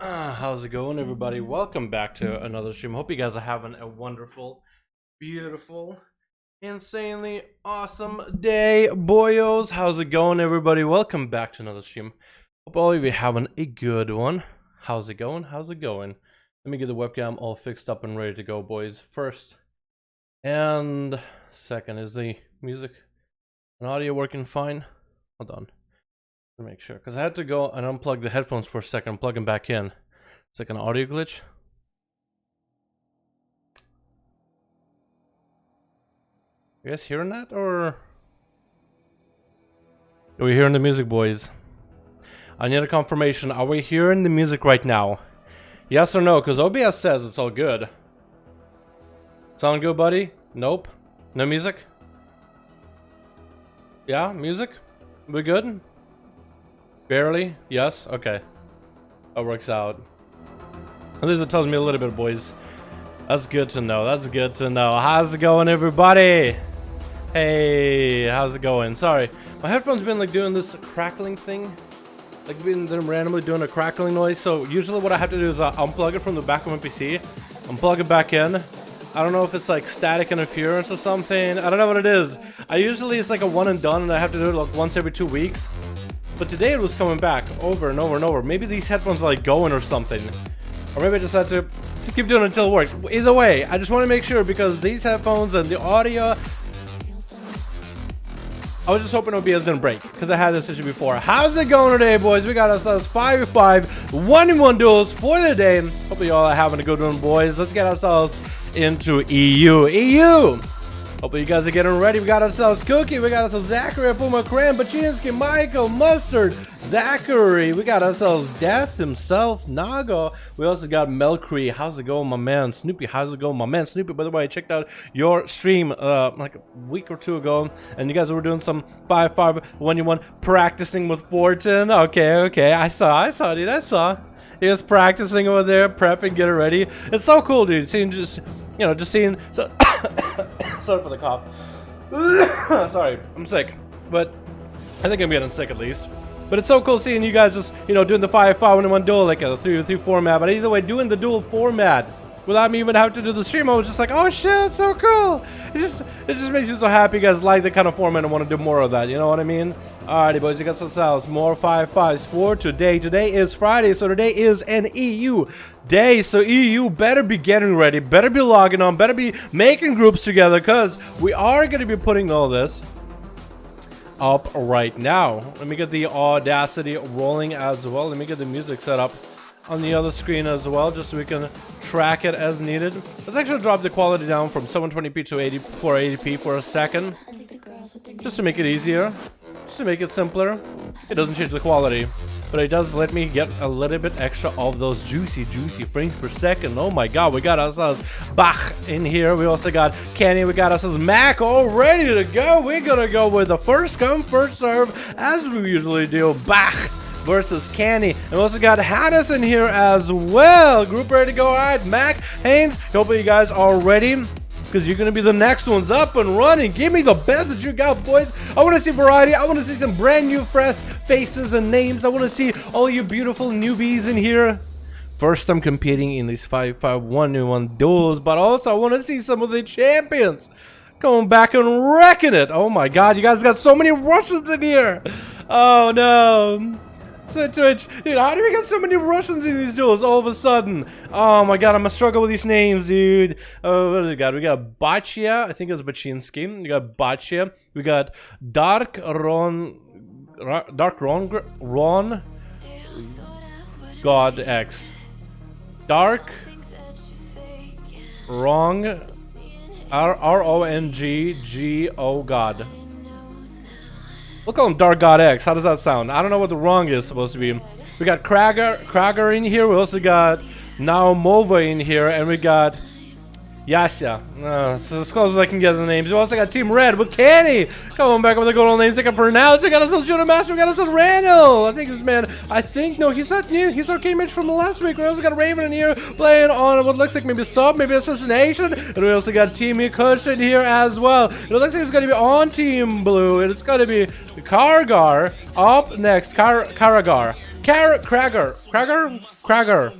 How's it going, everybody? Welcome back to another stream. Hope you guys are having a wonderful, beautiful, insanely awesome day, boyos. How's it going, everybody? Welcome back to another stream. Hope all of you are having a good one. How's it going? How's it going? Let me get the webcam all fixed up and ready to go, boys. First and second, is the music and audio working fine? Hold on. Make sure, because I had to go and unplug the headphones for a second, plug them back in. It's like an audio glitch. You guys hearing that, or are we hearing the music, boys? I need a confirmation. Are we hearing the music right now? Yes or no? Because OBS says it's all good. Sound good, buddy? Nope. No music? Yeah, music? We good? Barely? Yes? Okay. That works out. At least it tells me a little bit, boys. That's good to know. That's good to know. How's it going, everybody? Hey, how's it going? Sorry. My headphones been like doing this crackling thing. Like they're randomly doing a crackling noise. So usually what I have to do is unplug it from the back of my PC. Unplug it back in. I don't know if it's like static interference or something. I don't know what it is. It's like a one and done, and I have to do it like once every 2 weeks. But today it was coming back over and over and over. Maybe these headphones are like going or something. Or maybe I just had to keep doing it until it worked. Either way, I just want to make sure, because these headphones and the audio, I was just hoping OBS didn't break, because I had this issue before. How's it going today, boys? We got ourselves 5v5 1v1 duels for the day. Hope you all are having a good one, boys. Let's get ourselves into EU. Hopefully you guys are getting ready. We got ourselves Cookie, we got ourselves Zachary, Puma, Cram, Baczynski, Michael, Mustard, Zachary. We got ourselves Death himself, Nago. We also got Melcree. How's it going, my man? Snoopy, how's it going, my man? Snoopy, by the way, I checked out your stream like a week or two ago, and you guys were doing some 5v5 1v1 practicing with Fortin. Okay, I saw, dude, I saw. He was practicing over there, prepping, getting ready. It's so cool, dude. Seeing just seeing so. Sorry for the cough. Sorry, I'm sick, but I think I'm getting sick at least. But it's so cool seeing you guys just, doing the 5v5 1v1 duel, like a 3v3 format. But either way, doing the duel format without me even having to do the stream, I was just like, oh shit, that's so cool. It just makes you so happy you guys like the kind of format and want to do more of that. You know what I mean? Alrighty, boys, you got yourselves more 5v5s for today. Today is Friday, so today is an EU day. So EU better be getting ready, better be logging on, better be making groups together, because we are going to be putting all this up right now. Let me get the Audacity rolling as well. Let me get the music set up on the other screen as well, just so we can track it as needed. Let's actually drop the quality down from 720p to 480p for a second, just to make it easier, just to make it simpler. It doesn't change the quality, but it does let me get a little bit extra of those juicy frames per second. Oh my god, we got ourselves Bach in here. We also got Kenny, we got ourselves Mac all ready to go. We're gonna go with the first come, first serve, as we usually do. Bach versus Canny. And we also got Hannes in here as well. Group ready to go. Alright, Mac, Haynes, hopefully you guys are ready, because you're gonna be the next ones up and running. Give me the best that you got, boys. I want to see variety. I want to see some brand new fresh faces and names. I want to see all you beautiful newbies in here. First time competing in these 5v5 1v1 duels, but also I want to see some of the champions coming back and wrecking it. Oh my god, you guys got so many Russians in here. Oh no. So Twitch, dude, how do we get so many Russians in these duels all of a sudden? Oh my god, I'm gonna struggle with these names, dude. Oh, what do we got? We got Bachia, I think it's Baczynski. We got Bachia. We got Dark Ron God X. Dark Wrong RONGGO God. We'll call him Dark God X. How does that sound? I don't know what the wrong is supposed to be. We got Krager in here. We also got Naumova in here. And we got Yasya. So as close as I can get the names. We also got Team Red with Canny. Coming back with the good old names I can pronounce. We got ourselves Judah Master. We got ourselves Randall. I think this man, no, he's not new. He's our game match from last week. We also got Raven in here playing on what looks like maybe Sub, maybe Assassination. And we also got Team Kush in here as well. It looks like it's going to be on Team Blue. And it's going to be Kargar up next. Karagar. Krager. Kragar.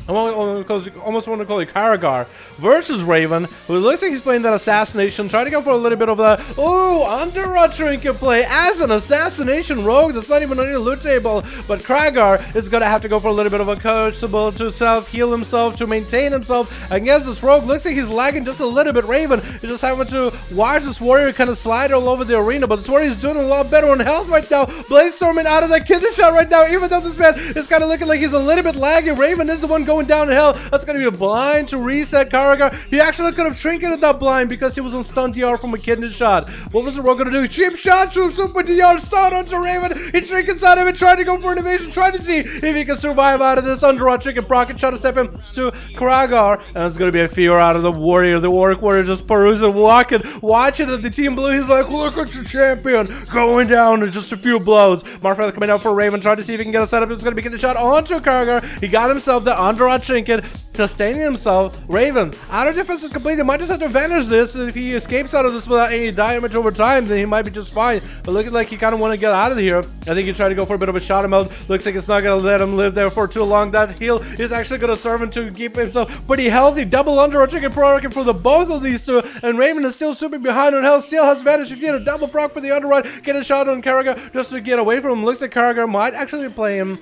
I almost want to call it Karagar versus Raven, who looks like he's playing that assassination, trying to go for a little bit of the under a trinket play as an assassination rogue that's not even on your loot table. But Kragar is gonna have to go for a little bit of a crucible to self-heal himself, to maintain himself against this rogue. Looks like he's lagging just a little bit. Raven is just having to watch this warrior kind of slide all over the arena, but this warrior is doing a lot better on health right now. Bladestorming out of that kidney shot right now, even though this man is kind of looking like he's a little bit laggy. Raven is the one going down in hell. That's going to be a blind to reset Karagar. He actually could have trinketed that blind because he was on stun DR from a kidney shot. What was the rogue going to do? Cheap shot to super DR, stun onto Raven. He trinkets out of it, trying to go for an evasion, trying to see if he can survive out of this under a trinket proc, trying to step him to Karagar. And it's going to be a fear out of the warrior. The orc warrior just perusing, walking, watching at the team blue. He's like, look at your champion going down in just a few blows. Marfella coming out for Raven, trying to see if he can get a setup. It's going to be getting a shot onto Karagar. He got himself the under a trinket, sustaining himself. Raven, out of defense is complete. They might just have to advantage this. If he escapes out of this without any damage over time, then he might be just fine. But looking like he kind of want to get out of here. I think he tried to go for a bit of a shot him out. Looks like it's not going to let him live there for too long. That heal is actually going to serve him to keep himself pretty healthy. Double under a chicken pro for the both of these two. And Raven is still super behind on health. Still has managed to get a double proc for the underrun. Get a shot on Karagar just to get away from him. Looks like Karagar might actually play him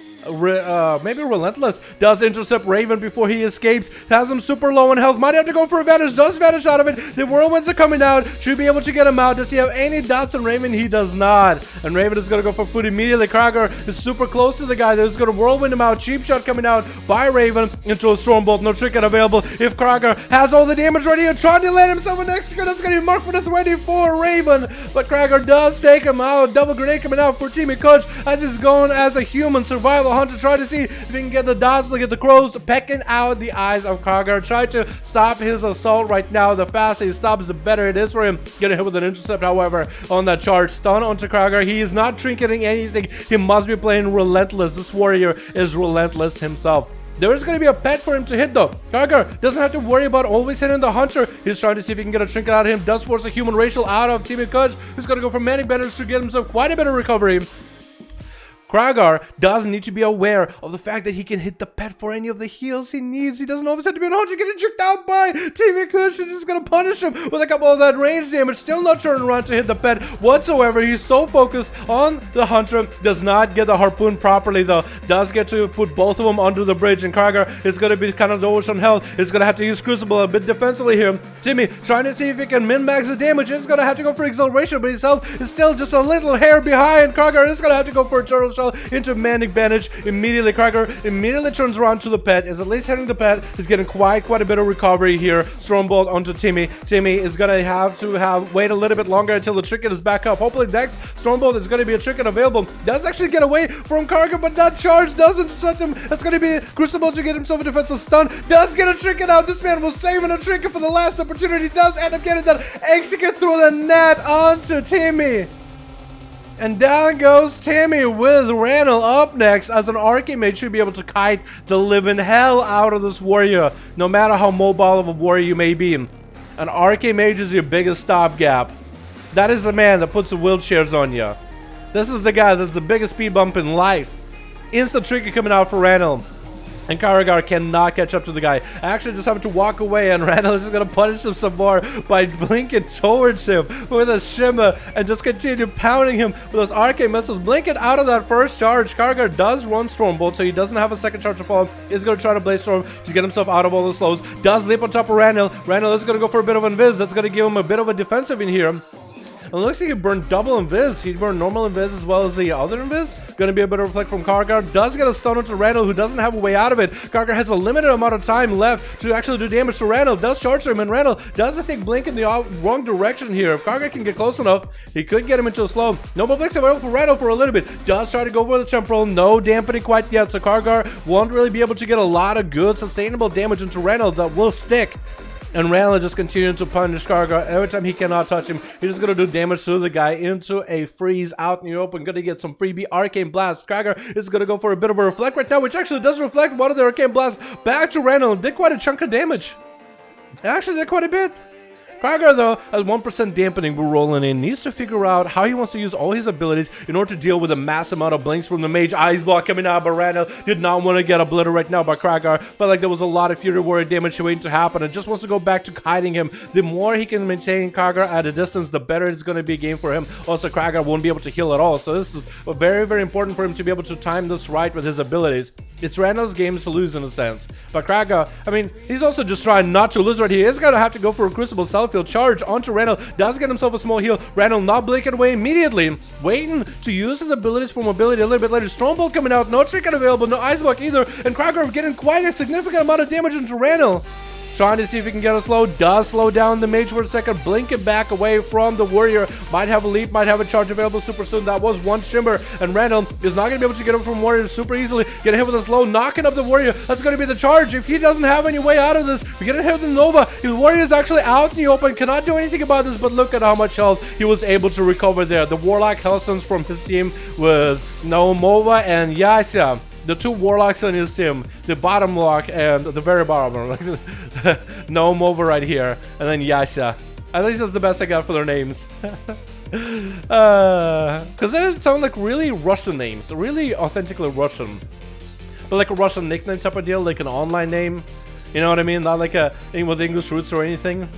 maybe Relentless. Does intercept Raven before he escapes. Has him super low in health. Might have to go for advantage. Does vanish out of it. The whirlwinds are coming out. Should be able to get him out. Does he have any dots on Raven? He does not. And Raven is going to go for food immediately. Kragar is super close to the guy that is going to whirlwind him out. Cheap shot coming out by Raven into a Stormbolt. No trinket available. If Kragar has all the damage ready and trying to land himself an execute, that's going to be marked for death ready for Raven. But Kragar does take him out. Double grenade coming out for Team Coach as he's going as a human survival hunter, trying to see if he can get the dots, look at the crows pecking out the eyes of Kragar. Try to stop his assault right now. The faster he stops, the better it is for him. Getting hit with an intercept, however, on that charge. Stun onto Kragar. He is not trinketing anything. He must be playing Relentless. This warrior is Relentless himself. There is going to be a pet for him to hit though. Kragar doesn't have to worry about always hitting the hunter. He's trying to see if he can get a trinket out of him. Does force a human racial out of Team Coach. He's going to go for many banners to get himself quite a bit of recovery. Kragar does need to be aware of the fact that he can hit the pet for any of the heals he needs. He doesn't always have to be an hunter getting tricked out by TV Kush. He's just going to punish him with a couple of that range damage. Still not turning around to hit the pet whatsoever. He's so focused on the hunter. Does not get the harpoon properly though. Does get to put both of them under the bridge. And Kragar is going to be kind of lowish on health. He's going to have to use Crucible a bit defensively here. Timmy trying to see if he can min-max the damage. He's going to have to go for acceleration, but his health is still just a little hair behind. Kragar is going to have to go for a turtle shell into manic bandage immediately. Kragar immediately turns around to the pet, is at least hitting the pet. He's getting quite a bit of recovery here. Stormbolt onto Timmy. Timmy is gonna have to wait a little bit longer until the trinket is back up. Hopefully next Stormbolt is gonna be a trinket available. Does actually get away from Kragar, but that charge doesn't set him. That's gonna be Crucible to get himself a defensive stun. Does get a trinket out. This man was saving a trinket for the last opportunity. Does end up getting that execute through the net onto Timmy. And down goes Timmy with Randall up next, as an Archimage should be able to kite the living hell out of this warrior, no matter how mobile of a warrior you may be. An Archimage is your biggest stopgap. That is the man that puts the wheelchairs on you. This is the guy that's the biggest speed bump in life. Instant trinket coming out for Randall. And Karagar cannot catch up to the guy. Actually just having to walk away, and Randall is just going to punish him some more by blinking towards him with a shimmer and just continue pounding him with those arcane missiles. Blinking out of that first charge. Karagar does run Stormbolt, so he doesn't have a second charge to fall. He's going to try to Blaze Storm to get himself out of all the slows. Does leap on top of Randall. Randall is going to go for a bit of invis. That's going to give him a bit of a defensive in here. And it looks like he burned double invis. He burned normal invis as well as the other invis. Going to be a bit of reflect from Karagar. Does get a stun onto Randall, who doesn't have a way out of it. Karagar has a limited amount of time left to actually do damage to Randall. Does charge him, and Randall does, I think, blink in the wrong direction here. If Karagar can get close enough, he could get him into a slow. No more blinks available for Randall for a little bit. Does try to go for the temporal. No dampening quite yet, so Karagar won't really be able to get a lot of good, sustainable damage into Randall that will stick. And Randall just continuing to punish Karagar. Every time he cannot touch him, he's just going to do damage to the guy into a freeze out in the open. Going to get some freebie Arcane Blast. Karagar is going to go for a bit of a reflect right now, which actually does reflect one of the Arcane Blasts back to Randall. Did quite a chunk of damage. Actually did quite a bit. Kragar, though, has 1% dampening. We're rolling in. Needs to figure out how he wants to use all his abilities in order to deal with a mass amount of blinks from the mage. Ice block coming out, but Randall did not want to get obliterated right now by Kragar. Felt like there was a lot of Fury Warrior damage waiting to happen and just wants to go back to hiding him. The more he can maintain Kragar at a distance, the better it's going to be a game for him. Also, Kragar won't be able to heal at all, so this is very, very important for him to be able to time this right with his abilities. It's Randall's game to lose in a sense. But Kragar, I mean, he's also just trying not to lose right here. He's going to have to go for a Crucible Self-Heal charge onto Randall. Does get himself a small heal. Randall not blinking away immediately. Waiting to use his abilities for mobility a little bit later. Strongbolt coming out. No Trick available. No Ice Block either. And Kragar getting quite a significant amount of damage into Randall. Trying to see if he can get a slow. Does slow down the mage for a second. Blinking back away from the warrior. Might have a leap. Might have a charge available super soon. That was one shimmer. And Randall is not going to be able to get him from warrior super easily. Get hit with a slow. Knocking up the warrior. That's going to be the charge. If he doesn't have any way out of this, we get hit with the Nova. His warrior is actually out in the open. Cannot do anything about this. But look at how much health he was able to recover there. The Warlock Hellstones from his team with No Mova and Yasha. The two Warlocks on his team, the bottom lock and the very bottom, no Mova right here, and then Yasha. At least that's the best I got for their names. Because they sound like really Russian names, really authentically Russian. But like a Russian nickname type of deal, like an online name. You know what I mean? Not like a name with English roots or anything.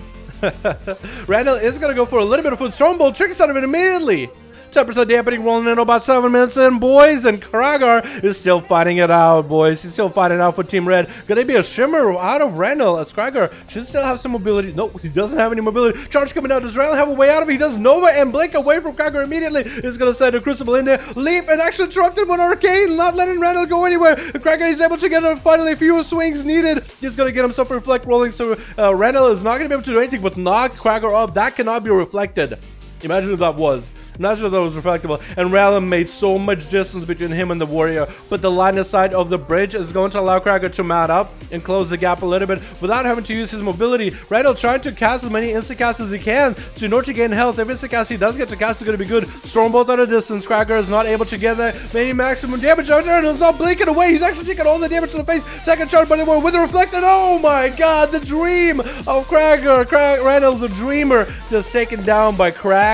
Randall is going to go for a little bit of food. Strongbolt tricks out of it immediately. 10% dampening rolling in about 7 minutes in, boys, and Kragar is still fighting it out, boys. He's still fighting out for Team Red. Gonna be a shimmer out of Randall as Kragar should still have some mobility. Nope, he doesn't have any mobility. Charge coming out. Does Randall have a way out of it? He does. Nova and blink away from Kragar immediately. He's gonna send a Crucible in there. Leap and actually interrupted with Arcane, not letting Randall go anywhere. And Kragar is able to get finally a few swings needed. He's gonna get himself a reflect rolling, so Randall is not gonna be able to do anything but knock Kragar up. That cannot be reflected. Imagine if that was. I'm not sure that was reflectable. And Randall made so much distance between him and the warrior. But the line of sight of the bridge is going to allow Kragar to mount up and close the gap a little bit without having to use his mobility. Randall trying to cast as many insta-casts as he can in order to gain health. Every insta-cast he does get to cast is going to be good. Stormbolt at a distance. Kragar is not able to get that many maximum damage out there. He's not blinking away. He's actually taking all the damage to the face. Second charge, but with a reflected. Oh my god, the dream of Kragar. Randall the dreamer just taken down by Kragar.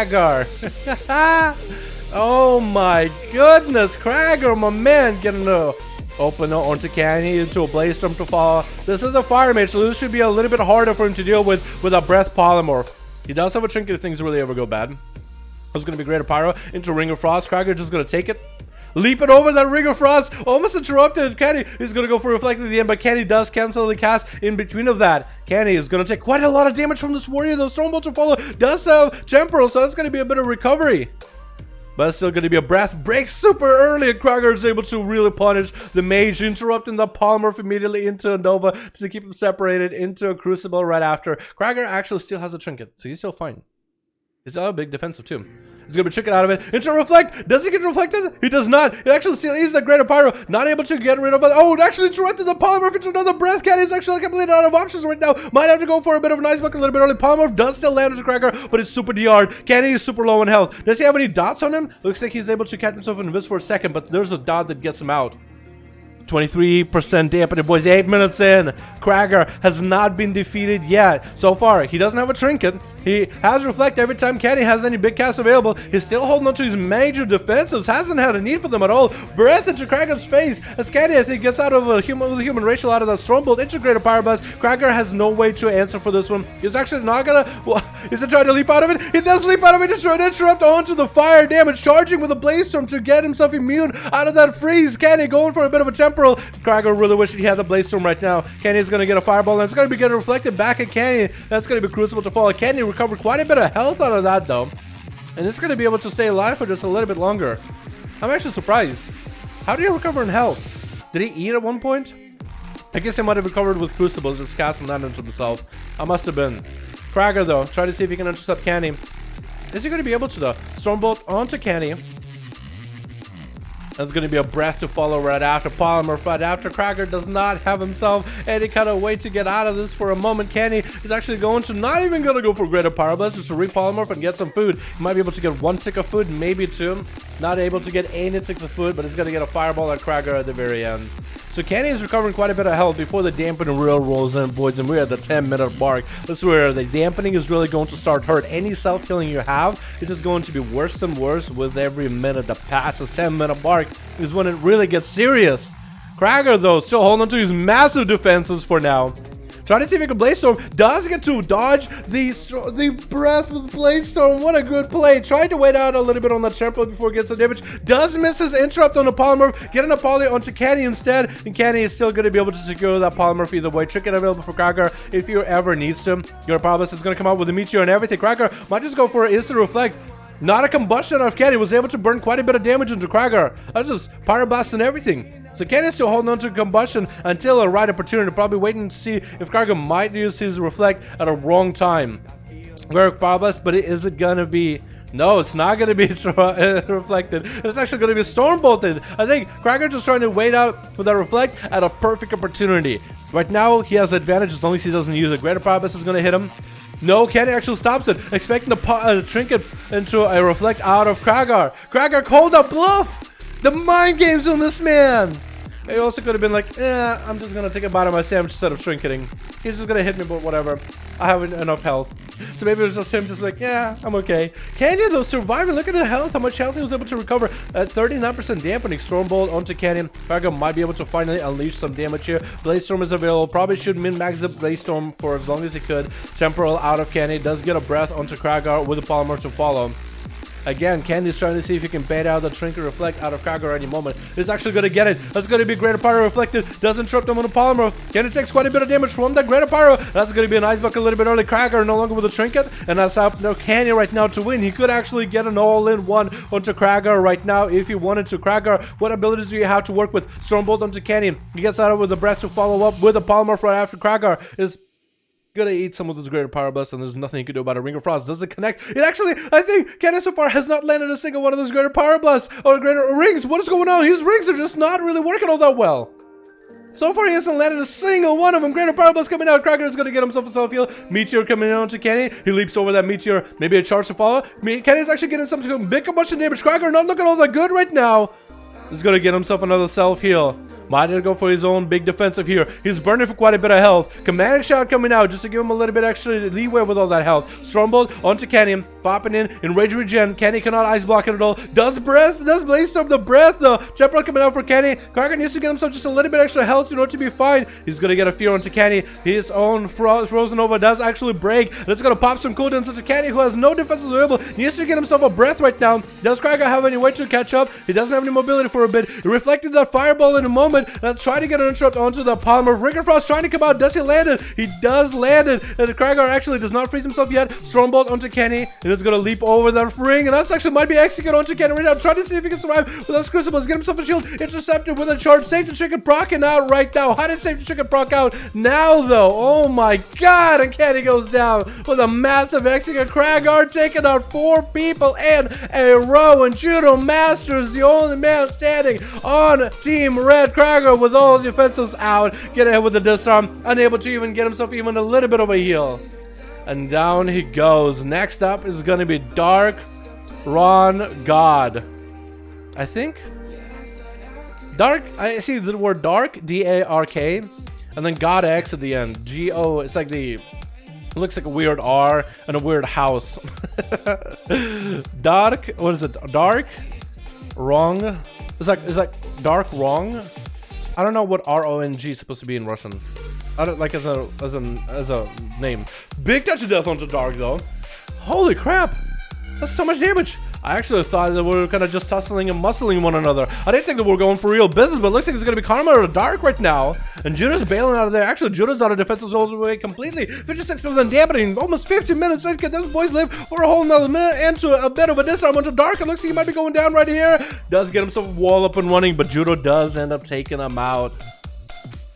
Oh my goodness, Kragar, my man, getting to open onto Canny into a Blaze Storm to fall. This is a Fire Mage, so this should be a little bit harder for him to deal with a Breath Polymorph. He does have a Trinket if things really ever go bad. It's going to be Greater Pyro into Ring of Frost. Kragar just going to take it. Leaping over that Ring of Frost, almost interrupted. Kenny is going to go for Reflect at the end, but Kenny does cancel the cast in between of that. Kenny is going to take quite a lot of damage from this warrior, though. Stormbolt to follow does have Temporal, so it's going to be a bit of recovery. But it's still going to be a Breath Break super early, and Kragar is able to really punish the mage, interrupting the Polymorph immediately into a Nova to keep him separated into a Crucible right after. Kragar actually still has a Trinket, so he's still fine. He's still a big defensive too. He's gonna be tricking out of it. Into Reflect. Does he get reflected? He does not. It actually still is the Greater Pyro. Not able to get rid of it. Oh, it actually interrupted the Polymorph into another Breath. Cat is actually completely out of options right now. Might have to go for a bit of an Ice Bucket a little bit early. Polymorph does still land on the Kragar, but it's super DR'd. Kenny is super low in health. Does he have any dots on him? Looks like he's able to catch himself in this for a second, but there's a dot that gets him out. 23% dampening, boys. 8 minutes in. Kragar has not been defeated yet. So far, he doesn't have a Trinket. He has Reflect every time Kenny has any big casts available. He's still holding on to his major defensives. Hasn't had a need for them at all. Breath into Kragar's face as Kenny, I think, gets out of a human racial out of that Stormbolt. Integrated Pyroblast. Kragar has no way to answer for this one. He's actually not gonna... Is he trying to leap out of it? He does leap out of it. He's trying to interrupt onto the fire damage. Charging with a Blaze Storm to get himself immune out of that freeze. Kenny going for a bit of a Temporal. Kragar really wished he had the Blaze Storm right now. Kenny's gonna get a Fireball, and it's gonna be getting reflected back at Kenny. That's gonna be Crucible to fall. Kenny recovered quite a bit of health out of that though, and it's gonna be able to stay alive for just a little bit longer. I'm actually surprised. How did he recover in health? Did he eat at one point? I guess he might have recovered with Crucibles, just casting that into himself. I must have been. Kragar though, try to see if he can intercept Kenny. Is he gonna be able to though? Stormbolt onto Kenny. That's going to be a Breath to follow right after. Polymorph right after. Kragar does not have himself any kind of way to get out of this for a moment. Kenny is actually going to not even going to go for Greater Pyroblast, just to re-polymorph and get some food. He might be able to get 1 tick of food, maybe 2. Not able to get any ticks of food, but he's going to get a Fireball at Kragar at the very end. So Kenny is recovering quite a bit of health before the dampening real rolls in, boys, and we're at the 10-minute mark. This is where the dampening is really going to start hurt. Any self-healing you have, it is going to be worse and worse with every minute that passes. 10-minute mark is when it really gets serious. Krager, though, still holding on to his massive defenses for now. Trying to see if he can Blade Storm. Does get to dodge the breath with Blade Storm. What a good play. Tried to wait out a little bit on the tempo before it gets some damage. Does miss his interrupt on the polymorph. Getting a poly onto Canny instead. And Canny is still going to be able to secure that polymorph either way. Trinket available for Krager if he ever needs to. Your Pyroblast is going to come out with a Meteor and everything. Krager might just go for an instant reflect. Not a combustion out of Kenny. Was able to burn quite a bit of damage into Krager. That's just Pyroblast and everything. So Kenny's still holding on to combustion until a right opportunity. Probably waiting to see if Krager might use his reflect at a wrong time. Pyroblast, but is it gonna be? No, it's not gonna be reflected. It's actually gonna be storm bolted. I think Krager just trying to wait out for that reflect at a perfect opportunity. Right now he has advantage as long as he doesn't use it. Greater Pyroblast is gonna hit him. No, Kenny actually stops it, expecting to trinket into a reflect out of Krager. Krager called a bluff! The mind games on this man! He also could have been like, I'm just gonna take a bite of my sandwich instead of trinketing. He's just gonna hit me, but whatever. I have enough health. So maybe it was just him just like, yeah, I'm okay. Canyon, though, surviving. Look at the health, how much health he was able to recover. At 39% dampening. Stormbolt onto Canyon. Krager might be able to finally unleash some damage here. Blaze Storm is available. Probably should min-max the Blaze Storm for as long as he could. Temporal out of Canyon. Does get a breath onto Krager with a polymer to follow. Again, Candy's trying to see if he can bait out the Trinket Reflect out of Krager any moment. He's actually going to get it. That's going to be Greater Pyro reflected. Doesn't trip him on the Polymer. Candy takes quite a bit of damage from that Greater Pyro. That's going to be an Ice Bucket a little bit early. Krager no longer with the Trinket. And that's up now Candy right now to win. He could actually get an all-in one onto Krager right now if he wanted to. Krager, what abilities do you have to work with? Stormbolt onto Candy. He gets out with the breath to follow up with a Polymer right after Krager is gonna eat some of those Greater Pyroblast, and there's nothing you can do about it. Ring of Frost doesn't connect. It actually, I think, Kenny so far has not landed a single one of those Greater Pyroblasts or Greater Rings. What is going on? His rings are just not really working all that well. So far, he hasn't landed a single one of them. Greater Pyroblast coming out. Krager is going to get himself a self-heal. Meteor coming on to Kenny. He leaps over that Meteor. Maybe a charge to follow. Kenny's actually getting some big combustion damage. Krager not looking all that good right now. He's going to get himself another self-heal. Might have to go for his own big defensive here. He's burning for quite a bit of health. Command Shot coming out just to give him a little bit extra leeway with all that health. Stormbolt onto Kenny. Popping in Rage Regen. Kenny cannot ice block it at all. Does Blaze Storm the breath though. Temporal coming out for Kenny. Krager needs to get himself just a little bit extra health in order to be fine. He's going to get a fear onto Kenny. His own Frozen Nova does actually break. And it's going to pop some cooldowns into Kenny, who has no defenses available. He needs to get himself a breath right now. Does Krager have any way to catch up? He doesn't have any mobility for a bit. He reflected that fireball in a moment. Let's try to get an interrupt onto the Polymer. Ring of Frost trying to come out. Does he land it? He does land it. And Krager actually does not freeze himself yet. Stormbolt onto Kenny. And it's going to leap over that ring. And that's actually might be execute onto Kenny right now. Trying to see if he can survive without Crucibles. Get himself a shield. Intercepted with a charge. Safety Chicken procking out right now. How did Safety Chicken proc out now though? Oh my god. And Kenny goes down with a massive execute. Krager taking out 4 people in a row. And Judo Masters, the only man standing on Team Red. Krager with all the defenses out. Get ahead with the disarm. Unable to even get himself even a little bit of a heal. And down he goes. Next up is going to be Dark Ron God. I think. Dark. I see the word Dark. D-A-R-K. And then God X at the end. G-O. It's like the... It looks like a weird R and a weird house. Dark. What is it? Dark. Wrong. It's like Dark Wrong. I don't know what R-O-N-G is supposed to be in Russian. I don't like as a name. Big touch of death onto Dark though. Holy crap! That's so much damage. I actually thought that we were kind of just tussling and muscling one another. I didn't think that we were going for real business, but it looks like it's going to be Karma or Dark right now. And Judah's bailing out of there. Actually, Judah's out of defenses all the way completely. 56% dampening. Almost 15 minutes in. Can those boys live for a whole nother minute? Into a bit of a disarm onto Dark. It looks like he might be going down right here. Does get himself a wall up and running, but Judo does end up taking him out.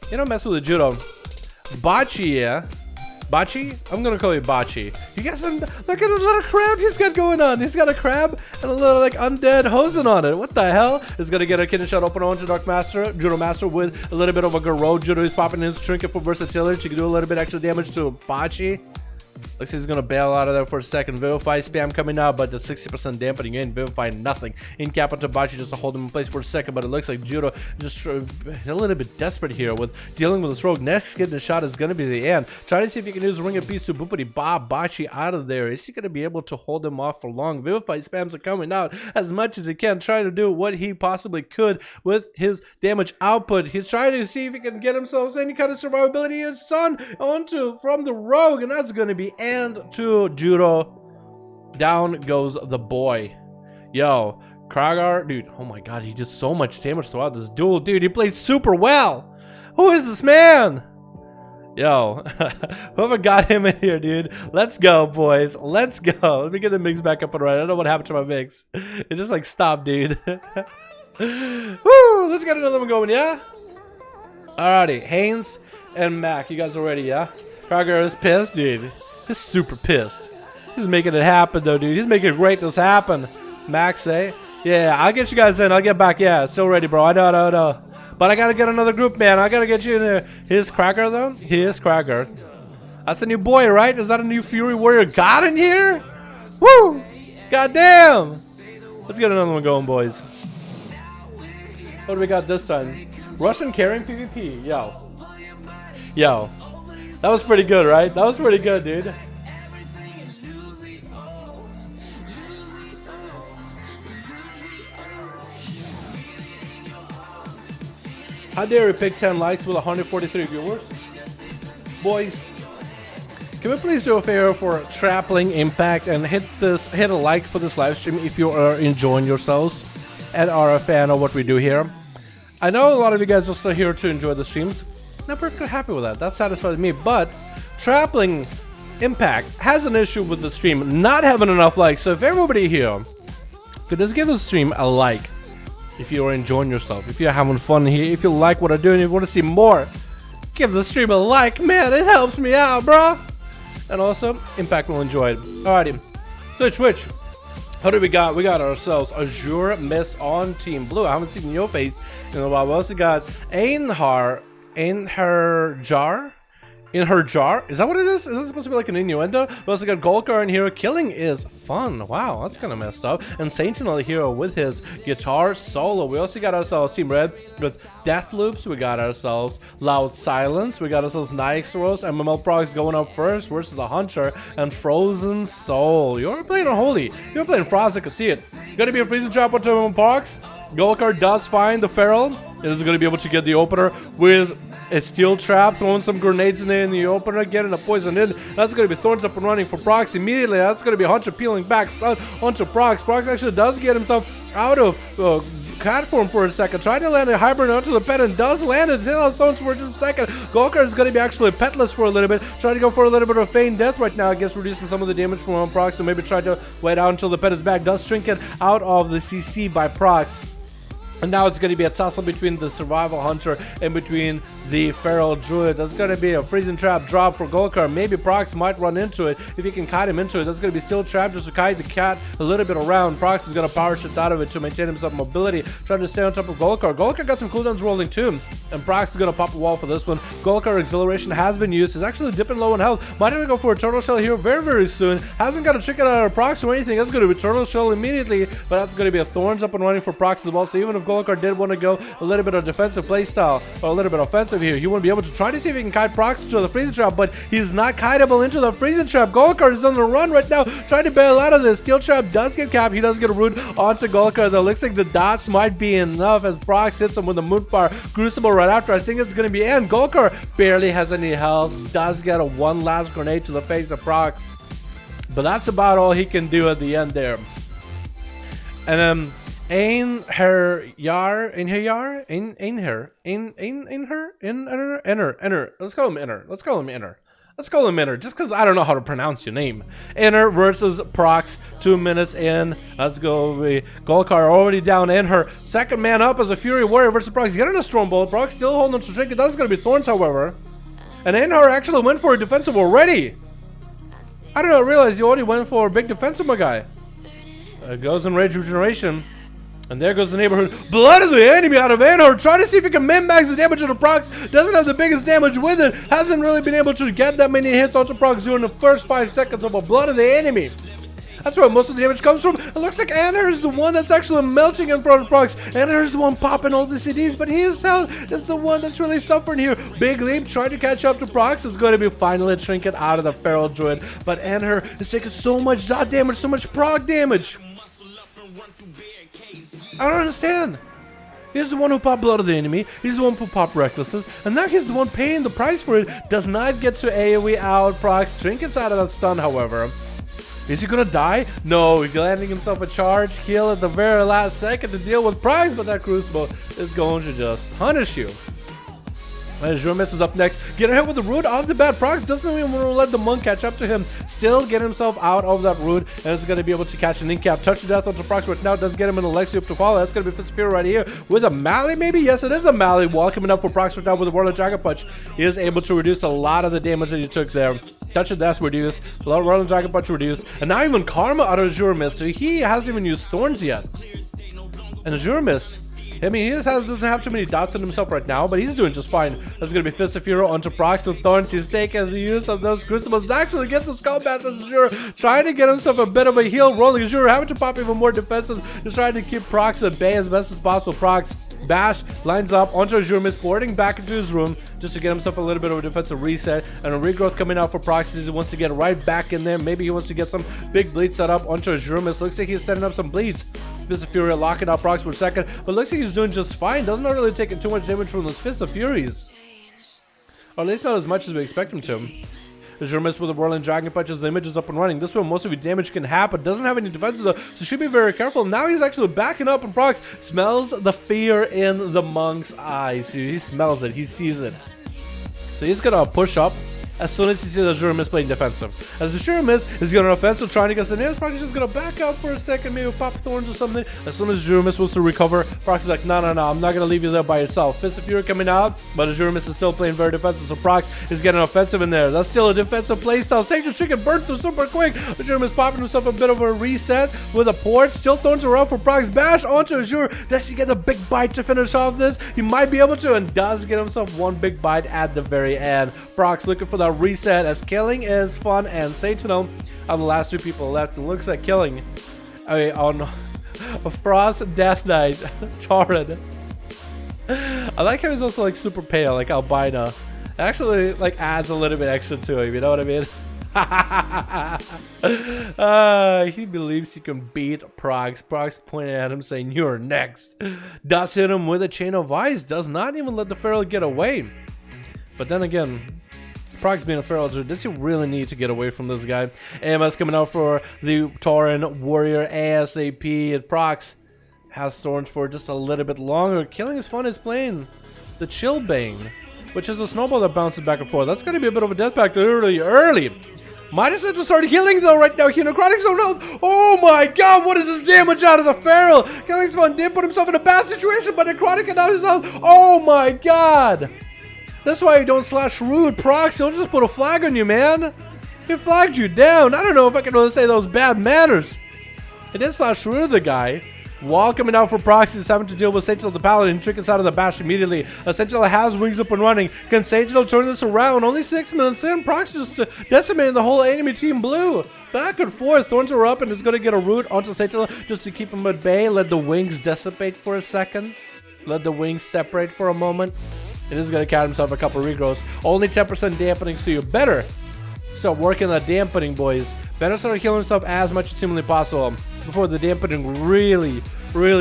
You don't mess with the Judo. Bachi, yeah. Bachi? I'm gonna call you Bachi. You guys, look at the little crab he's got going on. He's got a crab and a little like undead hosen on it. What the hell? He's gonna get a kidney shot open onto Dark Master, Judo Master with a little bit of a Garou. Judo is popping his trinket for versatility. She can do a little bit extra damage to Bachi. Looks like he's gonna bail out of there for a second. Vivify spam coming out, but the 60% dampening in. Vivify nothing. In cap on Tabachi just to hold him in place for a second, but it looks like Judo just a little bit desperate here with dealing with this rogue. Next getting the shot is gonna be the end. Try to see if you can use Ring of Peace to Boopity Bob Bachi out of there. Is he gonna be able to hold him off for long? Vivify spams are coming out as much as he can, trying to do what he possibly could with his damage output. He's trying to see if he can get himself any kind of survivability and son onto from the rogue, and that's gonna be end to Judo. Down goes the boy. Yo, Kragar, dude, oh my god, he did so much damage throughout this duel, dude. He played super well. Who is this man? Yo, whoever got him in here, dude. Let's go, boys. Let's go. Let me get the mix back up and right. I don't know what happened to my mix. It just like stopped, dude. Woo, let's get another one going, yeah? Alrighty, Haynes and Mac, you guys are ready, yeah? Kragar is pissed, dude. He's super pissed. He's making it happen, though, dude. He's making greatness happen. Max, eh? Yeah, I'll get you guys in. I'll get back. Yeah, still ready, bro. I know. But I gotta get another group, man. I gotta get you in there. His Kragar, though? His Kragar. That's a new boy, right? Is that a new Fury Warrior god in here? Woo! Goddamn! Let's get another one going, boys. What do we got this time? Russian carrying PvP. Yo. That was pretty good, right? That was pretty good, dude. How dare we pick 10 likes with 143 viewers? Boys, can we please do a favor for Trappling Impact and hit a like for this live stream if you are enjoying yourselves and are a fan of what we do here. I know a lot of you guys are still here to enjoy the streams. I'm perfectly happy with that. That satisfies me. But Trappling Impact has an issue with the stream not having enough likes. So if everybody here could just give the stream a like, if you are enjoying yourself, if you're having fun here, if you like what I do and you want to see more, give the stream a like, man. It helps me out, bro. And also, Impact will enjoy it. Alrighty, Twitch. What do we got? We got ourselves Azure Miss on Team Blue. I haven't seen your face in a while. We also got Einhar. In her jar? Is that what it is? Is that supposed to be like an innuendo? We also got Golkar in here. Killing is fun. Wow, that's kind of messed up. And Sentinel here with his guitar solo. We also got ourselves Team Red with Death Loops. We got ourselves Loud Silence. We got ourselves Nyxros. MML Progs going up first versus the Hunter and Frozen Soul. You're playing Unholy. You're playing Frost. I could see it. Gonna be a freezing trap on MML Progs. Golkar does find the Feral. It is going to be able to get the opener with a steel trap, throwing some grenades in there in the opener, getting a poison in. That's going to be Thorns up and running for Prox immediately. That's going to be Hunter peeling back, stun onto Prox. Prox actually does get himself out of cat form for a second, trying to land a hybrid onto the pet and does land it. Thorns for just a second. Golkar is going to be actually petless for a little bit, trying to go for a little bit of feigned death right now. I guess reducing some of the damage from Prox, so maybe try to wait out until the pet is back. Does trinket out of the CC by Prox. And now it's going to be a tussle between the Survival Hunter and between the Feral Druid. There's going to be a Freezing Trap drop for Golkar. Maybe Prox might run into it if he can kite him into it. There's going to be Steel Trap just to kite the cat a little bit around. Prox is going to power shift out of it to maintain himself mobility, trying to stay on top of Golkar. Golkar got some cooldowns rolling too, and Prox is going to pop a wall for this one. Golkar Exhilaration has been used. He's actually dipping low in health. Might even go for a Turtle Shell here very, very soon. Hasn't got a trick out of Prox or anything. That's going to be Turtle Shell immediately, but that's going to be a Thorns up and running for Prox as well. So even if Golkar did want to go a little bit of defensive playstyle or a little bit offensive here, he wouldn't be able to try to see if he can kite Prox into the freezing trap, but he's not kiteable into the freezing trap. Golkar is on the run right now, trying to bail out of this. Steel Trap does get capped. He does get a root onto Golkar, though. Looks like the dots might be enough as Prox hits him with a Moonfire Crucible right after. I think it's going to be end. Golkar barely has any health, does get a one last grenade to the face of Prox, but that's about all he can do at the end there. And in her. Let's call him Inner, just because I don't know how to pronounce your name. Inner versus Prox, 2 minutes in. Let's go. Golkar already down in her. Second man up as a Fury Warrior versus Prox. Getting a Stormbolt. Prox still holding on to Trinket. That's going to be Thorns, however. And Inher actually went for a defensive already. I didn't realize you already went for a big defensive, my guy. Goes in Rage Regeneration. And there goes the neighborhood. Blood of the enemy out of Anhur. Trying to see if he can min-max the damage of the procs. Doesn't have the biggest damage with it. Hasn't really been able to get that many hits onto procs during the first 5 seconds of a blood of the enemy. That's where most of the damage comes from. It looks like Anhur is the one that's actually melting in front of procs. Anhur is the one popping all the CDs, but he is the one that's really suffering here. Big leap, trying to catch up to procs. Is going to be finally trinket out of the feral druid. But Anhur is taking so much dot damage, so much prog damage. I don't understand. He's the one who popped blood of the enemy. He's the one who popped recklessness. And now he's the one paying the price for it. Does not get to AoE out procs. Trinkets out of that stun, however. Is he gonna die? No, he's landing himself a charge. Heal at the very last second to deal with procs. But that Crucible is going to just punish you. Azure is up next. Getting hit with the root off the bat. Procs doesn't even want to let the monk catch up to him. Still get himself out of that root, and it's going to be able to catch an in-cap. Touch of death onto Procs, which now does get him in the leg sweep to follow. That's going to be Fist of Fury right here with a Mally, maybe? Yes, it is a Mally. Wall coming up for Procs right now with the Whirling Dragon Punch. He is able to reduce a lot of the damage that he took there. Touch of death reduced. Whirling Dragon Punch reduced. And now even Karma out of Azure Mist. So he hasn't even used Thorns yet. And Azure Mist, I mean, he doesn't have too many dots in himself right now, but he's doing just fine. That's going to be Fist of Fury onto Procs with Thorns. He's taking the use of those Crucibles. Actually gets a Skull Bash as Azure, trying to get himself a bit of a heal. Rolling Azure, having to pop even more defenses. Just trying to keep Procs at bay as best as possible. Procs Bash lines up onto Azure Mist, boarding back into his room just to get himself a little bit of a defensive reset. And a regrowth coming out for Procs. He wants to get right back in there. Maybe he wants to get some big bleeds set up onto Azure Mist. Looks like he's setting up some bleeds. Fist of Fury locking out Procs for a second, but looks like he's doing just fine. Doesn't really take too much damage from those Fist of Furies. Or at least not as much as we expect him to. Azure Mist with the Whirling Dragon Punches, the image is up and running. This one, most of the damage can happen. Doesn't have any defenses though, so should be very careful. Now he's actually backing up, and Procs smells the fear in the monk's eyes. He smells it, he sees it. So he's gonna push up as soon as he sees Azure Mist playing defensive. As Azure Mist is going to offensive, trying to get the nails, Procs just going to back out for a second, maybe pop Thorns or something. As soon as Azure Mist wants to recover, Procs is like, no, I'm not going to leave you there by yourself. Fist of Fury coming out, but Azure Mist is still playing very defensive, so Procs is getting offensive in there. That's still a defensive playstyle. Save the chicken, burn through super quick. Azure Mist popping himself a bit of a reset with a port. Still Thorns around for Procs. Bash onto Azure. Does he get a big bite to finish off this? He might be able to, and does get himself one big bite at the very end. Procs looking for that reset, as killing is fun, and Sentinel are the last two people left. It looks like killing on a Frost Death Knight Tauren. I like how he's also like super pale, like albino. It actually like adds a little bit extra to him, you know what I mean? He believes he can beat Procs. Procs pointing at him saying, "You're next." Does hit him with a Chain of Ice. Does not even let the Feral get away. But then again, Procs being a feral dude, does he really need to get away from this guy? AMS coming out for the Tauren Warrior ASAP, and Procs has Thorns for just a little bit longer. Killing is fun is playing the Chillbane, which is a snowball that bounces back and forth. That's going to be a bit of a death pact early. Midas had to start healing though right now. Necrotic's no health. Oh my god, what is this damage out of the Feral? Killing's fun did put himself in a bad situation, but Necrotic got out his health. Oh my god. That's why you don't slash root, Procs. He'll just put a flag on you, man. He flagged you down. I don't know if I can really say those bad manners. He did slash root the guy. Wall coming out for Procs. He's having to deal with Sentinel the Paladin. Trinkets out of the bash immediately. Sentinel has wings up and running. Can Sentinel turn this around? Only 6 minutes in. Procs just decimated the whole enemy team blue. Back and forth. Thorns are up and is going to get a root onto Sentinel just to keep him at bay. Let the wings dissipate for a second. Let the wings separate for a moment. It is going to count himself a couple regrowths. Only 10% dampening, so you better start working on dampening, boys. Better start healing himself as much as humanly possible before the dampening really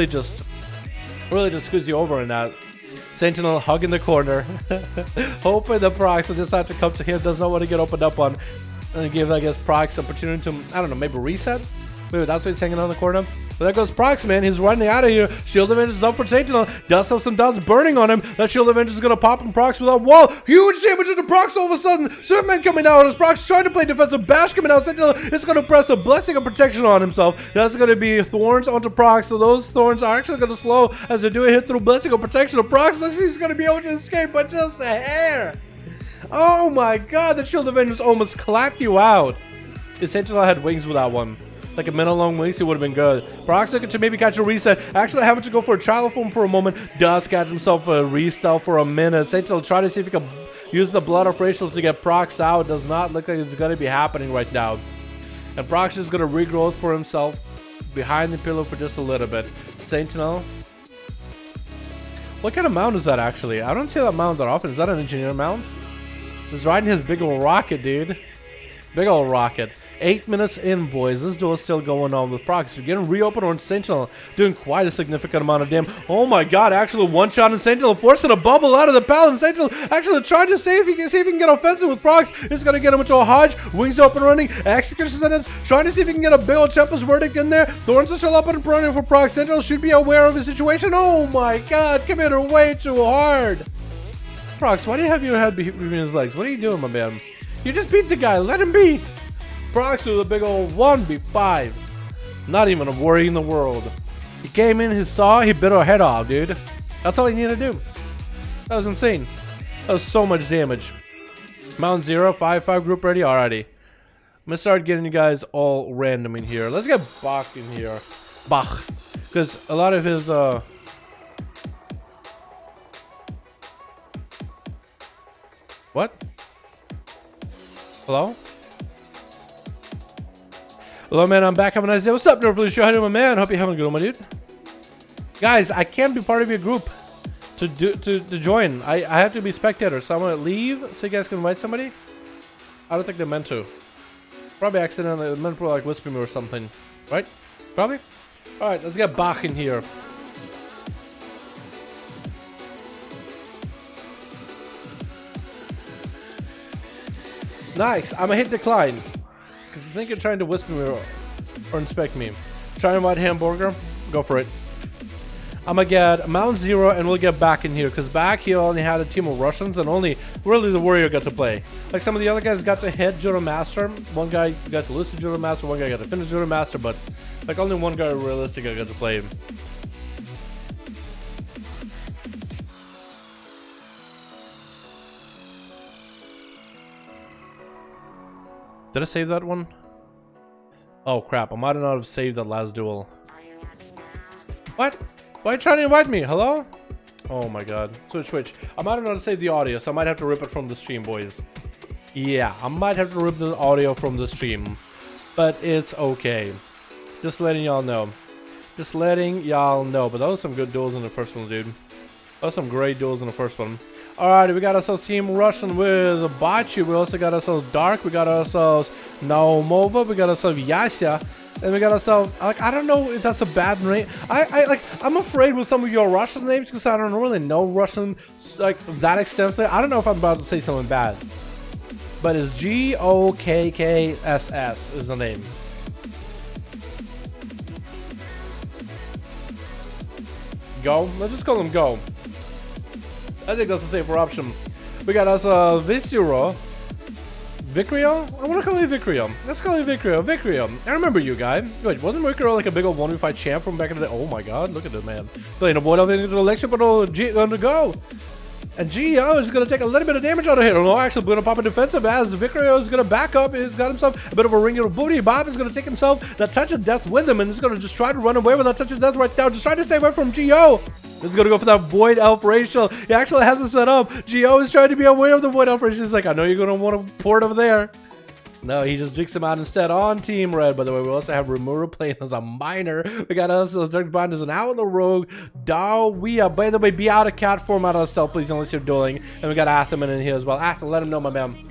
just screws you over in that. Sentinel hugging the corner. Hoping the Procs will decide to come to him. Does not want to get opened up on. And give, I guess, Procs opportunity to, I don't know, maybe reset? Maybe that's why he's hanging on the corner. But there goes Procs, man. He's running out of here. Shield of Vengeance is up for Sentinel. Does have some dots burning on him. That Shield of Vengeance is going to pop him Procs without wall. Huge damage into Procs all of a sudden. Superman coming out as Procs trying to play defensive. Bash coming out. Sentinel is going to press a Blessing of Protection on himself. That's going to be Thorns onto Procs. So those Thorns are actually going to slow as they do a hit through Blessing of Protection. Procs looks like he's going to be able to escape, but just a hair. Oh my god. The Shield of Vengeance almost clapped you out. If Sentinel had wings with that one. like a minute long wings, it would have been good. Prox looking to maybe catch a reset. Actually having to go for a trial form for a moment. Does catch himself a restyle for a minute. Sentinel try to see if he can use the blood of Rachel to get Prox out. Does not look like it's going to be happening right now. And Prox is going to regrowth for himself behind the pillow for just a little bit. Sentinel. What kind of mount is that actually? I don't see that mount that often. Is that an engineer mount? He's riding his big old rocket, dude. Big old rocket. 8 minutes in, boys. This duel is still going on with Prox. We're getting reopened on Sentinel, doing quite a significant amount of damage. Oh my god, actually one shot in Sentinel, forcing a bubble out of the Paladin. Sentinel actually trying to see if he can get offensive with Prox. It's gonna get him into a hodge. Wings up and running. Execution sentence, trying to see if he can get a big old Tempest verdict in there. Thorns are still up and running for Prox. Sentinel should be aware of his situation. Oh my god, committed way too hard. Prox, why do you have your head between his legs? What are you doing, my man? You just beat the guy. Let him be. Prox with a big old 1v5. Not even a worry in the world. He came in, he saw, he bit our head off, dude. That's all he needed to do. That was insane. That was so much damage. Mount 0, 5-5 group ready? Alrighty. I'm gonna start getting you guys all random in here. Let's get Bach in here. Bach. Because a lot of his, What? Hello? Hello, man. I'm back. Have a nice day. What's up, Nerfly Show? How you doing, my man? Hope you're having a good one, my dude. Guys, I can't be part of your group to join. I have to be spectator, so I'm gonna leave so you guys can invite somebody. I don't think they meant to. Probably accidentally. They meant to like whisper me or something, right? Probably. All right, let's get Bach in here. Nice. I'm gonna hit decline. Because I think you're trying to whisper me or inspect me. Try and invite Hamburger. Go for it. I'm gonna get Mount 0 and we'll get back in here. Because back here only had a team of Russians and only really the Warrior got to play. Like some of the other guys got to hit Judo Master. One guy got to lose to Judo Master. One guy got to finish Judo Master. But like only one guy realistically got to play him. Did I save that one? Oh crap, I might not have saved that last duel. What? Why are you trying to invite me? Hello? Oh my god. Switch. I might not have saved the audio, so I might have to rip it from the stream, boys. Yeah, I might have to rip the audio from the stream. But it's okay. Just letting y'all know. Just letting y'all know. But that was some good duels in the first one, dude. That was some great duels in the first one. Alright, we got ourselves Team Russian with Bachi. We also got ourselves Dark. We got ourselves Naumova. We got ourselves Yasha. And we got ourselves, like, I don't know if that's a bad name. I'm afraid with some of your Russian names because I don't really know Russian, like, that extensively. I don't know if I'm about to say something bad. But it's GOKKSS is the name. Go? Let's just call him Go. I think that's a safer option. We got us Viscero. Vicrio? I want to call you Vicrio. Let's call you Vicrio. Vicrio. I remember you, guy. Wait, wasn't Vicrio like a big old 1v5 champ from back in the day? Oh my god, look at this man. Playing a void of the election, but on the go. And Gio is going to take a little bit of damage out of here. No, actually, going to pop a defensive as Vicrio is going to back up. He's got himself a bit of a ring of booty. Bob is going to take himself that touch of death with him and he's going to just try to run away with that touch of death right now. Just trying to stay away from Gio. He's going to go for that Void Elf Racial. He actually has it set up. Gio is trying to be aware of the Void Elf Racial. He's like, I know you're going to want to pour it over there. No, he just jigs him out instead on Team Red. By the way, we also have Remura playing as a miner. We got us as Dark Bind as an Outlaw Rogue. Dawia, by the way, be out of cat form, out of stealth, please, unless you're dueling. And we got Athaman in here as well. Athaman, let him know, my man.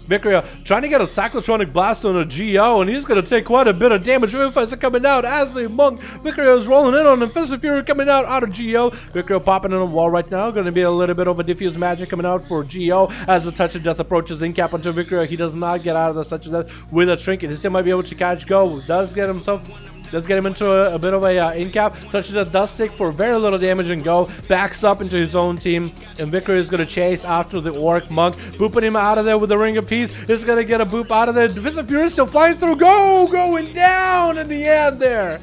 Vicria trying to get a Cyclotronic Blast on a Geo, and he's going to take quite a bit of damage. Vivifies are coming out as the Monk. Vicria is rolling in on him. Fist of Fury coming out of Geo. Vicria popping in a wall right now. Going to be a little bit of a diffuse magic coming out for Geo as the Touch of Death approaches in cap onto Vicria. He does not get out of the Touch of Death with a trinket. He still might be able to catch Go. Does get himself... Let's get him into a bit of a in-cap. Touch of Death does take for very little damage and Go. Backs up into his own team. And Vickery is going to chase after the Orc Monk. Booping him out of there with the Ring of Peace. He's going to get a boop out of there. Defensive Fury still flying through. Go! Going down in the end there.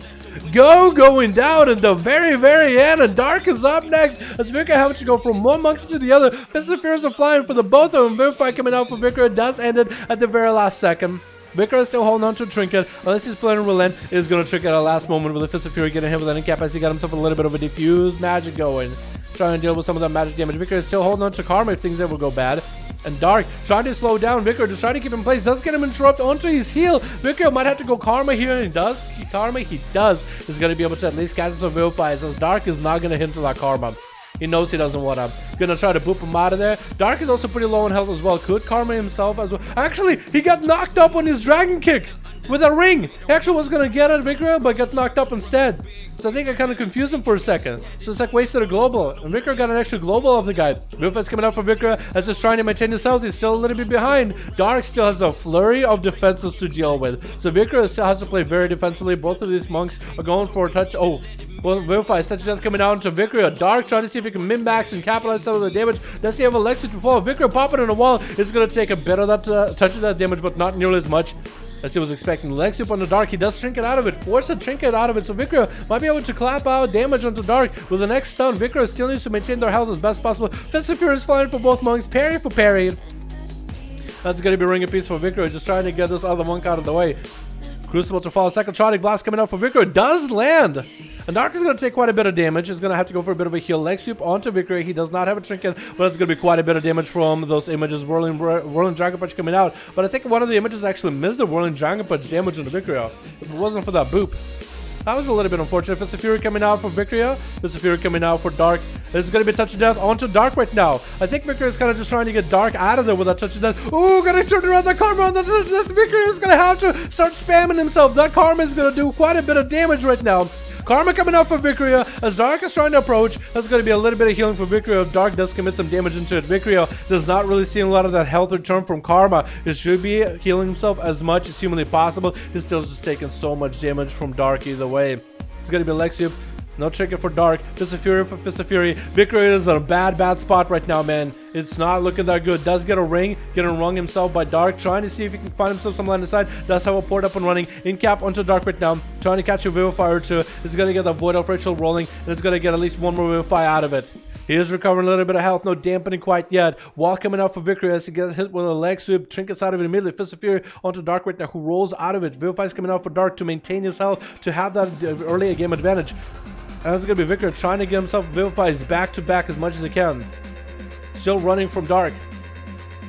Go going down at the very, very end. And Dark is up next. As Vickery having to go from one monkey to the other. Defensive Furies are flying for the both of them. Vivify coming out for Vickery. Does end it at the very last second. Vicar is still holding on to a trinket, unless he's playing relent, is going to trinket at the last moment with the Fist of Fury, getting hit with an incap as he got himself a little bit of a diffuse magic going. Trying to deal with some of that magic damage. Vicar is still holding on to Karma if things ever go bad. And Dark trying to slow down Vicar, just trying to keep him in place. Does get him interrupt onto his heel. Vicar might have to go Karma here, and he does. Karma, he does. He's going to be able to at least catch some Vilifies, as Dark is not going to hit into that Karma. He knows he doesn't want to. Gonna try to boop him out of there. Dark is also pretty low in health as well. Could Karma himself as well. Actually, he got knocked up on his dragon kick with a ring. He actually was gonna get at Vicar, but got knocked up instead. So I think I kind of confused him for a second. So it's like wasted a global. And Vicar got an extra global off the guy. Vilifies coming out for Vicar as he's trying to maintain his health. He's still a little bit behind. Dark still has a flurry of defenses to deal with. So Vicar still has to play very defensively. Both of these monks are going for a touch. Oh. Well, Vilifies, touch death coming down to Vicar. Dark trying to see if he can min-max and capitalize some of the damage. Does he have Alexis before? Vicar popping in the wall is going to take a bit of that touch of that damage, but not nearly as much as he was expecting. Lexup on the Dark, he does trinket out of it, force a trinket out of it, so Vicar might be able to clap out damage onto Dark with the next stun. Vicar still needs to maintain their health as best possible. Fist of Fury is flying for both monks, parry for parry. That's going to be ring a piece for Vicar, just trying to get this other monk out of the way. Crucible to fall. Second Tronic Blast coming out for Vicar. Does land. And Dark is going to take quite a bit of damage. He's going to have to go for a bit of a heal. Leg sweep onto Vicar. He does not have a trinket, but it's going to be quite a bit of damage from those images. Whirling Dragon Punch coming out. But I think one of the images actually missed the Whirling Dragon Punch damage into Vicar. If it wasn't for that boop. That was a little bit unfortunate. Fist of Fury coming out for Vicar. Fist of Fury coming out for Dark. It's going to be touch of death onto Dark right now. I think Vicar is kind of just trying to get Dark out of there with that touch of death. Ooh, going to turn around that Karma on the touch of death. Vicar is going to have to start spamming himself. That Karma is going to do quite a bit of damage right now. Karma coming out for Vicar as Dark is trying to approach. That's going to be a little bit of healing for Vicar. Dark does commit some damage into it. Vicar does not really see a lot of that health return from Karma. He should be healing himself as much as humanly possible. He's still just taking so much damage from Dark either way. It's going to be Lexup. No trinket for Dark. Fist of Fury for Fist of Fury. Vicar is in a bad spot right now, man. It's not looking that good. Does get a ring. Getting rung himself by Dark. Trying to see if he can find himself some line of sight. Does have a port up and running. In cap onto Dark right now. Trying to catch a Vivify or two. It's going to get the Void Elf Ritual rolling. And it's going to get at least one more Vivify out of it. He is recovering a little bit of health. No dampening quite yet. Wall coming out for Vicar as he gets hit with a leg sweep. Trinkets out of it immediately. Fist of Fury onto Dark right now, who rolls out of it. Vivify's coming out for Dark to maintain his health. To have that early game advantage. And it's going to be Vicar trying to get himself Vivifies back to back as much as he can. Still running from Dark.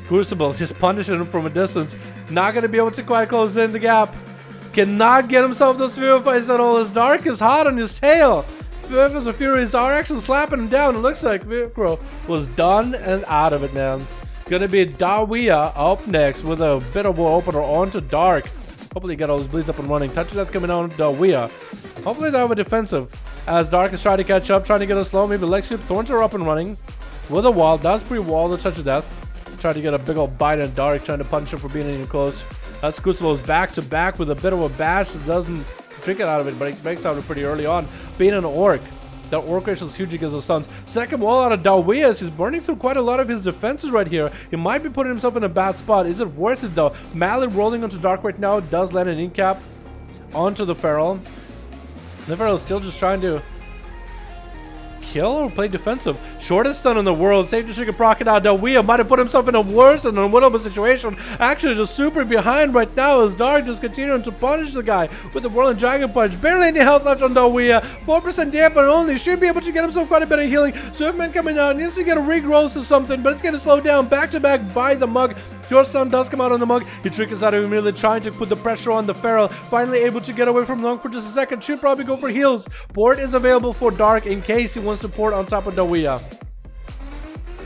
Crucible just punishing him from a distance. Not going to be able to quite close in the gap. Cannot get himself those Vivifies at all as Dark is hot on his tail. Fist of Furies are actually slapping him down. It looks like Vicar was done and out of it, man. Going to be Dawia up next with a bit of an opener onto Dark. Hopefully get all his bleeds up and running. Touch of Death coming out on Dawia. Hopefully they have a defensive. As Dark is trying to catch up, trying to get a slow, maybe leg sweep. Thorns are up and running with a wall. Does pre-wall the Touch of Death. Trying to get a big old bite on Dark, trying to punch him for being in close. That's Crucible's back to back with a bit of a bash. Doesn't trick it out of it, but it breaks out of it pretty early on. Being an orc. That orc ratio is huge against the stuns. Second wall out of Dawia. He's burning through quite a lot of his defenses right here. He might be putting himself in a bad spot. Is it worth it though? Mally rolling onto Dark right now. Does land an incap onto the Feral. The Feral is still just trying to kill or play defensive. Shortest stun in the world. Save to Sugar Crocodile. Dawia might have put himself in a worse and unwinnable situation. Actually, just super behind right now as Dark just continuing to punish the guy with the Whirling Dragon Punch. Barely any health left on Dawia. 4% dampen only. Should be able to get himself quite a bit of healing. Swiftman coming out. Needs to get a regrowth or something, but it's going to slow down back to back by the mug. George Stone does come out on the mug. He triggers out of immediately, trying to put the pressure on the Feral. Finally able to get away from Long for just a second. Should probably go for heals. Port is available for Dark in case he wants to port on top of Dawia.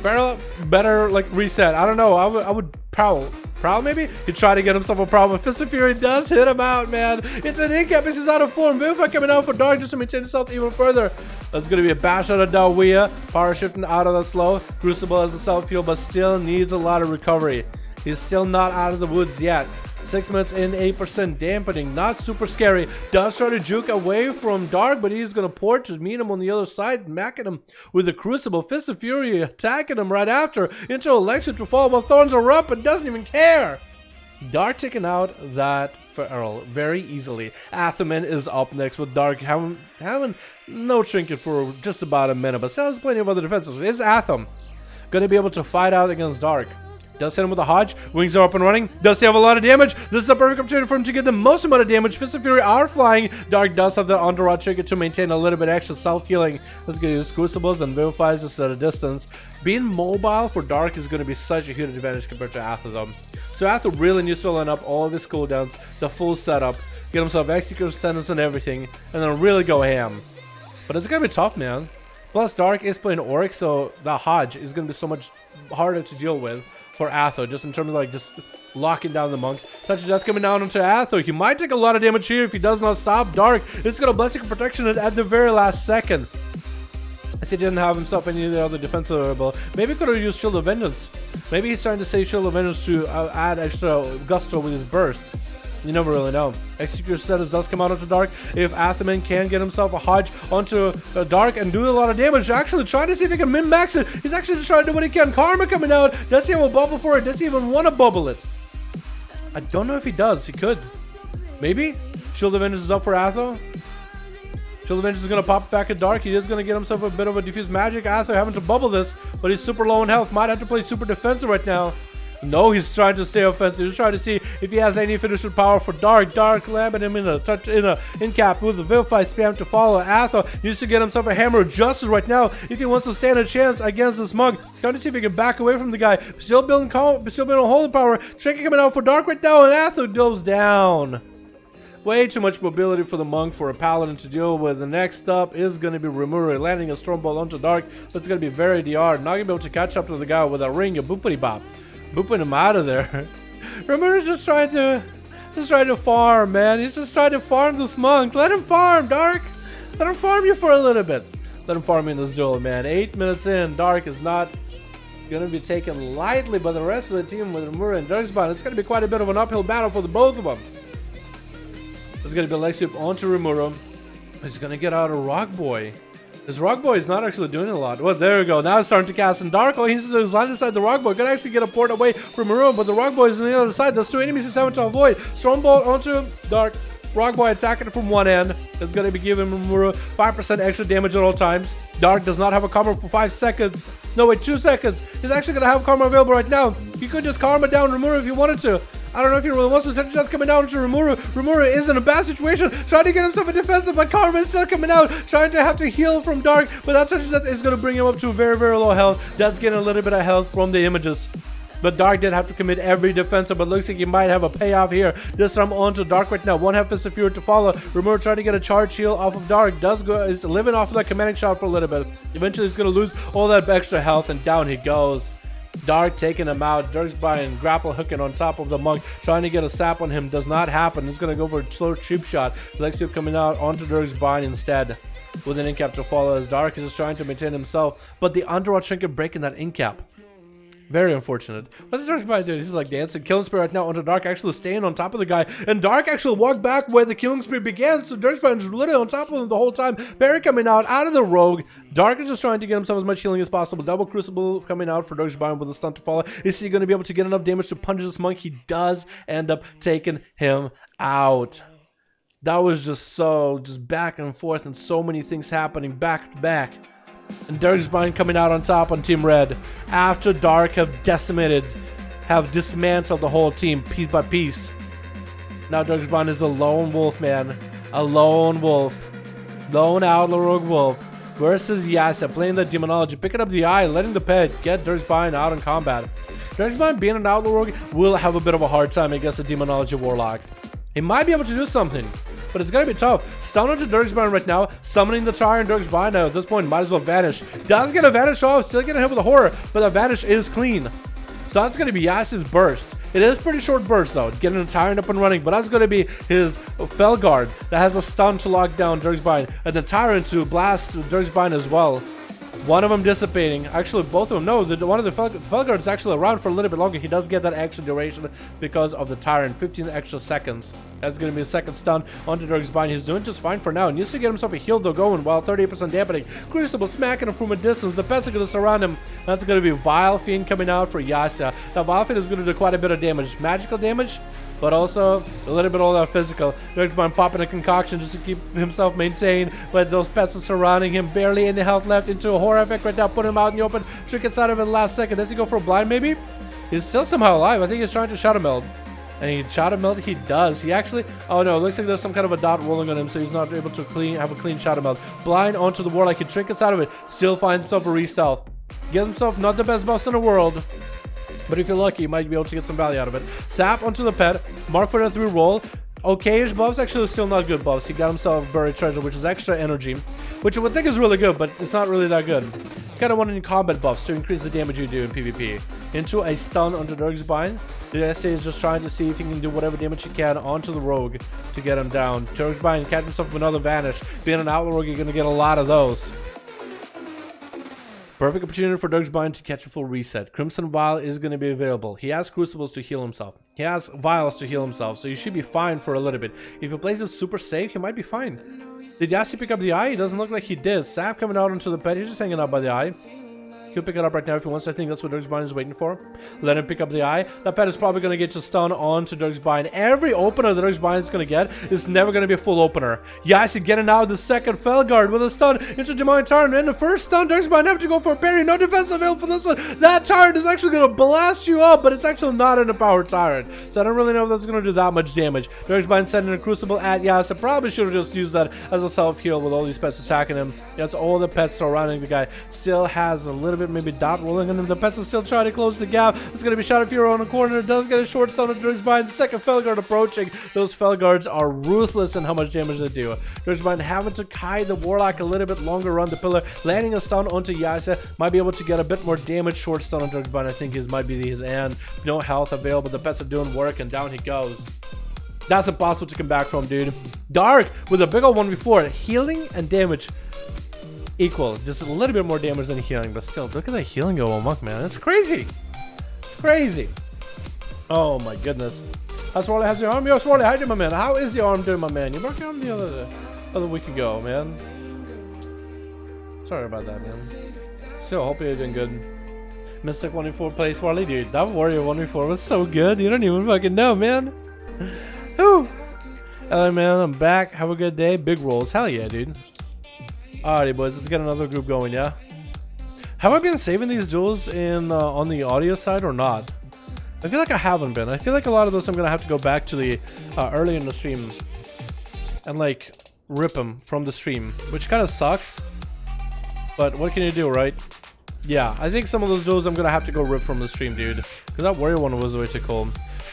Feral better like reset. I don't know. I would Prowl. Prowl maybe? He tried to get himself a Prowl, but Fist of Fury does hit him out, man. It's an incap. This is out of form. Vivify coming out for Dark just to maintain himself even further. That's going to be a bash out of Dawia. Power shifting out of that slow. Crucible as a self-heal, but still needs a lot of recovery. He's still not out of the woods yet. 6 minutes in, 8% dampening. Not super scary. Does try to juke away from Dark, but he's going to port to meet him on the other side, macking him with the Crucible. Fist of Fury attacking him right after. Into Election to fall while Thorns are up and doesn't even care. Dark taking out that Feral very easily. Athaman is up next with Dark having no trinket for just about a minute, but still has plenty of other defenses. Is Atham going to be able to fight out against Dark? Does hit him with a Hodge. Wings are up and running. Does he have a lot of damage? This is a perfect opportunity for him to get the most amount of damage. Fist of Fury are flying. Dark does have the Underrod trigger to maintain a little bit extra self-healing. Let's get use Crucibles and Vivifies just at a distance. Being mobile for Dark is going to be such a huge advantage compared to Aether though. So Aether really needs to line up all of his cooldowns, the full setup, get himself Execute Sentence and everything, and then really go ham. But it's going to be tough, man. Plus Dark is playing Auric, so the Hodge is going to be so much harder to deal with for Aether, just in terms of like just locking down the monk. Touch of Death coming down onto Aether. He might take a lot of damage here if he does not stop. Dark, it's gonna Blessing of Protection at the very last second. As he didn't have himself any other defensive ability. Maybe he could have used Shield of Vengeance. Maybe he's trying to save Shield of Vengeance to add extra gusto with his burst. You never really know. Execute Status does come out onto Dark. If Aetherman can get himself a Hodge onto Dark and do a lot of damage, actually trying to see if he can min-max it. He's actually just trying to do what he can. Karma coming out. Does he have a bubble for it? Does he even want to bubble it? I don't know if he does. He could. Maybe? Shield of Vengeance is up for Aether. Shield of Vengeance is going to pop back at Dark. He is going to get himself a bit of a diffuse magic. Aether having to bubble this, but he's super low in health. Might have to play super defensive right now. No, he's trying to stay offensive. He's trying to see if he has any finisher power for Dark. Dark lamming him in a touch in cap with the Vivify spam to follow. Aether needs to get himself a Hammer of Justice right now if he wants to stand a chance against this Monk. Trying to see if he can back away from the guy. Still building holy power. Tricky coming out for Dark right now, and Aether goes down. Way too much mobility for the Monk for a Paladin to deal with. The next up is going to be Rimuru landing a Stormbolt onto Dark. That's going to be very DR. Not going to be able to catch up to the guy with a ring of boopity bop. Booping him out of there. Rimuru's just trying to farm, man. He's just trying to farm this Monk. Let him farm, Dark. Let him farm you for a little bit. Let him farm you in this duel, man. 8 minutes in, Dark is not going to be taken lightly by the rest of the team with Rimuru and Darkspawn. It's going to be quite a bit of an uphill battle for the both of them. There's going to be a leg sweep onto Rimuru. He's going to get out of Rock Boy. This Rock Boy is not actually doing a lot. Well, there we go. Now it's starting to cast in Dark. All he needs to do is land inside the Rock Boy. Gonna actually get a port away from Maroon, but the Rock Boy is on the other side. That's two enemies he's having to avoid. Stormbolt onto Dark. Rock Boy attacking from one end. It's going to be giving Rimuru 5% extra damage at all times. Dark does not have a Karma for 5 seconds. No, wait, 2 seconds. He's actually going to have Karma available right now. He could just Karma down Rimuru if he wanted to. I don't know if he really wants to. Touch Death coming down to Rimuru. Rimuru is in a bad situation, trying to get himself a defensive, but Karma is still coming out, trying to have to heal from Dark. But that Touch Death is going to bring him up to very, very low health. Does get a little bit of health from the images. But Dark did have to commit every defensive, but looks like he might have a payoff here. This time on to Dark right now. One half Fist of Fury to follow. Rimuru trying to get a charge heal off of Dark. Is living off of that commanding shot for a little bit. Eventually he's going to lose all that extra health, and down he goes. Dark taking him out. Dark's buying grapple hooking on top of the Monk, trying to get a sap on him. Does not happen. He's going to go for a slow cheap shot. Leg sweep coming out onto Dark's bind instead, with an incap to follow as Dark is just trying to maintain himself. But the Underworld Trinket breaking that incap. Very unfortunate. What's Dark's buying doing? He's like dancing. Killing Spree right now onto Dark, actually staying on top of the guy. And Dark actually walked back where the Killing Spree began. So Dark's buying is literally on top of him the whole time. Barry coming out of the Rogue. Dark is just trying to get himself as much healing as possible. Double Crucible coming out for Dark's buying with a stun to follow. Is he going to be able to get enough damage to punish this Monk? He does end up taking him out. That was just back and forth, and so many things happening back to back. And Dark's Bind coming out on top on Team Red after Dark have dismantled the whole team piece by piece. Now Dark's Bind is a lone wolf, man. A lone wolf. Lone outlaw rogue wolf versus Yasa, playing the Demonology, picking up the eye, letting the pet get Dark's Bind out in combat. Dark's Bind being an outlaw rogue will have a bit of a hard time against the Demonology Warlock. He might be able to do something, but it's gonna be tough. Stun onto Dark's Bind right now, summoning the Tire and Dark's Bind. Now at this point might as well vanish. Does get a vanish off, still getting hit with a horror, but that vanish is clean. So that's gonna be Yas's burst. It is pretty short burst though, getting the Tyrant up and running, but that's gonna be his Felguard that has a stun to lock down Dark's Bind, and the Tyrant to blast Dark's Bind as well. One of them dissipating. Actually, both of them. No, one of the Felguard is actually around for a little bit longer. He does get that extra duration because of the Tyrant. 15 extra seconds. That's going to be a second stun onto Dark's Bind. He's doing just fine for now. Needs to get himself a heal though going while 38% dampening. Crucible smacking him from a distance. The pets are going to surround him. That's going to be Vile Fiend coming out for Yasa. Now, Vile Fiend is going to do quite a bit of damage. Magical damage, but also a little bit of that physical. Dark's Bind popping a concoction just to keep himself maintained, but those pets are surrounding him. Barely any health left into a horror effect right now. Put him out in the open. Trick inside of it last second. Does he go for a blind maybe? He's still somehow alive. I think he's trying to shadow meld. And he shadow meld, he does. He actually, oh no, it looks like there's some kind of a dot rolling on him, so he's not able to have a clean shadow meld. Blind onto the Warlock, he trinkets out of it, still finds himself a re-stealth. Get himself not the best buffs in the world, but if you're lucky, you might be able to get some value out of it. Sap onto the pet, mark for the 3 roll. Okay-ish buffs, actually still not good buffs. He got himself buried treasure, which is extra energy, which I would think is really good, but it's not really that good. Kind of wanted combat buffs to increase the damage you do in PvP. Into a stun onto Durgsbind. The SA is just trying to see if he can do whatever damage he can onto the rogue to get him down. Durgsbind catch himself with another vanish. Being an outlaw rogue, you're going to get a lot of those. Perfect opportunity for Durgsbind to catch a full reset. Crimson Vial is going to be available. He has Crucibles to heal himself. He has Vials to heal himself, so you should be fine for a little bit. If he plays it super safe, he might be fine. Did Yassi pick up the eye? It doesn't look like he did. Sap coming out onto the pet. He's just hanging out by the eye. He'll pick it up right now if he wants. I think that's what Durgsbind is waiting for. Let him pick up the eye. That pet is probably going to get you stun onto Durgsbind. Every opener that Durgsbind is going to get is never going to be a full opener. Yassi getting out the second Felguard with a stun into Demonic Tyrant. And the first stun, Durgsbind have to go for a parry. No defense available for this one. That Tyrant is actually going to blast you up, but it's actually not an empowered Tyrant. So I don't really know if that's going to do that much damage. Durgsbind sending a Crucible at Yassi. Probably should have just used that as a self-heal with all these pets attacking him. That's all the pets surrounding the guy. Still has a little bit maybe dot rolling on him. The pets are still trying to close the gap. It's going to be Shadow Fury on the corner. It does get a short stun on Durgsbind. The second Felguard approaching. Those Felguards are ruthless in how much damage they do. Durgsbind having to kite the Warlock a little bit longer around the pillar. Landing a stun onto Yasa. Might be able to get a bit more damage. Short stun on Durgsbind. I think his might be his end. No health available. The pets are doing work and down he goes. That's impossible to come back from, dude. Dark with a big old 1v4. Healing and damage equal. Just a little bit more damage than healing, but still, look at that healing go amok, man. It's crazy. It's crazy. Oh my goodness. How's Swirly? How's your arm? Yo, Swirly, how you doing, my man? How is the arm doing, my man? You broke your arm the other week ago, man. Sorry about that, man. Still, hope you're doing good. Mystic 1v4 plays Swirly, dude. That Warrior 1v4 was so good. You don't even fucking know, man. Whew. Hello, man. I'm back. Have a good day. Big rolls. Hell yeah, dude. Alrighty, boys. Let's get another group going, yeah? Have I been saving these duels in on the audio side or not? I feel like I haven't been. I feel like a lot of those I'm going to have to go back to the early in the stream and, like, rip them from the stream, which kind of sucks. But what can you do, right? Yeah, I think some of those duels I'm going to have to go rip from the stream, dude. Because that Warrior one was way too cool.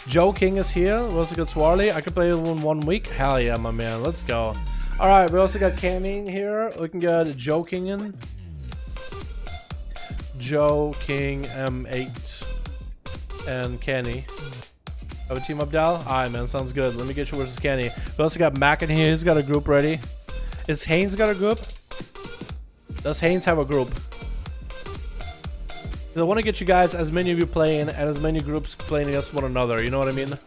Joe King is here. We also got Swarly. I could play it in 1 week. Hell yeah, my man. Let's go. Alright, we also got Canning here. We can get Joe King in. Joe King M8 and Kenny. Have a team up, Dal? Alright, man. Sounds good. Let me get you versus Kenny. We also got Mac in here. He's got a group ready. Is Haynes got a group? Does Haynes have a group? I want to get you guys, as many of you playing, and as many groups playing against one another. You know what I mean?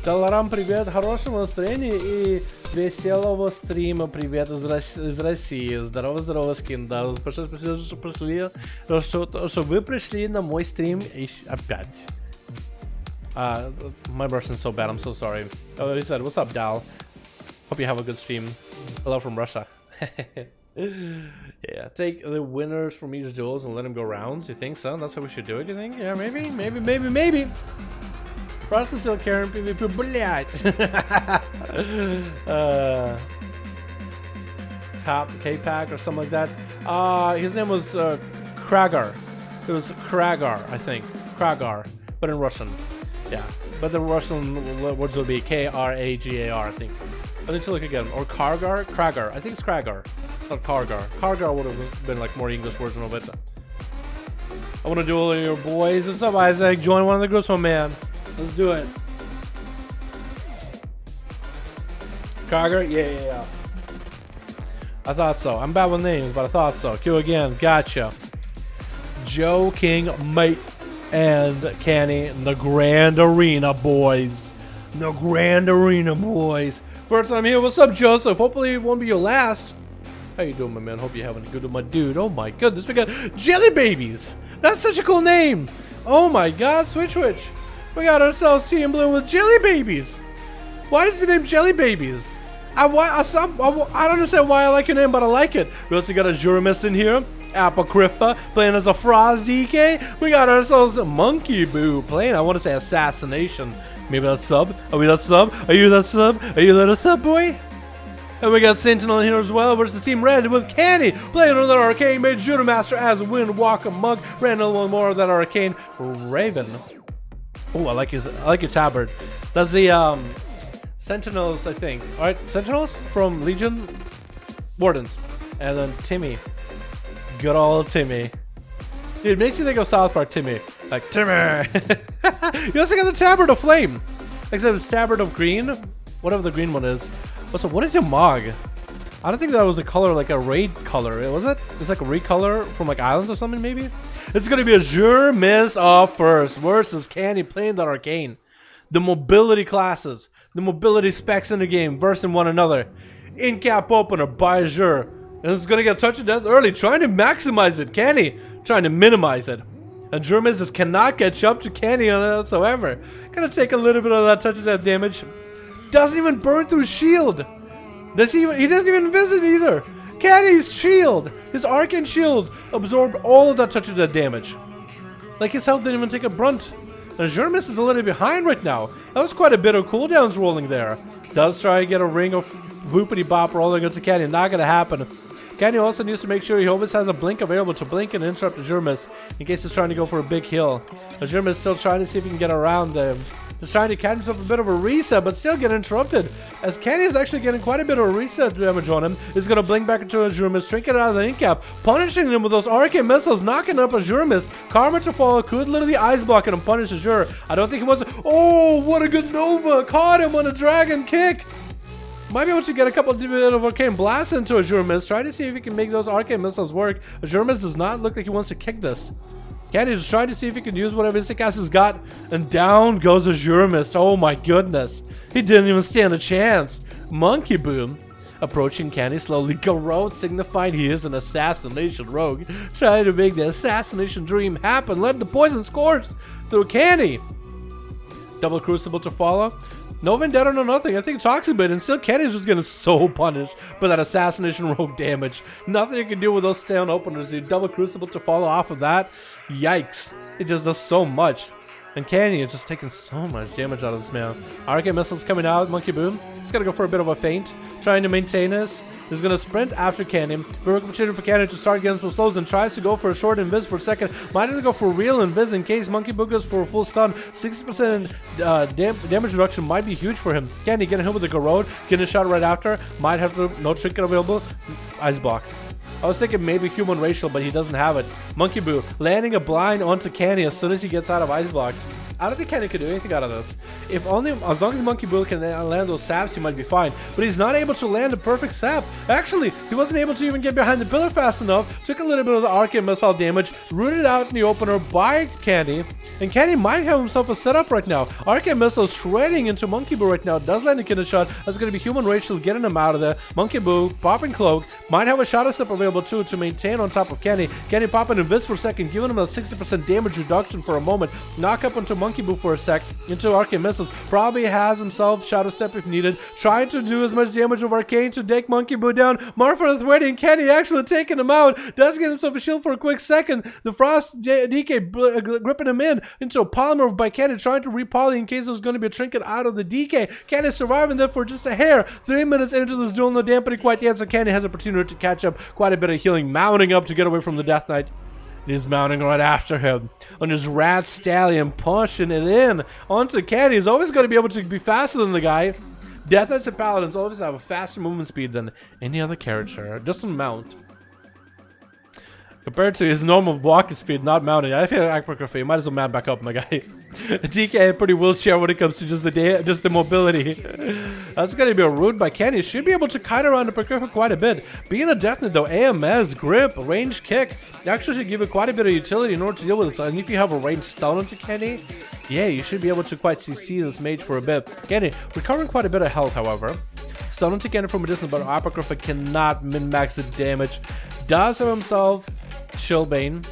Dalaran, привет, хорошего настроения и веселого стрима. Привет из России. Здорово, здорово, скин. Да, спасибо, что пришли, что вы пришли на мой стрим опять. My Russian's so bad, I'm so sorry. Oh, he said, what's up, Dal? Hope you have a good stream. Hello from Russia. Yeah, take the winners from each duels and let them go rounds. You think so? That's how we should do it, you think? Yeah, maybe. Просто still carrying PvP, блять. K-Pack or something like that. His name was Kragar. It was Kragar, I think. Kragar, but in Russian. Yeah, but the Russian words will be K-R-A-G-A-R, I think. I need to look again. Or Kargar? Kragar. I think it's Kragar. Not Kargar. Kargar would have been like more English version of it. I want to duel with your boys. What's up, Isaac? Join one of the groups, my man. Let's do it. Kargar? Yeah. I thought so. I'm bad with names, but I thought so. Q again. Gotcha. Joe King, mate, and Kenny in the Grand Arena, boys. The Grand Arena, boys. First time here. What's up, Joseph? Hopefully it won't be your last. How you doing, my man? Hope you're having a good one, my dude. Oh my goodness, we got Jelly Babies. That's such a cool name. Oh my god, Switch. We got ourselves Team Blue with Jelly Babies. Why is the name Jelly Babies? I don't understand why I like your name, but I like it. We also got a Juramis in here. Apocrypha playing as a Frost DK. We got ourselves Monkey Boo playing, I want to say Assassination. Maybe that's sub? Are we that sub? Are you that sub? Are you that sub, boy? And we got Sentinel here as well versus Team Red with Canny playing another Arcane Mage Judo Master as Windwalker Monk. Randall one more of that Arcane Raven. Oh, I like your tabard. That's the Sentinels, I think. Alright, Sentinels from Legion Wardens. And then Timmy. Good old Timmy. Dude, it makes you think of South Park Timmy. Like, Timmy! You also got the Tabard of Flame. Except it's Tabard of Green. Whatever the green one is. Also, what is your Mog? I don't think that was a color, like a raid color. Was it? It's like a raid color from like Islands or something, maybe? It's gonna be Azure Mist off first versus Candy playing that Arcane. The mobility classes, the mobility specs in the game versus one another. In-cap opener by Azure. And it's gonna get touch of death early, trying to maximize it. Canny trying to minimize it. And Azure Mist just cannot catch up to Canny on it whatsoever. Gonna take a little bit of that touch of death damage. Doesn't even burn through shield. He doesn't even visit either. Canny's shield, his Arcane shield, absorbed all of that touch of death damage. Like his health didn't even take a brunt. And Azure Mist is a little behind right now. That was quite a bit of cooldowns rolling there. Does try to get a ring of whoopity bop rolling into Canny. Not gonna happen. Canny also needs to make sure he always has a blink available to blink and interrupt Azure Mist in case he's trying to go for a big heal. Azure Mist still trying to see if he can get around them. Just trying to catch himself a bit of a reset, but still get interrupted. As Canny is actually getting quite a bit of reset damage on him. He's going to blink back into Azure Mist, trinket out of the in-cap, punishing him with those Arcane missiles, knocking up Azure Mist. Karma to follow, could literally ice block him and punish Azure. I don't think he wants to. Oh, what a good Nova! Caught him on a dragon kick! Might be able to get a couple of Arcane blasts into Azure Mist. Try to see if he can make those Arcane missiles work. Azure Mist does not look like he wants to kick this. Candy just trying to see if he can use whatever Instant Cast has got. And down goes Azure Mist. Oh my goodness. He didn't even stand a chance. Monkey Boom. Approaching Candy slowly. Garrote signifying he is an assassination rogue. Trying to make the assassination dream happen. Let the poison course through Candy. Double Crucible to follow. No Vendetta, no nothing. I think Toxic Bait, and still Candy's just getting so punished by that Assassination Rogue damage. Nothing you can do with those stay-on openers. You double Crucible to follow off of that. Yikes. It just does so much. And Candy is just taking so much damage out of this man. Arcane Missiles coming out. Monkey Boom. He's going to go for a bit of a feint. Trying to maintain this. He's going to sprint after Candy. Very opportunity for Candy to start getting some slows and tries to go for a short invis for a second. Might have to go for a real invis in case Monkey Boom goes for a full stun. 60% damage reduction might be huge for him. Candy getting hit with the Garrote. Getting a shot right after. Might have to. No trinket available. Ice block. I was thinking maybe human racial, but he doesn't have it. Monkey Boo landing a blind onto Candy as soon as he gets out of Ice Block. I don't think Candy could do anything out of this. If only, as long as Monkey Boo can land those saps, he might be fine. But he's not able to land a perfect sap. Actually, he wasn't able to even get behind the pillar fast enough. Took a little bit of the Arcane Missile damage. Rooted out in the opener by Candy. And Candy might have himself a setup right now. Arcane Missile shredding into Monkey Boo right now. Does land a kidney shot. That's going to be human racial getting him out of there. Monkey Boo popping cloak. Might have a shadow step available too to maintain on top of Candy. Candy popping invis for a second, giving him a 60% damage reduction for a moment. Knock up onto Monkey Boo for a sec. Into Arcane Missiles. Probably has himself shadow step if needed. Trying to do as much damage of Arcane to take Monkey Boo down. Marfa is waiting. Candy actually taking him out. Does get himself a shield for a quick second. The Frost DK gripping him in into a polymer by Candy, trying to repoly in case there's going to be a trinket out of the DK. Candy surviving there for just a hair. 3 minutes into this duel, no dampening quite yet, so Candy has an opportunity to catch up. Quite a bit of healing, mounting up to get away from the Death Knight. He's mounting right after him on his Rat Stallion, pushing it in onto Candy. He's always going to be able to be faster than the guy. Death Knights and Paladins always have a faster movement speed than any other character, just on mount. Compared to his normal walking speed, not mounting, I feel like Apocrypha, might as well mount back up, my guy. DK pretty wheelchair when it comes to just the mobility. That's gonna be a rude by Candy. Should be able to kite around the Apocrypha quite a bit. Being a Death Knight though, AMS, grip, range kick, actually should give it quite a bit of utility in order to deal with it. So, and if you have a range stun onto Candy, yeah, you should be able to quite CC this mage for a bit. Candy recovering quite a bit of health, however. Stun onto Candy from a distance, but Apocrypha cannot min-max the damage. Does have himself Chillbane,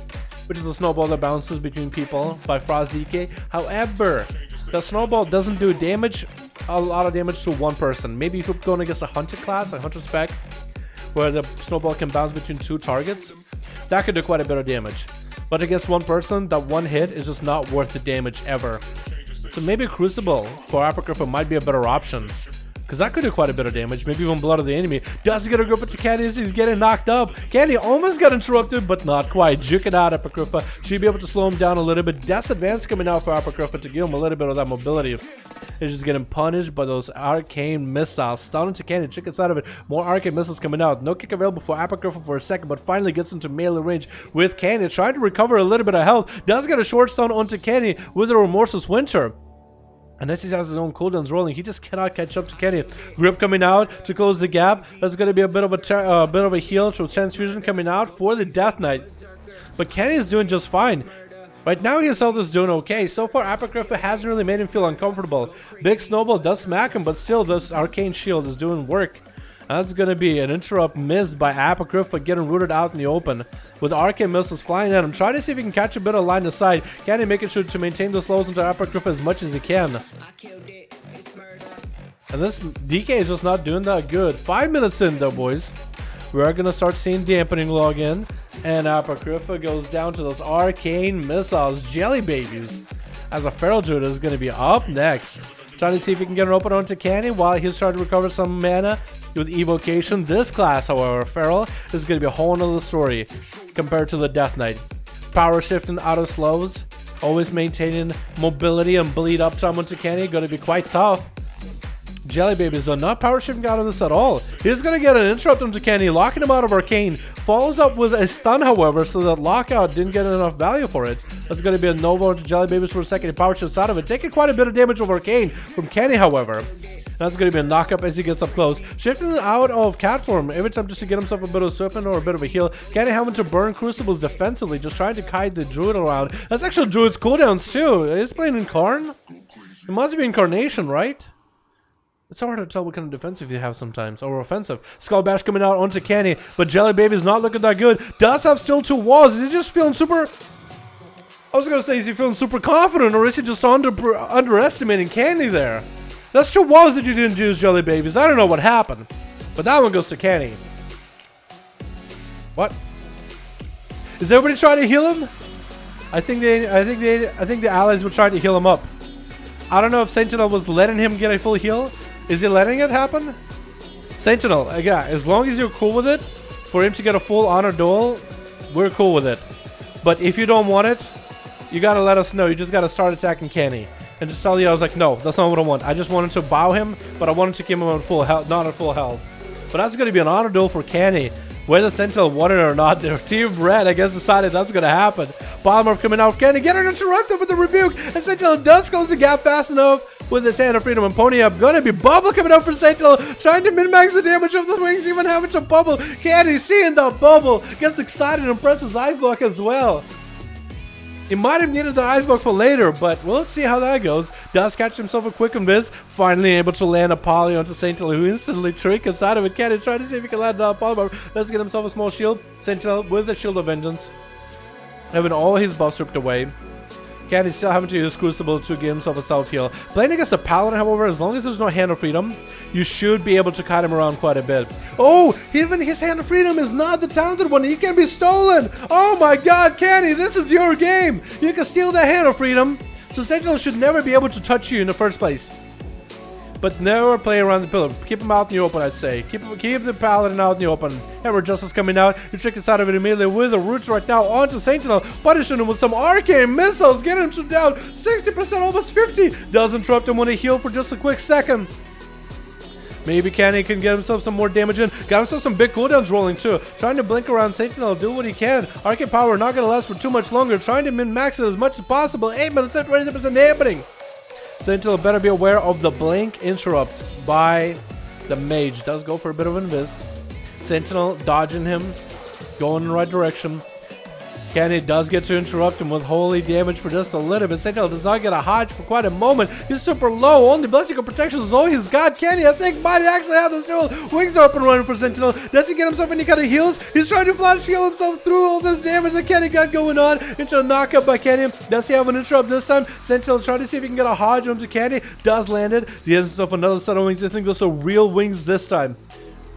which is a snowball that bounces between people by Frost DK. However, the snowball doesn't do damage, a lot of damage to one person. Maybe if you're going against a hunter class, a hunter spec, where the snowball can bounce between two targets. that could do quite a bit of damage. But against one person, that one hit is just not worth the damage ever. So maybe Crucible for Apocrypha might be a better option, because that could do quite a bit of damage, maybe even blood of the enemy. Does get a grip into Candy as he's getting knocked up. Candy almost got interrupted, but not quite. Juking out Apocrypha. Should be able to slow him down a little bit. Death's Advance coming out for Apocrypha to give him a little bit of that mobility. He's just getting punished by those arcane missiles. Stunning to Candy, chickens out of it. More arcane missiles coming out. No kick available for Apocrypha for a second, but finally gets into melee range with Candy. Trying to recover a little bit of health. Does get a short stun onto Candy with a Remorseless Winter. Unless he has his own cooldowns rolling, he just cannot catch up to Kenny. Grip coming out to close the gap. That's going to be a bit of a heal through Transfusion coming out for the Death Knight. But Kenny is doing just fine. Right now his health is doing okay. So far Apocrypha hasn't really made him feel uncomfortable. Big Snowball does smack him, but still this Arcane Shield is doing work. That's going to be an interrupt missed by Apocrypha, getting rooted out in the open. With Arcane Missiles flying at him, try to see if he can catch a bit of line of sight. Can he making sure to maintain those lows into Apocrypha as much as he can? And this DK is just not doing that good. 5 minutes in though, boys. We are going to start seeing Dampening log in. And Apocrypha goes down to those Arcane Missiles. Jelly Babies. As a Feral Druid is going to be up next. Trying to see if he can get an open onto Candy while he's trying to recover some mana with Evocation. This class, however, Feral, is going to be a whole nother story compared to the Death Knight. Power shifting out of slows, always maintaining mobility and bleed up time onto Candy, going to be quite tough. Jelly Babies though not power shifting out of this at all. He's going to get an interrupt onto Candy, locking him out of Arcane. Follows up with a stun, however, so that lockout didn't get enough value for it. That's going to be a Nova onto Jelly Babies for a second. He power shifts out of it, taking quite a bit of damage over Arcane from Candy, however. That's going to be a knock-up as he gets up close. Shifting out of cat form every time just to get himself a bit of swiftment or a bit of a heal. Candy having to burn Crucibles defensively, just trying to kite the Druid around. That's actually Druid's cooldowns too. He's playing Incarn? It must be Incarnation, right? It's so hard to tell what kind of defensive you have sometimes, or offensive. Skull Bash coming out onto Candy, but Jelly Baby's not looking that good. Does have still 2 walls. Is he just feeling super... I was going to say, is he feeling super confident, or is he just underestimating Candy there? That's 2 walls that you didn't use, Jelly Babies. I don't know what happened, but that one goes to Candy. What? Is everybody trying to heal him? I think the allies were trying to heal him up. I don't know if Sentinel was letting him get a full heal. Is he letting it happen? Sentinel, yeah, as long as you're cool with it, for him to get a full honor duel, we're cool with it. But if you don't want it, you gotta let us know. You just gotta start attacking Candy. And just tell you, I was like, no, that's not what I want. I just wanted to bow him, but I wanted to keep him on full health, not at full health. But that's gonna be an honor duel for Candy. Whether Sentinel wanted it or not, their Team Red, I guess, decided that's gonna happen. Polymorph coming out of Candy, getting interrupted with the rebuke, and Sentinel does close the gap fast enough with its Hand of Freedom and Pony Up. Gonna be Bubble coming out for Sentinel, trying to min-max the damage of the swings, even having to bubble. Candy seeing the bubble, gets excited and presses Ice Block as well. He might have needed the Ice Block for later, but we'll see how that goes. Does catch himself a quick invis, finally able to land a poly onto Sentinel, who instantly trick inside of it. Candy trying to see if he can land a poly. Let's get himself a small shield. Sentinel with the Shield of Vengeance, having all his buffs stripped away. Candy still having to use Crucible to get himself a self-heal. Playing against a Paladin, however, as long as there's no Hand of Freedom, you should be able to kite him around quite a bit. Oh, even his Hand of Freedom is not the talented one. He can be stolen. Oh my god, Candy, this is your game. You can steal that Hand of Freedom. So Sentinel should never be able to touch you in the first place. But never play around the pillar. Keep him out in the open, I'd say. Keep the Paladin out in the open. Hammer Justice coming out. You trick inside of it immediately with the roots right now onto Sentinel. Punishing him with some Arcane Missiles. Getting him to down 60%, almost 50. Does interrupt him when he healed for just a quick second. Maybe Candy can get himself some more damage in. Got himself some big cooldowns rolling too. Trying to blink around Sentinel, do what he can. Arcane Power not going to last for too much longer. Trying to min-max it as much as possible. 8 minutes and 20% dampening. Sentinel better be aware of the blink interrupt by the mage. Does go for a bit of an invis. Sentinel dodging him, going in the right direction. Candy does get to interrupt him with holy damage for just a little bit. Sentinel does not get a hodge for quite a moment. He's super low. Only Blessing of Protection is all he's got. Candy, I think, might actually have this duel. Wings are up and running for Sentinel. Does he get himself any kind of heals? He's trying to flash heal himself through all this damage that Candy got going on into a knockup by Candy. Does he have an interrupt this time? Sentinel trying to see if he can get a hodge onto Candy. Does land it. He has himself another set of wings. I think those are real wings this time.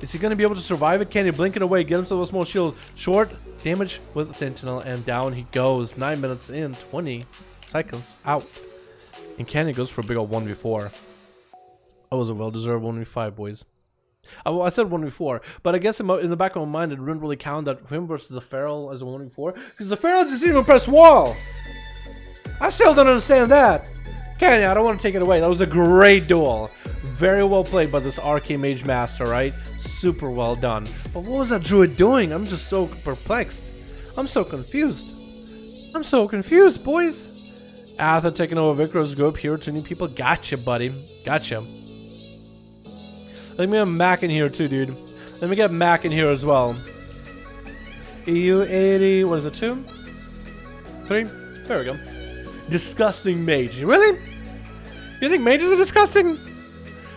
Is he going to be able to survive it? Can he blink it away? Get himself a small shield. Short damage with Sentinel, and down he goes. 9 minutes in, 20 seconds out. And Kenny goes for a big old 1v4. That was a well-deserved 1v5, boys. Well, I said 1v4, but I guess in the back of my mind, it didn't really count that him versus the Feral as a 1v4, because the Feral just didn't even press wall. I still don't understand that. Kenny, I don't want to take it away. That was a great duel. Very well played by this Arcane Mage Master, right? Super well done. But what was that druid doing? I'm just so perplexed. I'm so confused. I'm so confused, boys. Arthur taking over Victor's group. Here to new people. Gotcha, buddy. Gotcha. Let me get Mac in here too, dude. Let me get Mac in here as well. EU 80. What is it? 2? 3? There we go. Disgusting mage. Really? You think mages are disgusting?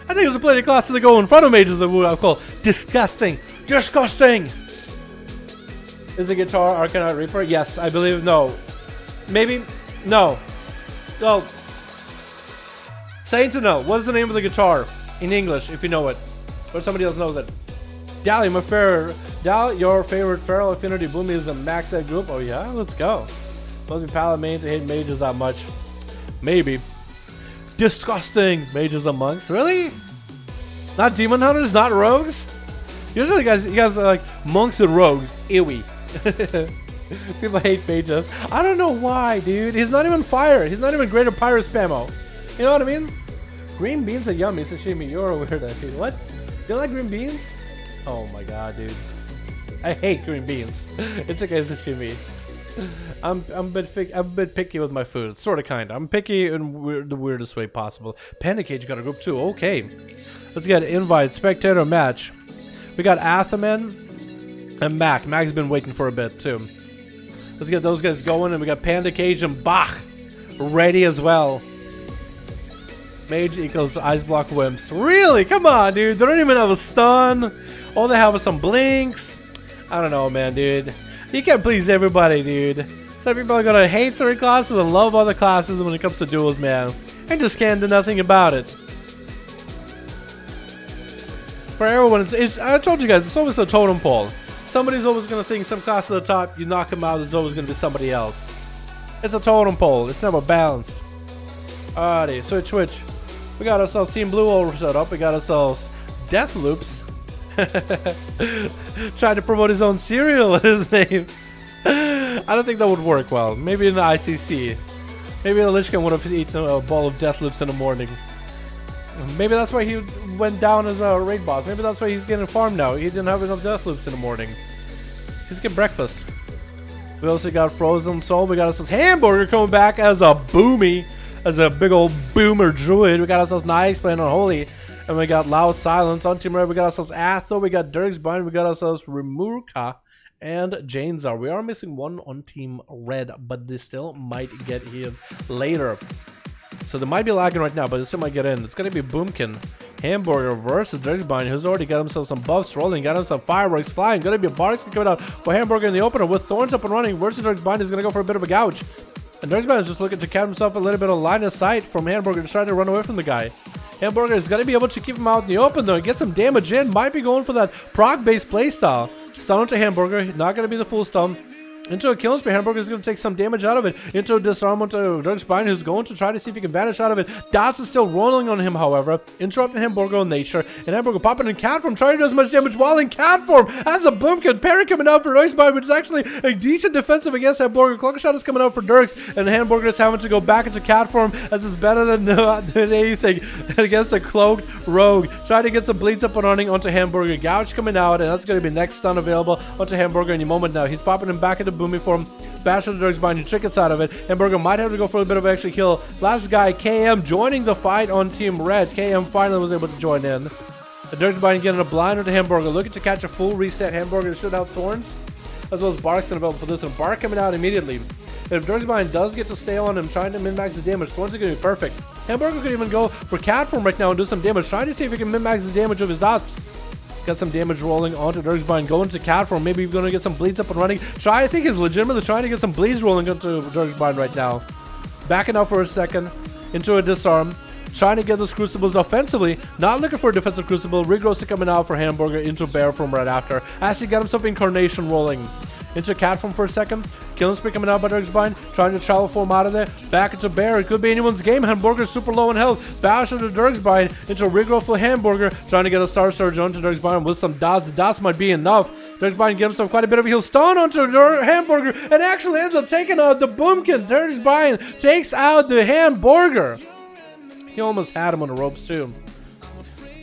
I think there's a plenty of classes that go in front of mages that I call disgusting. Disgusting! Is the guitar Arcanite Reaper? Yes, I believe. No. Maybe? No. Oh. Saying to know. What is the name of the guitar? In English, if you know it. Or somebody else knows it. Dally, my favorite. Dally, your favorite Feral Affinity Boomy is the Max Ed group? Oh yeah? Let's go. Must be Paladin to hate mages that much. Maybe. Disgusting mages and monks. Really? Not demon hunters? Not rogues? Usually you guys are like monks and rogues. Ewy. People hate mages. I don't know why, dude. He's not even fire. He's not even greater pyro spammo. You know what I mean? Green beans are yummy, sashimi. You're a weirdo. What? You don't like green beans? Oh my god, dude. I hate green beans. It's okay, sashimi. I'm a bit picky with my food, sort of, kind of. I'm picky in the weirdest way possible. Panda Cage got a group too. Okay, let's get invite spectator match. We got Athaman and Mac. Mac's been waiting for a bit too. Let's get those guys going, and we got Panda Cage and Bach ready as well. Mage equals ice block wimps. Really? Come on, dude. They don't even have a stun. All they have is some blinks. I don't know, man, dude. You can't please everybody, dude. Some people are gonna hate certain classes and love other classes when it comes to duels, man. And just can't do nothing about it. For everyone, I told you guys, it's always a totem pole. Somebody's always gonna think some class at the top, you knock them out, there's always gonna be somebody else. It's a totem pole. It's never balanced. Alrighty, switch. We got ourselves Team Blue all set up. We got ourselves Death Loops. Trying to promote his own cereal with his name. I don't think that would work well. Maybe in the ICC. Maybe the Lich King would have eaten a ball of Death Loops in the morning. Maybe that's why he went down as a raid boss. Maybe that's why he's getting farmed now. He didn't have enough Death Loops in the morning. He's getting breakfast. We also got Frozen Soul. We got ourselves Hamburger coming back as a boomy. As a big old boomer druid. We got ourselves Nyx playing on Holy. And we got Loud Silence. On Team Red, we got ourselves Athel. We got Dirk's Bind. We got ourselves Remurka and Janezar. We are missing one on Team Red, but they still might get here later. So they might be lagging right now, but they still might get in. It's going to be Boomkin Hamburger versus Dirk's Bind, who's already got himself some buffs rolling, got himself fireworks flying. Going to be a Barks coming out for Hamburger in the opener with Thorns up and running versus Dirk's Bind is going to go for a bit of a gouge. And Dirk's Bind is just looking to catch himself a little bit of line of sight from Hamburger to try to run away from the guy. Hamburger is going to be able to keep him out in the open though and get some damage in. Might be going for that proc-based playstyle. Stun into Hamburger, not going to be the full stun. Into a killing spree, Hamburger is going to take some damage out of it. Into a disarm onto Dirk's Bind, who's going to try to see if he can vanish out of it. Dots is still rolling on him, however. Interrupting Hamburger on nature. And Hamburger popping in cat form, trying to do as much damage while in cat form. As a Boomkin, parry coming out for Dirk's Bind, which is actually a decent defensive against Hamburger. Clock Shot is coming out for Dirks, and Hamburger is having to go back into cat form, as it's better than not doing anything against a cloaked rogue. Trying to get some bleeds up and running onto Hamburger. Gouge coming out, and that's going to be next stun available onto Hamburger any moment now. He's popping him back into Boomy form. Bash the Dirk's Bind, you trick out of it. Hamburger might have to go for a bit of an extra kill. Last guy, KM, joining the fight on Team Red. KM finally was able to join in. The Dirk's Bind getting a blind onto Hamburger, looking to catch a full reset. Hamburger to shoot out Thorns, as well as Bark's available for this, and Bark coming out immediately. If Dirk's Bind does get to stay on him, trying to min-max the damage, Thorns are going to be perfect. Hamburger could even go for cat form right now and do some damage, trying to see if he can min-max the damage of his dots. Got some damage rolling onto Dirk's Bind, going to cat form. Maybe he's going to get some bleeds up and running. I think he's legitimately trying to get some bleeds rolling onto Dirk's Bind right now. Backing up for a second into a disarm. trying to get those Crucibles offensively, not looking for a defensive Crucible. Regrowth coming out for Hamburger into Bear Form right after, as he got himself Incarnation rolling. Into Cat Form for a second. Killing Spree coming out by Darkspine, trying to travel form out of there. Back into Bear. It could be anyone's game. Hamburger super low in health. Bash into Darkspine. Into Regrowth for Hamburger. Trying to get a Star Surge onto Darkspine with some dots. The dots might be enough. Darkspine gives himself quite a bit of a heal. Stun onto Hamburger. And actually ends up taking out the Boomkin. Darkspine takes out the Hamburger. He almost had him on the ropes too.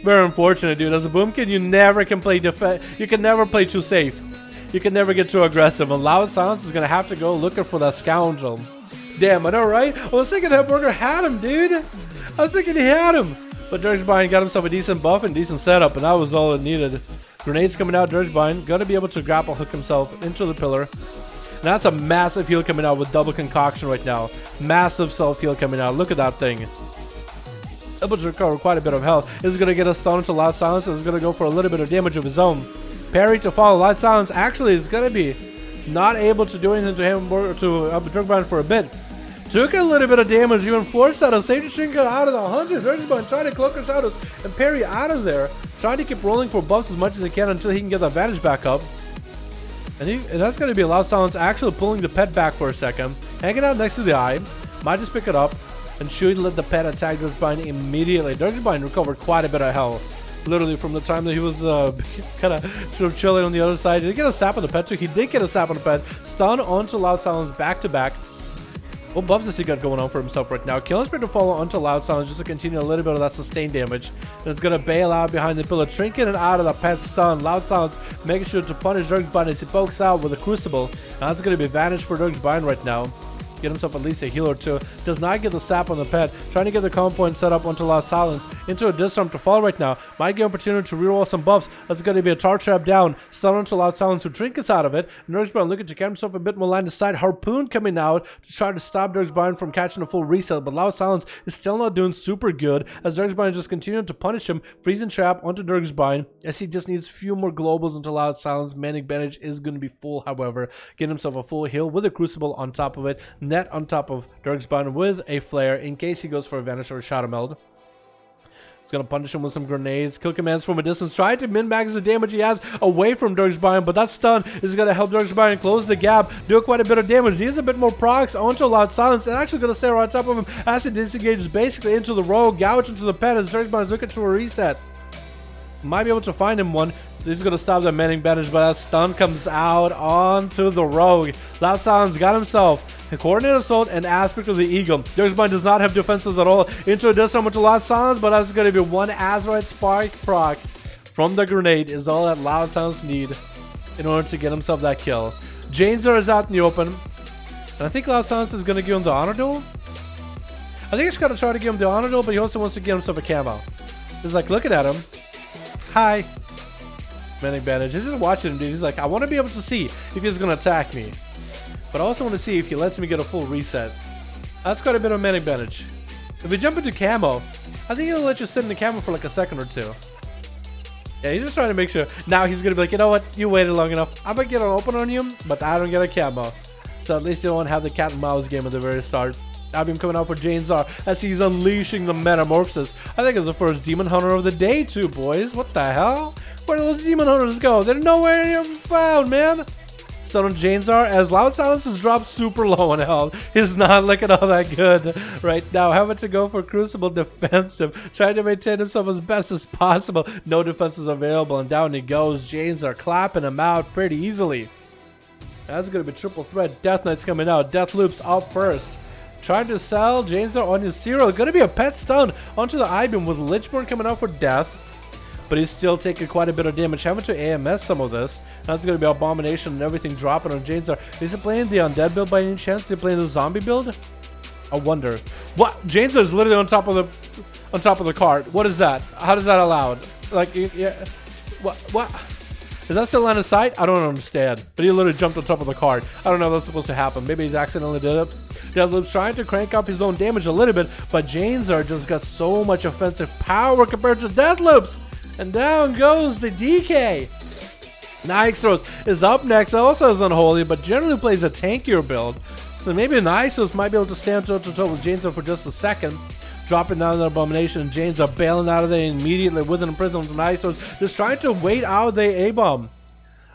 Very unfortunate, dude. As a Boomkin, you never can play you can never play too safe. You can never get too aggressive, and Loud Silence is going to have to go looking for that scoundrel. Damn, I know, right? I was thinking that Burger had him, dude. I was thinking he had him. But Dirgebine got himself a decent buff and decent setup, and that was all it needed. Grenades coming out, Dirgebine going to be able to grapple hook himself into the pillar. And that's a massive heal coming out with double concoction right now. Massive self-heal coming out. Look at that thing. Able to recover quite a bit of health. This is going to get a stun into Loud Silence, and is going to go for a little bit of damage of his own. Parry to follow. Loud Silence actually is going to be not able to do anything to him or to Dirgebine for a bit. Took a little bit of damage, even forced out a safety trinket out of the 100. Dirgebine trying to cloak her shadows and parry out of there. Trying to keep rolling for buffs as much as he can until he can get the advantage back up. And that's going to be Loud Silence actually pulling the pet back for a second. Hanging out next to the eye. Might just pick it up and should let the pet attack Dirgebine immediately. Dirgebine recovered quite a bit of health. Literally from the time that he was kind of sort of chilling on the other side. Did he get a sap on the pet too? He did get a sap on the pet. Stun onto Loud Silence back to back. What buffs does he got going on for himself right now? Killing Spree to follow onto Loud Silence just to continue a little bit of that sustained damage. And it's going to bail out behind the pillar. Trinket and out of the pet stun. Loud Silence making sure to punish Dirgebine as he pokes out with a Crucible. Now that's going to be advantage for Dirgebine right now. Get himself at least a heal or two. Does not get the sap on the pet. Trying to get the combo point set up onto Loud Silence. Into a disarm to fall right now. Might get an opportunity to reroll some buffs. That's going to be a tar trap down. Stun onto Loud Silence who trinkets out of it. Dirgebine looking to get himself a bit more line of sight. Harpoon coming out to try to stop Dirgebine from catching a full reset. But Loud Silence is still not doing super good as Dirgebine just continuing to punish him. Freezing trap onto Dirgebine as he just needs a few more globals into Loud Silence. Manic Bandage is going to be full, however. Getting himself a full heal with a Crucible on top of it. Net on top of Dirgebine with a flare in case he goes for a vanish or a shadow meld. It's gonna punish him with some grenades. Kill commands from a distance. Trying to min-max the damage he has away from Dirgebine, but that stun is gonna help Dirgebine close the gap, do quite a bit of damage. He has a bit more procs onto Loud Silence and actually gonna stay right on top of him as he disengages basically into the rogue, gouge into the pen as Dirgebine is looking to a reset. Might be able to find him one. He's going to stop that Manning Bandage, but that stun comes out onto the rogue. Loud Silence got himself a Coordinated Assault and Aspect of the Eagle. Dirgebine does not have defenses at all. Into a disarm with Loud Silence, but that's going to be one Azeroth Spark proc from the grenade is all that Loud Silence need in order to get himself that kill. Janezer is out in the open. And I think Loud Silence is going to give him the Honor Duel. I think he's going to try to give him the Honor Duel, but he also wants to get himself a camo. He's like looking at him. Hi. Manic Bandage. He's just watching him, dude. He's like, I want to be able to see if he's going to attack me. But I also want to see if he lets me get a full reset. That's quite a bit of Manic Bandage. If we jump into camo, I think he'll let you sit in the camo for like a second or two. Yeah, he's just trying to make sure. Now he's going to be like, you know what? You waited long enough. I'm going to get an open on you, but I don't get a camo. So at least you don't have the cat and mouse game at the very start. Abim coming out for Janezar as he's unleashing the Metamorphosis. I think it's the first Demon Hunter of the day too, boys. What the hell? Where do those Demon Hunters go? They're nowhere near found, man. Stun on Janezar as Loud Silence has dropped super low on health. He's not looking all that good right now. Having to go for Crucible defensive. Trying to maintain himself as best as possible. No defenses available and down he goes. Janezar clapping him out pretty easily. That's going to be triple threat. Death Knight's coming out. Death Loops up first. Trying to sell Janezar on his serial. Going to be a pet stun onto the I-Beam with Lichborn coming out for death. But he's still taking quite a bit of damage. Having to AMS some of this. That's going to be Abomination and everything dropping on Janezar. Is he playing the Undead build by any chance? Is he playing the Zombie build? I wonder. What? Janezar is literally on top of the cart. What is that? How is that allowed? Like, yeah. What? Is that still line of sight? I don't understand. But he literally jumped on top of the cart. I don't know if that's supposed to happen. Maybe he accidentally did it. Deathloop's trying to crank up his own damage a little bit, but Janezar just got so much offensive power compared to Deathloops. And down goes the DK. Nyxos is up next. Also is Unholy, but generally plays a tankier build. So maybe Nyxos might be able to stand toe to toe with Janezar for just a second. dropping down the Abomination. Janes are bailing out of there immediately with an imprisonment from Nix. So just trying to wait out the A-bomb.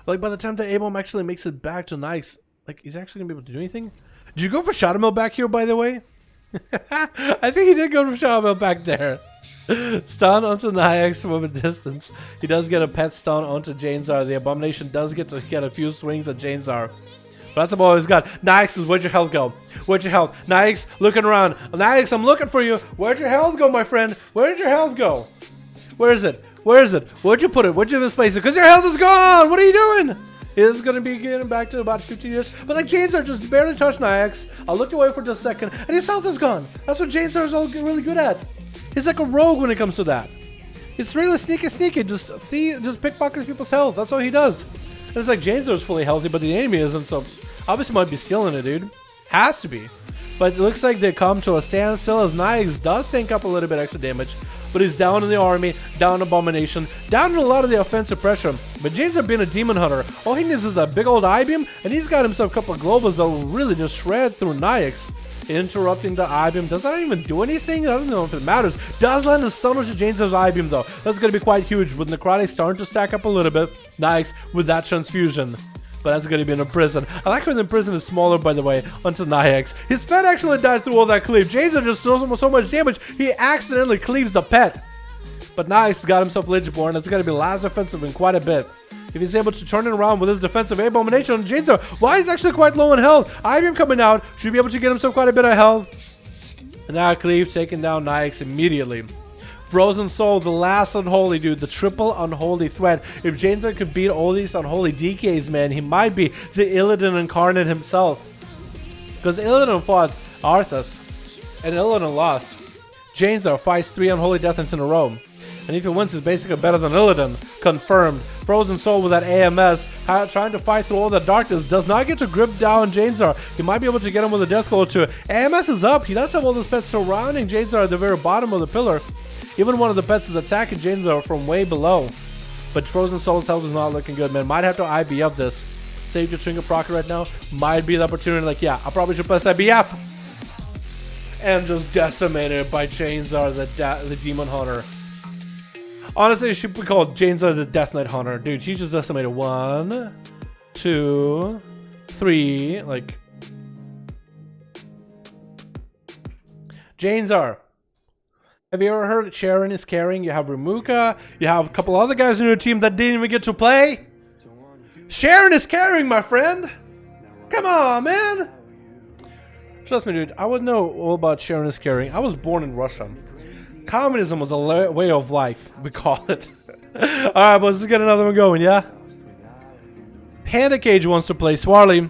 Like, by the time the A-bomb actually makes it back to Nix, like, he's actually gonna be able to do anything. Did you go for Shadow Mill back here, by the way? I think he did go for Shadow Mill back there. Stun onto Nix from a distance. He does get a pet stun onto Janezar. The Abomination does get to get a few swings at Janezar. But that's about all he's got. Nix, where'd your health go? Where'd your health? Nix, looking around. Nix, I'm looking for you. Where'd your health go, my friend? Where'd your health go? Where is it? Where is it? Where'd you put it? Where'd you misplace it? Because your health is gone! What are you doing? It's going to be getting back to about 15 years. But like, Janezar just barely touched Nix. I looked away for just a second, and his health is gone. That's what Janezar is all really good at. He's like a rogue when it comes to that. It's really sneaky. Just pickpockets people's health. That's all he does. And it's like Janezar's fully healthy, but the enemy isn't. So obviously might be stealing it, dude. Has to be. But it looks like they come to a standstill as Nix does tank up a little bit extra damage. But he's down in the army, down in Abomination, down in a lot of the offensive pressure. But Janezar being a demon hunter, all he needs is a big old I-beam, and he's got himself a couple of globals that will really just shred through Nix. Interrupting the I-beam. Does that even do anything? I don't know if it matters. Does land a stun to Janezar's I-beam though. That's going to be quite huge with Necrotic starting to stack up a little bit. Nix with that transfusion. But that's going to be in a prison. I like when the prison is smaller, by the way, onto Nix. His pet actually died through all that cleave. Janezar just does so much damage, he accidentally cleaves the pet. But Nix got himself Lichborn. It's going to be last offensive in quite a bit. If he's able to turn it around with his defensive Abomination on Janezar, why he's actually quite low in health. I-beam coming out, should be able to get himself quite a bit of health. And now Cleave taking down Nix immediately. Frozen Soul, the last unholy dude, the triple unholy threat. If Janezar could beat all these unholy DKs, man, he might be the Illidan incarnate himself. Because Illidan fought Arthas, and Illidan lost. Janezar fights 3 unholy deaths in a row. And if he wins, he's basically better than Illidan. Confirmed. Frozen Soul with that AMS, trying to fight through all the darkness, does not get to grip down Janezar. He might be able to get him with a death glow too. AMS is up. He does have all those pets surrounding Janezar at the very bottom of the pillar. Even one of the pets is attacking Janezar from way below. But Frozen Soul's health is not looking good, man. Might have to IBF this. Save your Trinket proc right now. Might be the opportunity, like, yeah, I probably should press IBF. And just decimated by Janezar, the Demon Hunter. Honestly, it should be called Janezar the Death Knight Hunter. Dude, he just decimated 1, 2, 3, like... Janezar. Have you ever heard Sharon is carrying? You have Remuka. You have a couple other guys in your team that didn't even get to play. Sharon is carrying, my friend. Come on, man. Trust me, dude. I would know all about Sharon is carrying. I was born in Russia. Communism was a way of life, we call it. Alright, boys, let's get another one going, yeah? Panda Cage wants to play Swarly.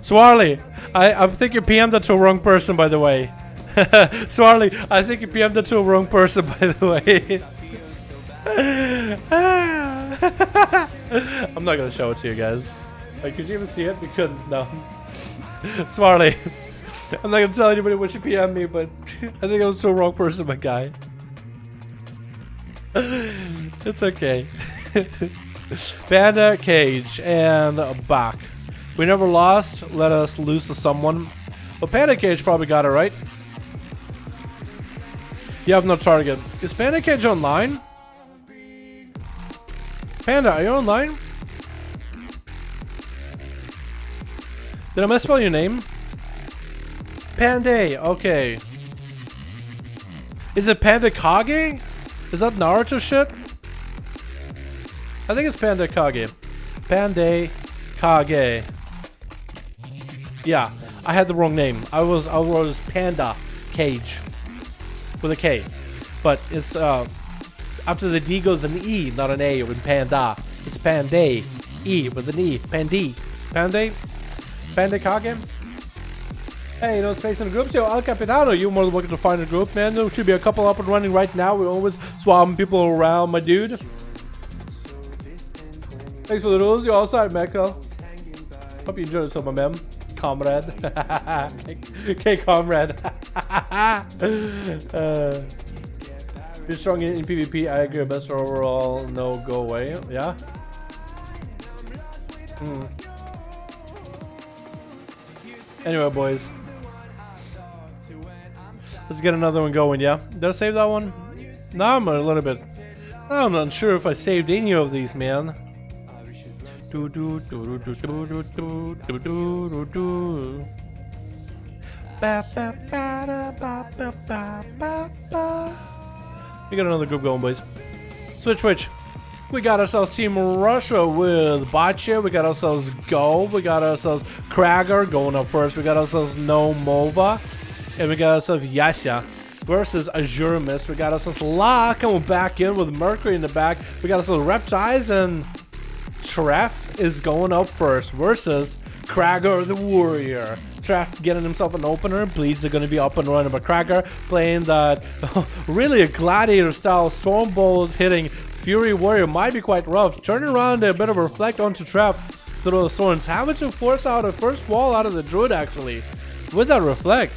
Swarly, I think you PM'd that to a wrong person, by the way. Swarly, I think you PM'd that to a wrong person, by the way. I'm not gonna show it to you guys. Like, could you even see it? You couldn't, no. Swarly, I'm not gonna tell anybody what you PM me, but I think I was to a wrong person, my guy. It's okay. Panda Cage and Bach. We never lost. Let us lose to someone. Well, Panda Cage probably got it right. You have no target. Is Panda Cage online? Panda, are you online? Did I misspell your name? Panda, okay. Is it Panda Kage? Is that Naruto shit? I think it's Panda Kage. Panda Kage. Yeah, I had the wrong name. I was Panda Cage with a K, but it's after the D goes an E, not an A, with Panda. It's Panda E with an E. Pandi, Panda, Panda Kage. Hey, no space in the groups. Yo, El Capitano, you're more than welcome to find a group, man. There should be a couple up and running right now. We're always swapping people around, my dude. Thanks for the rules. You're outside, Mecca. Hope you enjoyed yourself, my man. Comrade. Okay, comrade. You're strong in PvP. I agree. Best overall. No, go away. Yeah. Anyway, boys. Let's get another one going, yeah? Did I save that one? No, I'm a little bit... I'm not sure if I saved any of these, man. We got another group going, boys. Switch. We got ourselves Team Russia with Botcha. We got ourselves Go. We got ourselves Krager going up first. We got ourselves No Mova. And we got ourselves Yasha versus Azure Mist. We got ourselves La coming back in with Mercury in the back. We got ourselves Reptiles, and Treff is going up first versus Krager the Warrior. Treff getting himself an opener. Bleeds are going to be up and running, but Krager playing that really a gladiator style Stormbolt hitting Fury Warrior might be quite rough. Turning around a bit of a reflect onto Treff through the thorns. Having to force out a first wall out of the Druid actually with that reflect.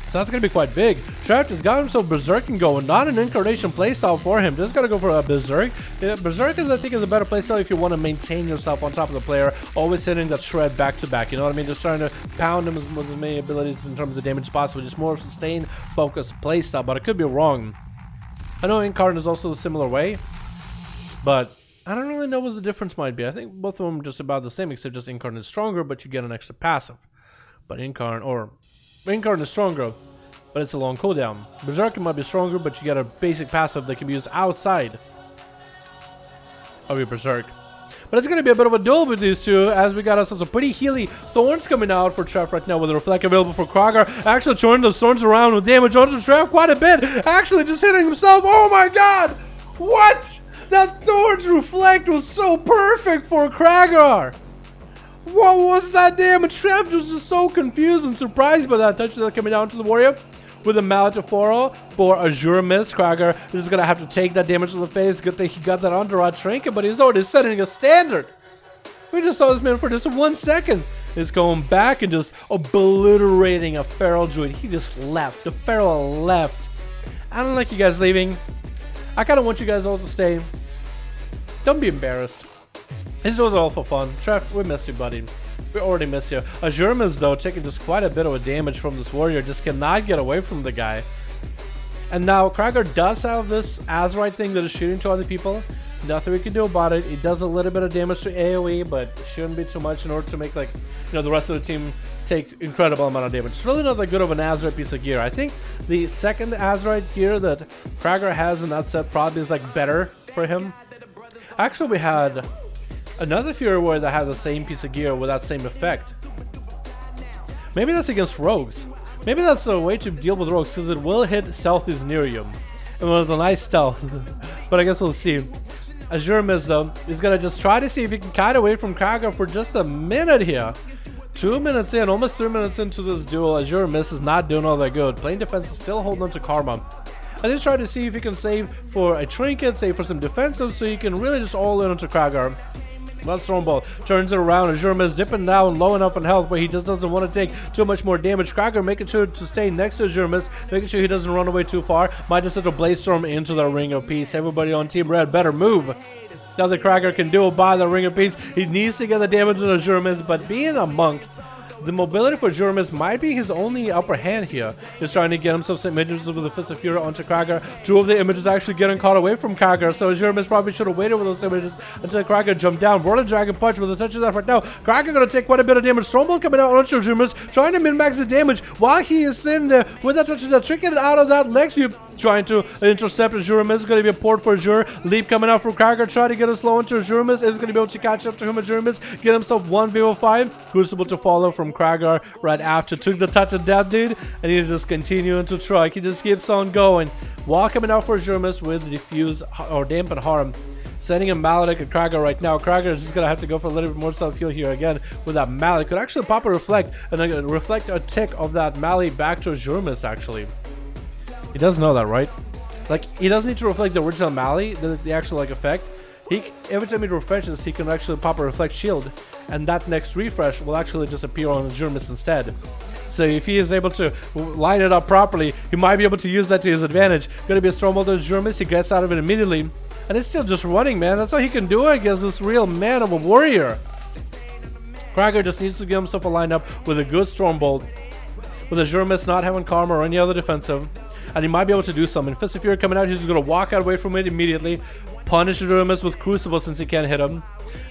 So that's going to be quite big. Treff has got himself Berserking going. Not an incarnation playstyle for him. Just got to go for a Berserk. Berserk is, I think, is a better playstyle if you want to maintain yourself on top of the player. Always hitting that shred back to back. You know what I mean? Just trying to pound him with as many abilities in terms of damage as possible. Just more sustained, focused playstyle. But I could be wrong. I know Incarn is also a similar way. But I don't really know what the difference might be. I think both of them are just about the same, except just Incarn is stronger, but you get an extra passive. But Incarn is stronger, but it's a long cooldown. Berserker might be stronger, but you get a basic passive that can be used outside of your Berserk. But it's going to be a bit of a duel with these two, as we got ourselves a pretty healy Thorns coming out for Treff right now with a Reflect available for Krager. Actually turning those Thorns around with damage onto Treff quite a bit. Actually just hitting himself. Oh my god! What? That Thorns Reflect was so perfect for Krager! What was that damage? Treff was just so confused and surprised by that touch that coming down to the Warrior with a Mallet of Foro for Azure Mist. Krager is just gonna have to take that damage to the face. Good thing he got that Entourage Trinket, but he's already setting a standard. We just saw this man for just 1 second. He's going back and just obliterating a Feral Druid. He just left. The Feral left. I don't like you guys leaving. I kind of want you guys all to stay. Don't be embarrassed. This was all for fun. Treff, we miss you, buddy. We already miss you. Azure Mist, though, taking just quite a bit of a damage from this Warrior. Just cannot get away from the guy. And now, Krager does have this Azeroth thing that is shooting to other people. Nothing we can do about it. It does a little bit of damage to AoE, but it shouldn't be too much in order to make, like, you know, the rest of the team take incredible amount of damage. It's really not that good of an Azeroth piece of gear. I think the second Azeroth gear that Krager has in that set probably is, like, better for him. Actually, we had another Fury Warrior that had the same piece of gear with that same effect. Maybe that's against rogues. Maybe that's a way to deal with rogues, because it will hit stealthies near you. And with a nice stealth. But I guess we'll see. Azure Mist, though, is going to just try to see if he can kite away from Krager for just a minute here. 2 minutes in, almost 3 minutes into this duel, Azure Mist is not doing all that good. Playing defense is still holding on to Karma. I just try to see if he can save for a trinket, save for some defensive, so he can really just all in onto Krager. But Stormbolt turns it around. Azure Mist dipping down low enough in health, but he just doesn't want to take too much more damage. Krager making sure to stay next to Azure Mist, making sure he doesn't run away too far. Might just hit a Blaze Storm into the Ring of Peace. Everybody on Team Red better move. Now that Krager can do it by the Ring of Peace. He needs to get the damage on Azure Mist, but being a monk, the mobility for Azure Mist might be his only upper hand here. He's trying to get himself some images with the Fist of Fury onto Krager. 2 of the images actually getting caught away from Krager, so Azure Mist probably should have waited with those images until Krager jumped down. Whirling Dragon Punch with a touch of that right now. Krager gonna take quite a bit of damage. Stormbolt coming out onto Azure Mist, trying to min-max the damage while he is sitting there with that touch of that trinket out of that leg sweep. Trying to intercept Azure Mist. Is going to be a port for Azure. Leap coming out from Krager. Trying to get a slow into Azure Mist. Is going to be able to catch up to him. Azure Mist. Get himself 1v5. Crucible to follow from Krager right after. Took the touch of death, dude. And he's just continuing to truck. He just keeps on going. Wall coming out for Azure Mist with Diffuse or Dampen Harm. Sending a Mallet at Krager right now. Krager is just going to have to go for a little bit more self-heal here again with that Mallet. Could actually pop a Reflect and then reflect a tick of that Mallet back to Azure Mist actually. He doesn't know that, right? Like, he doesn't need to reflect the original Mali, the actual, like, effect. Every time he refreshes, he can actually pop a Reflect Shield, and that next refresh will actually just appear on Azure Mist instead. So if he is able to line it up properly, he might be able to use that to his advantage. Gonna be a Stormbolt on Azure Mist, he gets out of it immediately, and it's still just running, man. That's all he can do against this real man of a warrior. Krager just needs to get himself a lineup with a good Stormbolt, with Azure Mist not having Karma or any other defensive, and he might be able to do something. Fist of Fury coming out, he's just going to walk out away from it immediately, punish Azure Mist with Crucible since he can't hit him.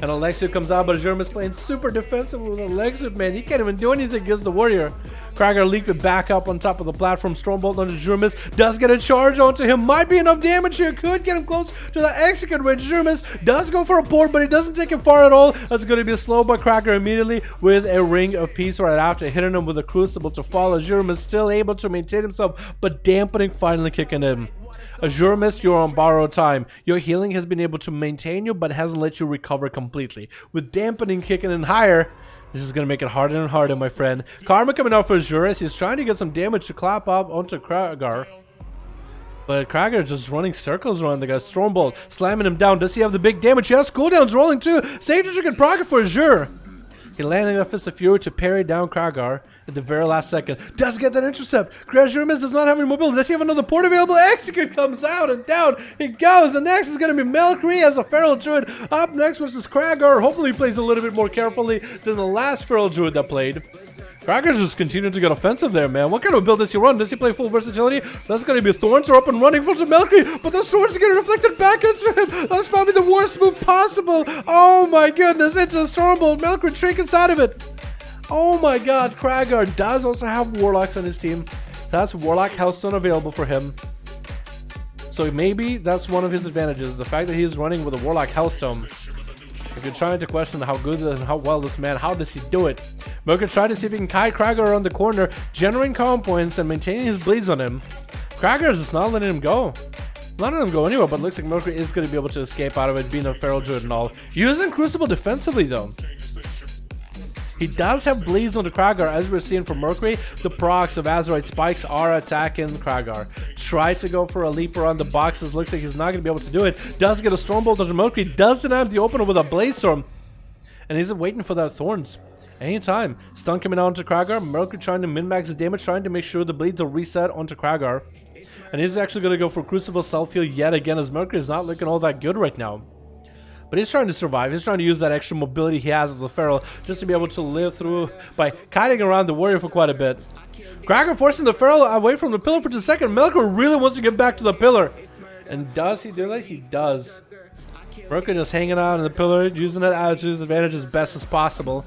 And Alexia comes out, but Azure Mist playing super defensive with Alexia, man. He can't even do anything against the Warrior. Krager leaped it back up on top of the platform. Stormbolt on Azure Mist does get a charge onto him. Might be enough damage here. Could get him close to the execute range. Azure Mist does go for a port, but he doesn't take it far at all. That's going to be slowed by Krager immediately with a Ring of Peace right after, hitting him with a Crucible to fall. Azure Mist still able to maintain himself, but dampening finally kicking in. Azure Mist, you're on borrowed time. Your healing has been able to maintain you, but hasn't let you recover completely. With dampening kicking in higher, this is going to make it harder and harder, my friend. Karma coming out for Azure as he's trying to get some damage to clap up onto Krager. But Krager just running circles around the guy. Stormbolt slamming him down. Does he have the big damage? Yes, cooldowns rolling too. Sage and Krager for Azure. He landing that Fist of Fury to parry down Krager at the very last second. Does get that intercept. Azure Mist does not have any mobility. Does he have another port available? Execute comes out and down he goes. The next is going to be Melkree as a Feral Druid. Up next versus Krager. Hopefully he plays a little bit more carefully than the last Feral Druid that played. Krager's just continuing to get offensive there, man. What kind of build does he run? Does he play full versatility? That's going to be Thorns are up and running for the Melkree, but those Thorns are getting reflected back into him. That's probably the worst move possible. Oh my goodness, into a Stormbolt. Melkree trinkets out of it. Oh my god, Krager does also have Warlocks on his team. That's Warlock Hellstone available for him. So maybe that's one of his advantages, the fact that he's running with a Warlock Hellstone. If you're trying to question how good and how well this man, how does he do it? Merker trying to see if he can kite Krager around the corner, generating calm points and maintaining his bleeds on him. Krager is just not letting him go. Not letting him go anywhere, but looks like Merker is going to be able to escape out of it, being a Feral Druid and all. Using Crucible defensively though. He does have bleeds on the Krager, as we're seeing from Mercury. The procs of Azeroth spikes are attacking Krager. Try to go for a leap around the boxes. Looks like he's not going to be able to do it. Does get a Stormbolt onto Mercury. Doesn't have the opener with a Blaze Storm. And he's waiting for that Thorns. Anytime. Stun coming out onto Krager. Mercury trying to min-max the damage, trying to make sure the bleeds are reset onto Krager. And he's actually going to go for Crucible self-heal yet again, as Mercury is not looking all that good right now. But he's trying to survive. He's trying to use that extra mobility he has as a Feral just to be able to live through by kiting around the Warrior for quite a bit. Krager forcing the Feral away from the pillar for just a second. Melkor really wants to get back to the pillar. And does he do that? He does. Merker just hanging out in the pillar, using it out to his advantage as best as possible.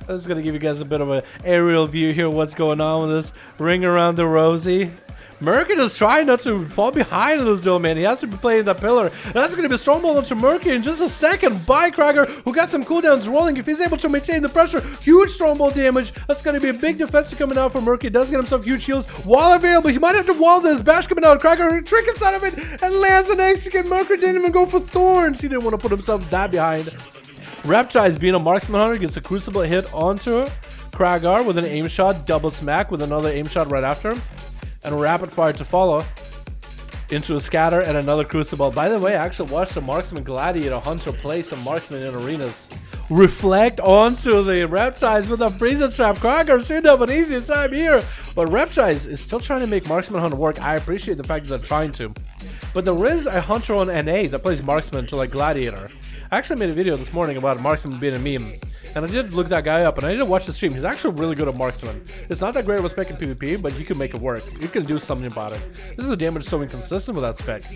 I'm just going to give you guys a bit of an aerial view here of what's going on with this ring around the rosy. Merker just trying not to fall behind in this duel, man. He has to be playing that pillar. And that's going to be a Stormbolt onto Merker in just a second by Krager, who got some cooldowns rolling. If he's able to maintain the pressure, huge Stormbolt damage. That's going to be a big defense coming out for Merker. He does get himself huge heals while available. He might have to wall this. Bash coming out. Krager trinkets out of it and lands an execute. Merker didn't even go for Thorns. He didn't want to put himself that behind. Reptiles being a marksman hunter gets a Crucible hit onto Krager with an aim shot, double smack with another aim shot right after. And rapid fire to follow into a scatter and another Crucible. By the way, I actually watched the Marksman Gladiator Hunter play some Marksman in arenas. Reflect onto the Reptiles with a Freezer Trap. Krager should have an easier time here. But Reptiles is still trying to make Marksman Hunter work. I appreciate the fact that they're trying to. But there is a Hunter on NA that plays Marksman to like Gladiator. I actually made a video this morning about Marksman being a meme. And I did look that guy up, and I did watch the stream. He's actually really good at Marksman. It's not that great of a spec in PvP, but you can make it work. You can do something about it. This is a damage so inconsistent with that spec.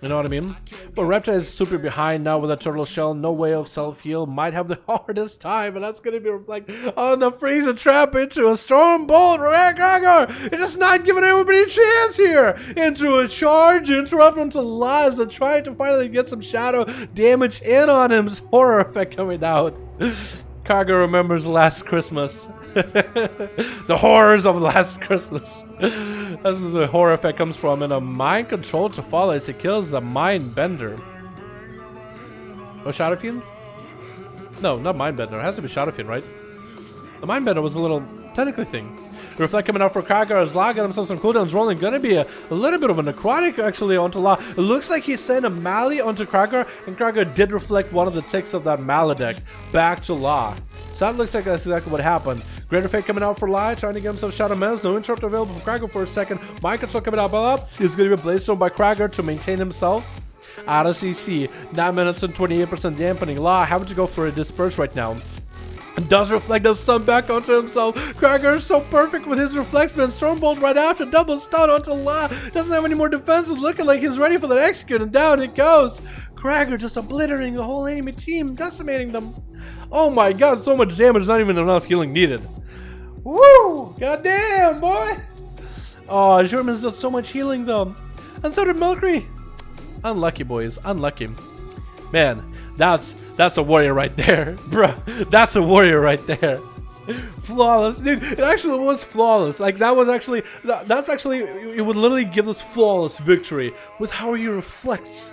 You know what I mean? But Reptile is super behind now with a Turtle Shell. No way of self-heal. Might have the hardest time, and that's going to be reflected on the Freezer Trap into a Stormbolt. Krager is just not giving everybody a chance here. Into a charge, interrupt him to lies. They're trying to finally get some shadow damage in on him. Horror effect coming out. Krager remembers last Christmas. The horrors of last Christmas. That's where the horror effect comes from. And a mind control to follow as it kills the mind bender. Oh, Shadow Fiend? No, not mind bender. It has to be Shadow Fiend, right? The mind bender was a little technically thing. Reflect coming out for Krager as La got himself some cooldowns rolling. Gonna be a little bit of a necrotic actually onto La. It looks like he sent a Mali onto Krager, and Krager did reflect one of the ticks of that Maledec back to La. So that looks like that's exactly what happened. Greater Fate coming out for La, trying to get himself Shadow Menace. No interrupt available for Krager for a second. Mind control coming out by up. It's gonna be a Blaze Storm by Krager to maintain himself. Out of CC. 9 minutes and 28% dampening. La having to go for a disperse right now. Does reflect the stun back onto himself. Cracker is so perfect with his reflex, man. Stormbolt right after, double stun onto La. Doesn't have any more defenses, looking like he's ready for the execute, and down it goes. Cracker just obliterating the whole enemy team, decimating them. Oh my god, so much damage, not even enough healing needed. Woo! Goddamn, boy! Oh, Sherman's done so much healing though. And so did Milky. Unlucky, boys, unlucky. Man, that's a warrior right there, bruh. That's a warrior right there. Flawless, dude. It actually was flawless. Like that's actually, it would literally give us flawless victory with how he reflects.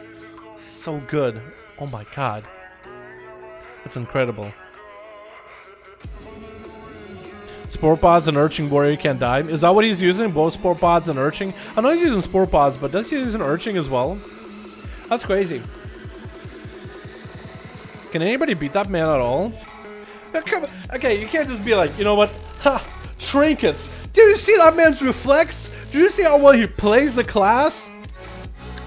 So good. Oh my god, it's incredible. Spore pods and urchin warrior can't die. Is that what he's using? Both spore pods and urchin? I know he's using spore pods, but does he use an urchin as well? That's crazy. Can anybody beat that man at all? Okay, you can't just be like, you know what? Ha! Trinkets! Do you see that man's reflex? Do you see how well he plays the class?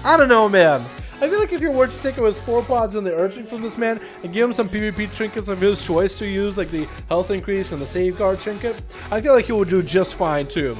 I don't know, man. I feel like if you were to take away spore pods and the urchin from this man and give him some PvP trinkets of his choice to use, like the health increase and the safeguard trinket, I feel like he would do just fine too.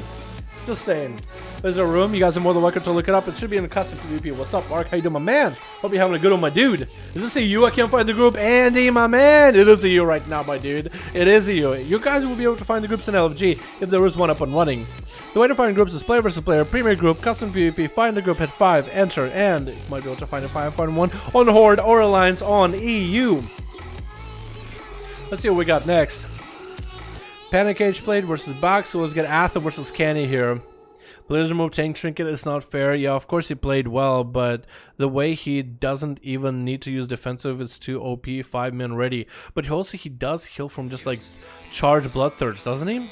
Just saying. There's a room. You guys are more than welcome to look it up. It should be in a custom PvP. What's up, Mark? How you doing, my man? Hope you're having a good one, my dude. Is this a you? I can't find the group. Andy, my man. It is a you right now, my dude. It is a you. You guys will be able to find the groups in LFG if there is one up and running. The way to find groups is player versus player, premier group, custom PvP. Find the group, hit 5, enter, and you might be able to find a 5.1 on Horde or Alliance on EU. Let's see what we got next. Panic Cage played versus Box, so let's get Atha versus Canny here. Players remove tank trinket, it's not fair. Yeah, of course he played well, but the way he doesn't even need to use defensive, it's too OP, 5-man ready. But he does heal from just like charge Bloodthirst, doesn't he?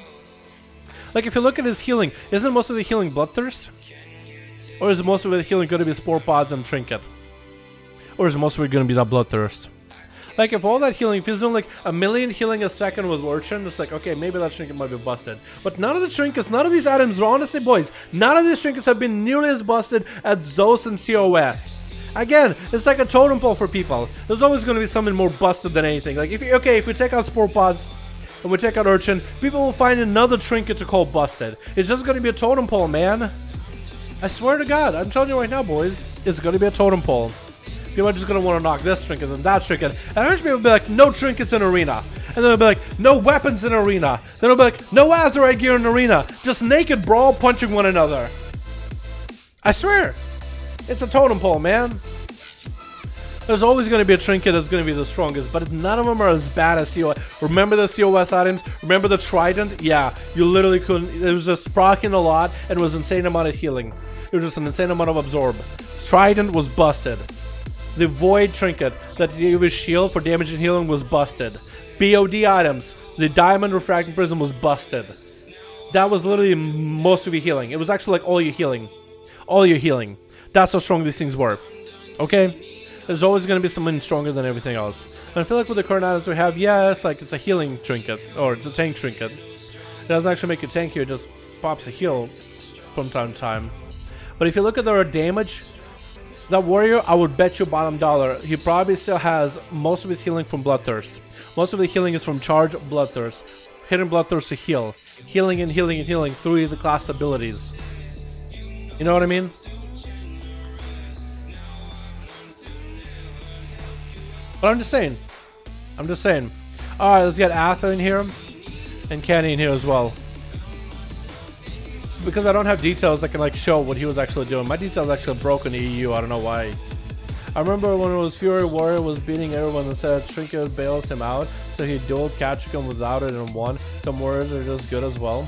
Like if you look at his healing, isn't most of the healing Bloodthirst? Or is most of the healing going to be Spore Pods and Trinket? Or is most of it going to be that Bloodthirst? Like, if all that healing, if he's doing like a million healing a second with Urchin, it's like, okay, maybe that trinket might be busted. But none of the trinkets, none of these items, honestly, boys, none of these trinkets have been nearly as busted as Zeus and COS. Again, it's like a totem pole for people. There's always going to be something more busted than anything. Like, if we take out Spore Pods and we take out Urchin, people will find another trinket to call busted. It's just going to be a totem pole, man. I swear to God, I'm telling you right now, boys, it's going to be a totem pole. People are just going to want to knock this trinket and that trinket. And eventually people will be like, no trinkets in arena. And then they'll be like, no weapons in arena. Then they'll be like, no Azeroth gear in arena. Just naked brawl punching one another. I swear. It's a totem pole, man. There's always going to be a trinket that's going to be the strongest. But none of them are as bad as COS. Remember the COS items? Remember the Trident? Yeah, you literally couldn't. It was just proccing a lot and it was an insane amount of healing. It was just an insane amount of absorb. Trident was busted. The Void Trinket that gave his shield for damage and healing was busted. BOD items, the Diamond Refracting Prism was busted. That was literally most of your healing. It was actually like all your healing. All your healing. That's how strong these things were. Okay? There's always going to be something stronger than everything else. And I feel like with the current items we have, yeah, it's like it's a healing trinket. Or it's a tank trinket. It doesn't actually make you tankier, it just pops a heal from time to time. But if you look at their damage, that warrior, I would bet you bottom dollar, he probably still has most of his healing from Bloodthirst. Most of the healing is from charge Bloodthirst. Hitting Bloodthirst to heal. Healing and healing and healing through the class abilities. You know what I mean? But I'm just saying. I'm just saying. Alright, let's get Atha in here. And Kenny in here as well. Because I don't have details that can like show what he was actually doing. My details actually broke in the EU. I don't know why. I remember when it was Fury Warrior was beating everyone and said Trinket bails him out, so he dueled Catchicum without it and won. Some warriors are just good as well.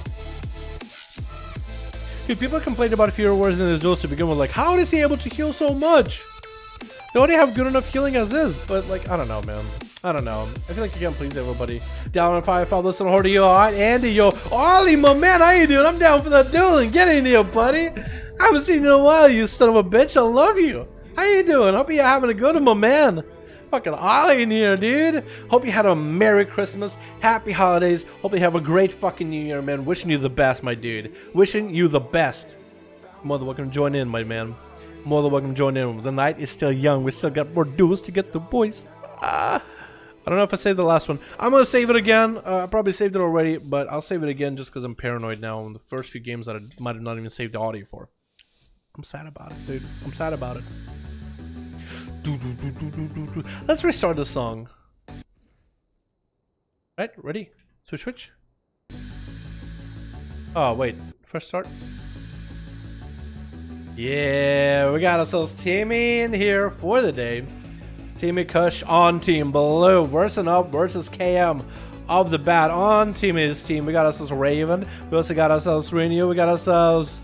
Dude, people complained about Fury Warriors in his duels to begin with, like, how is he able to heal so much? They already have good enough healing as is, but like, I don't know, man. I don't know. I feel like you can't please everybody. Down on 5V5, listen to Horde, yo. Alright, Andy, yo. Ollie, my man, how you doing? I'm down for the dueling. Get in here, buddy. I haven't seen you in a while, you son of a bitch. I love you. How you doing? Hope you're having a good one, my man. Fucking Ollie in here, dude. Hope you had a Merry Christmas, Happy Holidays. Hope you have a great fucking New Year, man. Wishing you the best, my dude. Wishing you the best. More than welcome to join in, my man. More than welcome to join in. The night is still young. We still got more duels to get the boys. I don't know if I saved the last one. I'm gonna save it again. I probably saved it already, but I'll save it again just because I'm paranoid now on the first few games that I might have not even saved the audio for. I'm sad about it, dude. I'm sad about it. Let's restart the song. Right, ready? Switch. Oh, wait. First start. Yeah, we got ourselves Timmy in here for the day. Timmy Kush on Team Blue. Versus up versus KM of the bat on Team EST. We got ourselves Raven. We also got ourselves Renew. We got ourselves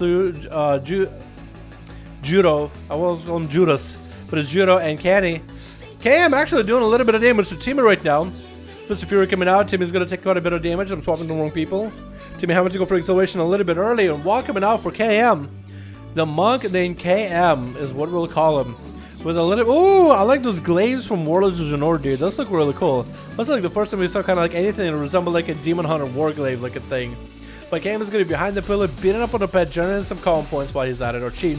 Judo. I won't call him Judas, but it's Judo and Kenny. KM actually doing a little bit of damage to Timmy right now. Mr. Fury coming out. Timmy's going to take quite a bit of damage. I'm swapping the wrong people. Timmy having to go for acceleration a little bit early. And while coming out for KM, the monk named KM is what we'll call him. With a little... Ooh, I like those glaives from Warlords of Draenor, dude. Those look really cool. That's like the first time we saw kind of like anything that resembled like a Demon Hunter War Glaive like a thing. But KM is going to be behind the pillar, beating up on the pet, generating some calm points while he's at it, or cheat.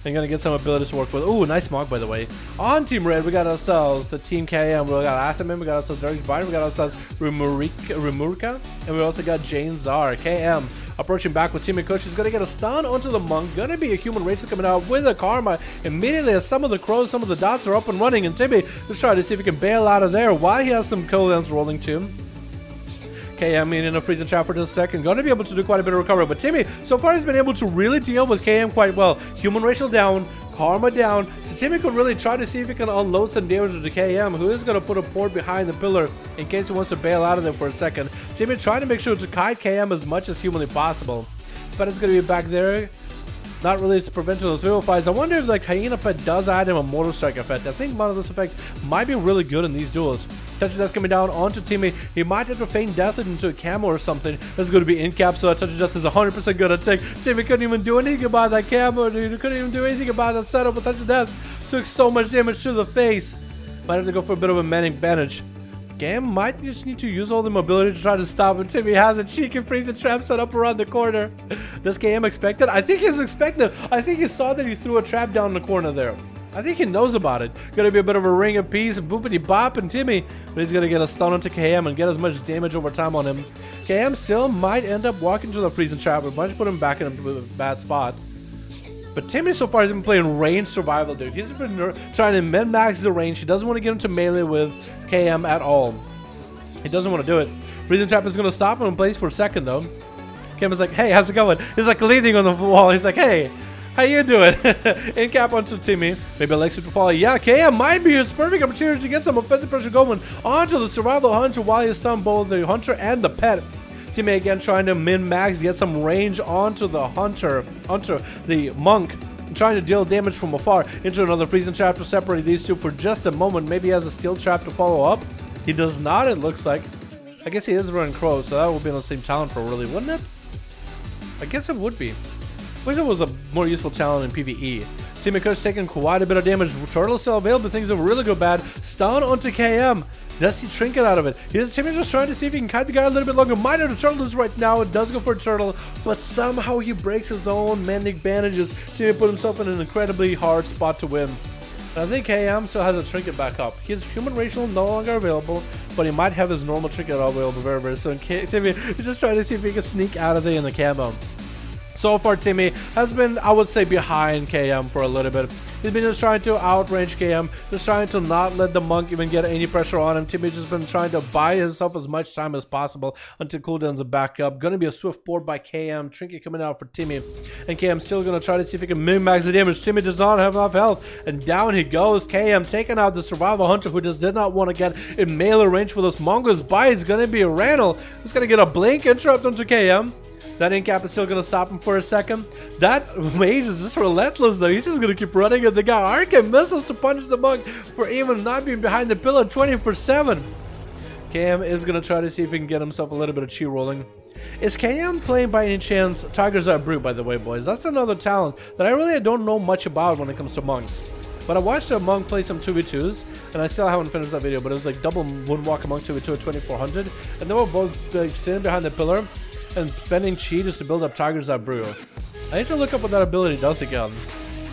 And gonna get some abilities to work with. Ooh, nice Mog, by the way. On Team Red, we got ourselves the Team KM. We got Athaman, we got ourselves Dark Biden, we got ourselves Remurka, and we also got Jane Zar. KM approaching back with Timmy Kush. He's gonna get a stun onto the monk. Gonna be a human racer coming out with a karma immediately as some of the crows, some of the dots are up and running, and Timmy is trying to see if he can bail out of there while he has some cooldowns rolling too. KM in a freezing trap for just a second. Going to be able to do quite a bit of recovery. But Timmy, so far, has been able to really deal with KM quite well. Human racial down, karma down. So Timmy could really try to see if he can unload some damage to KM, who is going to put a port behind the pillar in case he wants to bail out of there for a second. Timmy trying to make sure to kite KM as much as humanly possible. But it's going to be back there. Not really to prevent those vivifies. I wonder if the Hyena Pet does add him a Mortal Strike effect. I think one of those effects might be really good in these duels. Touch of Death coming down onto Timmy. He might have to feign death into a camo or something. That's going to be in cap, so that Touch of Death is 100% good to take. Timmy couldn't even do anything about that camo, dude. He couldn't even do anything about that setup, but Touch of Death took so much damage to the face. Might have to go for a bit of a man advantage. KM might just need to use all the mobility to try to stop him. Timmy has a cheeky freezing trap set up around the corner. Does KM expect it? I think he's expected. I think he saw that he threw a trap down the corner there. I think he knows about it. Gonna be a bit of a ring of peace, boopity bop, and Timmy, but he's gonna get a stun onto KM and get as much damage over time on him. KM still might end up walking to the freezing trap, but might put him back in a bad spot. But Timmy so far has been playing range survival, dude. He's been trying to min-max the range. He doesn't want to get into melee with KM at all. He doesn't want to do it. Freezing trap is going to stop him in place for a second, though. KM is like, hey, how's it going? He's like leaning on the wall. He's like, hey, how you doing? In cap onto Timmy. Maybe Alexi to follow. Yeah, KM might be his perfect opportunity to get some offensive pressure going onto the survival hunter while he stuns both the hunter and the pet. Timmy again trying to min-max, get some range onto the hunter, onto the monk, trying to deal damage from afar into another freezing trap to separate these two for just a moment. Maybe he has a steel trap to follow up. He does not, it looks like. I guess he is running crow, so that would be on the same talent pro, really, wouldn't it? I guess it would be. Wish it was a more useful talent in PvE. Timmy Kush taking quite a bit of damage. Turtle is still available, things are really good bad. Stun onto KM. Does he trinket out of it? Timmy's just trying to see if he can kite the guy a little bit longer. Might have the turtle is right now. It does go for a turtle, but somehow he breaks his own mending bandages. Timmy put himself in an incredibly hard spot to win. And I think KM still has a trinket back up. His human racial no longer available, but he might have his normal trinket available very, very soon. Timmy is just trying to see if he can sneak out of there in the camo. So far, Timmy has been, I would say, behind KM for a little bit. He's been just trying to outrange KM, just trying to not let the monk even get any pressure on him. Timmy's just been trying to buy himself as much time as possible until cooldowns are back up. Gonna be a swift board by KM. Trinket coming out for Timmy. And KM still gonna try to see if he can min-max the damage. Timmy does not have enough health. And down he goes. KM taking out the survival hunter who just did not want to get in melee range for those mongols. By it's gonna be a Randall. He's gonna get a blink interrupt onto KM. That in-cap is still going to stop him for a second. That mage is just relentless, though. He's just going to keep running at the guy. Arcane missiles to punish the monk for even not being behind the pillar 24/7. KM is going to try to see if he can get himself a little bit of chi rolling. Is KM playing by any chance Tigers Are Brute, by the way, boys? That's another talent that I really don't know much about when it comes to monks. But I watched a monk play some 2v2s, and I still haven't finished that video, but it was like double moonwalk among 2v2 at 2400. And they were both like sitting behind the pillar and spending chi just to build up Tigers That Brew. I need to look up what that ability does again.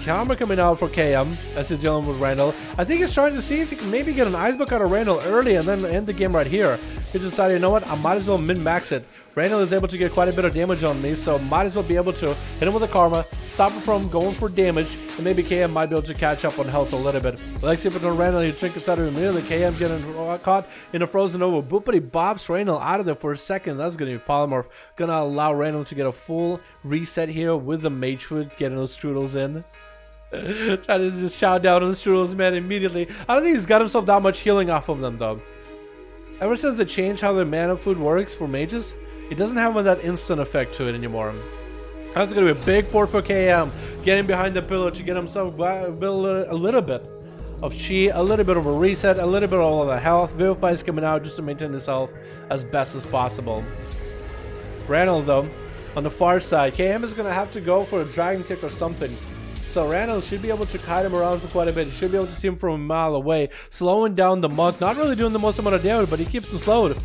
Karma coming out for KM as he's dealing with Randall. I think he's trying to see if he can maybe get an ice book out of Randall early and then end the game right here. He decided, you know what, I might as well min-max it. Randall is able to get quite a bit of damage on me, so might as well be able to hit him with a Karma, stop him from going for damage, and maybe KM might be able to catch up on health a little bit. Let's see if it's on Randall. He trinkets out of him immediately. KM getting caught in a frozen over. Boop, but he bobs Randall out of there for a second. That's going to be Polymorph. Going to allow Randall to get a full reset here with the Mage Food, getting those strudels in. Trying to just shout down on the strudels, man, immediately. I don't think he's got himself that much healing off of them, though. Ever since they changed how the mana food works for mages, it doesn't have that instant effect to it anymore. That's going to be a big port for KM. Getting behind the pillar to get himself a little bit of chi, a little bit of a reset, a little bit of all the health. Vivify is coming out just to maintain his health as best as possible. Randall, though, on the far side, KM is going to have to go for a dragon kick or something. So Randall should be able to kite him around for quite a bit. He should be able to see him from a mile away, slowing down the monk. Not really doing the most amount of damage, but he keeps him slowed.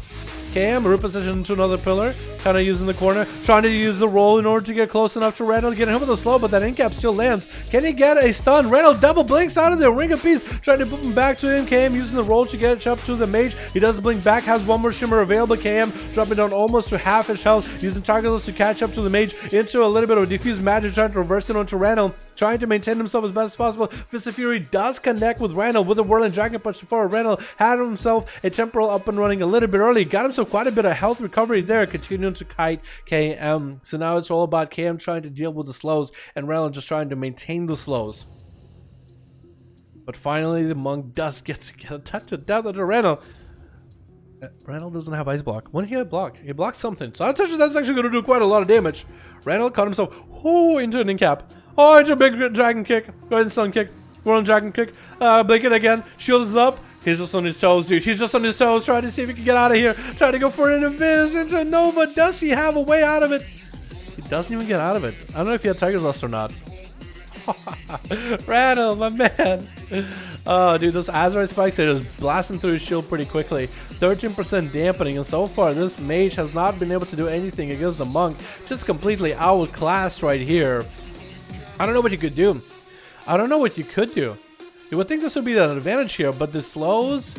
KM repositioned into another pillar, kind of using the corner, trying to use the roll in order to get close enough to Randall, getting him with a slow, but that incap still lands. Can he get a stun? Randall double blinks out of there, Ring of Peace, trying to put him back to him. KM using the roll to get up to the mage. He does blink back, has one more shimmer available. KM dropping down almost to half his health, using targetless to catch up to the mage into a little bit of diffuse magic, trying to reverse it onto Randall, trying to maintain himself as best as possible. Fist of Fury does connect with Randall with a whirling dragon punch forward. Randall had himself a temporal up and running a little bit early, got himself quite a bit of health recovery there, continuing to kite KM. So now it's all about KM trying to deal with the slows and Randall just trying to maintain the slows. But finally the monk does get to get a touch to death under Randall. Randall doesn't have ice block. When he block, he blocked something. So that's actually going to do quite a lot of damage. Randall caught himself into an incap. Oh, into a big dragon kick. Go ahead and stun kick. Whirling dragon kick. Blink it again. Shield is up. He's just on his toes, dude. He's just on his toes, trying to see if he can get out of here. Trying to go for an invis into Nova. Does he have a way out of it? He doesn't even get out of it. I don't know if he had Tiger's Lust or not. Randall, my man. Oh, dude, those Azeroth spikes are just blasting through his shield pretty quickly. 13% dampening, and so far this mage has not been able to do anything against the monk. Just completely outclassed right here. I don't know what you could do. I don't know what you could do. You would think this would be an advantage here, but the slows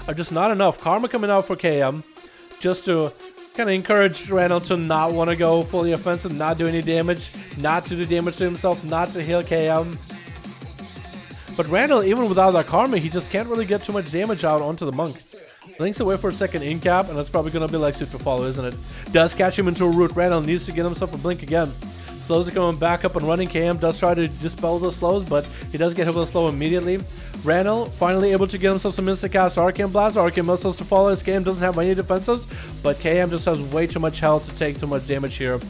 are just not enough. Karma coming out for KM just to kind of encourage Randall to not want to go fully offensive, not do any damage, not to do damage to himself, not to heal KM. But Randall, even without that Karma, he just can't really get too much damage out onto the monk. Links away for a second in cap, and that's probably going to be like super follow, isn't it? Does catch him into a root. Randall needs to get himself a blink again. Slows are coming back up and running. KM does try to dispel those slows, but he does get hit with a slow immediately. Randall finally able to get himself some instant cast Arcane Blast. Arcane missiles to follow. His KM doesn't have any defensives, but KM just has way too much health to take too much damage here.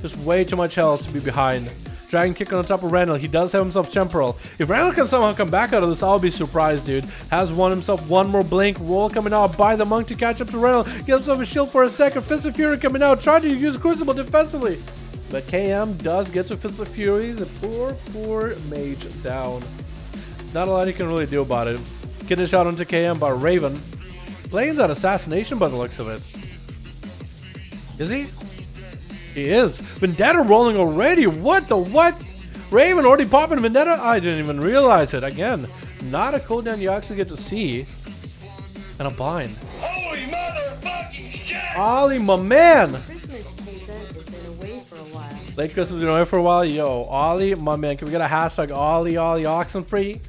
Just way too much health to be behind. Dragon kick on top of Randall. He does have himself temporal. If Randall can somehow come back out of this, I'll be surprised, dude. Has won himself one more blink. Roll coming out by the monk to catch up to Randall. Get himself a shield for a second. Fist of Fury coming out. Trying to use Crucible defensively. But KM does get to Fist of Fury. The poor mage down. Not a lot he can really do about it. Getting a shot onto KM by Raven. Playing that assassination by the looks of it. Is he? He is. Vendetta rolling already. What the what? Raven already popping Vendetta? I didn't even realize it. Again, not a cooldown you actually get to see. And a bind. Holy motherfucking shit! Ollie, my man! Late Christmas been away for a while. Yo, Ollie, my man. Can we get a hashtag Ollie Oxenfree?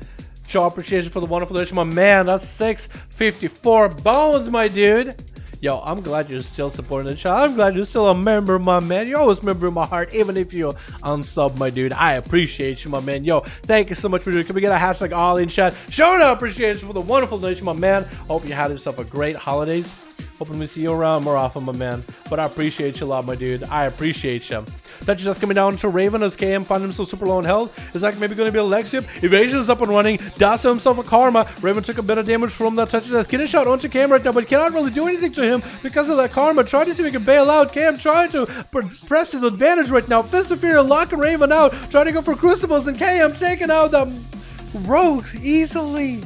Show appreciation for the wonderful donation. My man, that's 654 bones, my dude. Yo, I'm glad you're still supporting the channel. I'm glad you're still a member, my man. You're always a member in my heart, even if you're unsub, my dude. I appreciate you, my man. Yo, thank you so much for doing it. Can we get a hashtag Ollie in chat? Showing our appreciation for the wonderful donation, my man. Hope you had yourself a great holidays. Hoping we see you around more often, my man. But I appreciate you a lot, my dude. I appreciate you. Touch is just coming down to Raven as KM finds himself super low in health. Is that maybe going to be a leg sweep? Evasion is up and running. Does himself a Karma. Raven took a bit of damage from that touch of death. Getting shot onto KM right now, but cannot really do anything to him because of that Karma. Trying to see if he can bail out. KM trying to press his advantage right now. Fist of Fury locking Raven out. Trying to go for Crucibles, and KM taking out the rogues easily.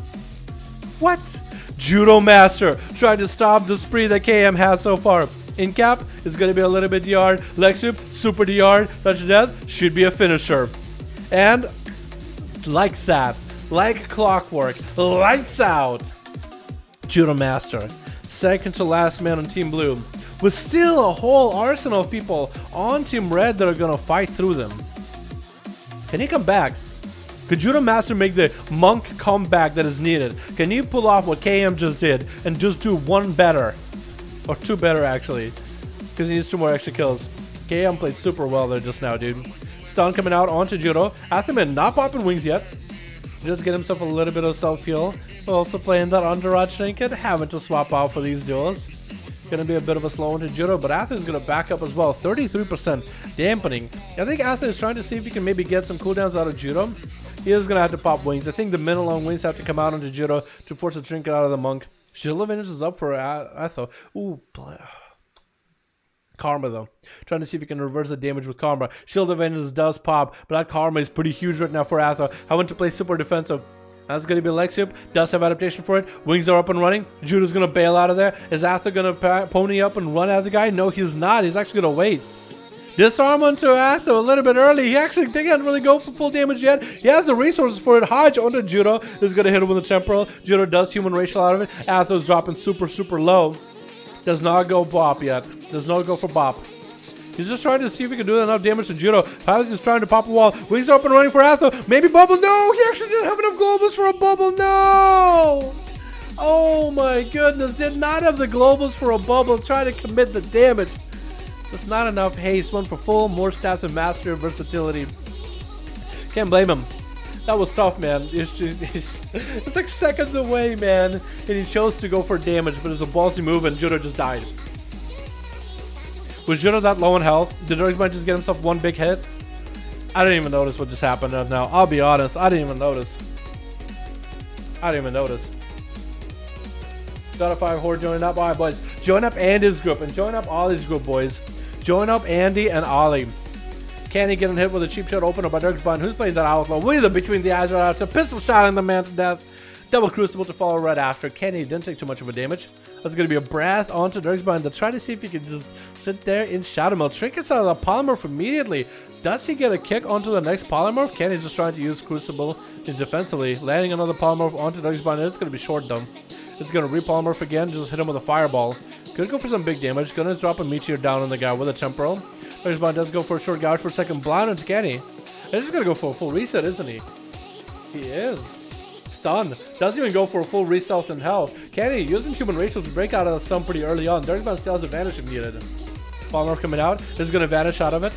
What? Judo Master trying to stop the spree that KM had so far. In cap is going to be a little bit DR. Leg sweep, super DR. Touch of death should be a finisher. And like that. Like clockwork. Lights out. Judo Master. Second to last man on Team Blue. With still a whole arsenal of people on Team Red that are gonna fight through them. Can he come back? Could Judo Master make the monk comeback that is needed? Can you pull off what KM just did and just do one better? Or two better, actually. Because he needs 2 more extra kills. KM played super well there just now, dude. Stun coming out onto Judo. Atherman not popping wings yet. Just get himself a little bit of self-heal. Also playing that Underwatch trinket. Having to swap out for these duels. Gonna be a bit of a slow one to Judo, but Ather is gonna back up as well. 33% dampening. I think Ather is trying to see if he can maybe get some cooldowns out of Judo. He is gonna have to pop wings. I think the minimum wings have to come out onto Judo to force a trinket out of the monk. Shield of Vengeance is up for Ather. Ooh, Karma though. Trying to see if he can reverse the damage with Karma. Shield of Vengeance does pop, but that Karma is pretty huge right now for Ather. I want to play super defensive. That's going to be Lexiup. Does have adaptation for it. Wings are up and running. Judo's going to bail out of there. Is Ather going to pony up and run at the guy? No, he's not. He's actually going to wait. Disarm onto Ather a little bit early. He actually can't really go for full damage yet. He has the resources for it. Hodge onto Judo is going to hit him with the temporal. Judo does human racial out of it. Ather's dropping super low. Does not go bop yet. Does not go for bop. He's just trying to see if he can do enough damage to Judo. Paz is trying to pop a wall. Wings are up and running for Ather. Maybe bubble. No, he actually didn't have enough globals for a bubble. No. Oh my goodness. Did not have the globals for a bubble. Trying to commit the damage. That's not enough haste. Went for full. More stats and mastery and versatility. Can't blame him. That was tough, man. It's like seconds away, man. And he chose to go for damage, but it's a ballsy move and Judo just died. Was Judo that low in health? Did Darkman just get himself one big hit? I didn't even notice what just happened right now. I'll be honest. I didn't even notice. Dota 5 Horde joining up. Alright, boys. Join up Andy's group and join up Ollie's group, boys. Join up Andy and Ollie. Kenny getting hit with a cheap shot opener by Darkman. Who's playing that outlaw? Wither between the eyes right after. Pistol shotting the man to death. Double Crucible to follow right after. Kenny didn't take too much of a damage. That's going to be a breath onto Darkman to try to see if he can just sit there in Shadow Melt. Trinkets out of the Polymorph immediately. Does he get a kick onto the next Polymorph? Kenny just trying to use Crucible defensively. Landing another Polymorph onto Darkman. It's going to be short though. It's going to re-Polymorph again. Just hit him with a Fireball. Could go for some big damage. Going to drop a Meteor down on the guy with a Temporal. Darkman does go for a short gouge for a second. Blind onto Kenny. And he's going to go for a full reset, isn't he? He is. Stun. Doesn't even go for a full re-stealth in health. Kenny using human racial to break out of the stun pretty early on. Darkman still has advantage if needed. Palmer coming out. Is going to vanish out of it.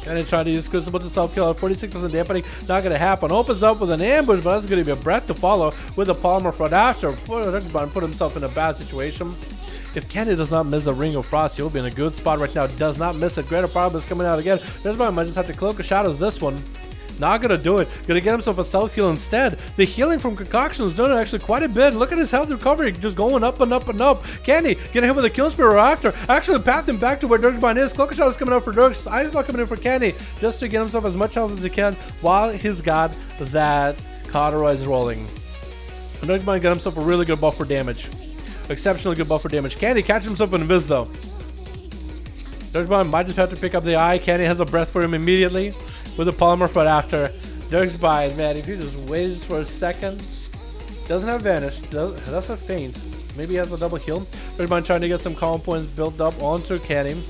Kenny trying to use Crucible to self-kill at 46% dampening. Not going to happen. Opens up with an ambush, but that's going to be a breath to follow with a Palmer front after. Darkman put himself in a bad situation. If Kenny does not miss a Ring of Frost, he'll be in a good spot right now. Does not miss it. Greater Power is coming out again. Darkman might just have to Cloak of Shadows this one. Not gonna do it. Gonna get himself a self-heal instead. The healing from Concoction is doing actually quite a bit. Look at his health recovery just going up and up and up. Kenny getting hit with a kill spear after. Actually pathing back to where Darkman is. Cloak of Shadows coming out for Dirks. Iceball coming in for Kenny just to get himself as much health as he can while he's got that Cauterize rolling. And Darkman got himself a really good buff for damage. Exceptionally good buff for damage. Kenny catch himself in Invis though. Darkman might just have to pick up the eye. Kenny has a breath for him immediately with a Polymer foot after. Darkman, man, if you just wait just for a second. Doesn't have vanish. That's a feint. Maybe he has a double heal. Darkman trying to get some calm points built up onto Kenny.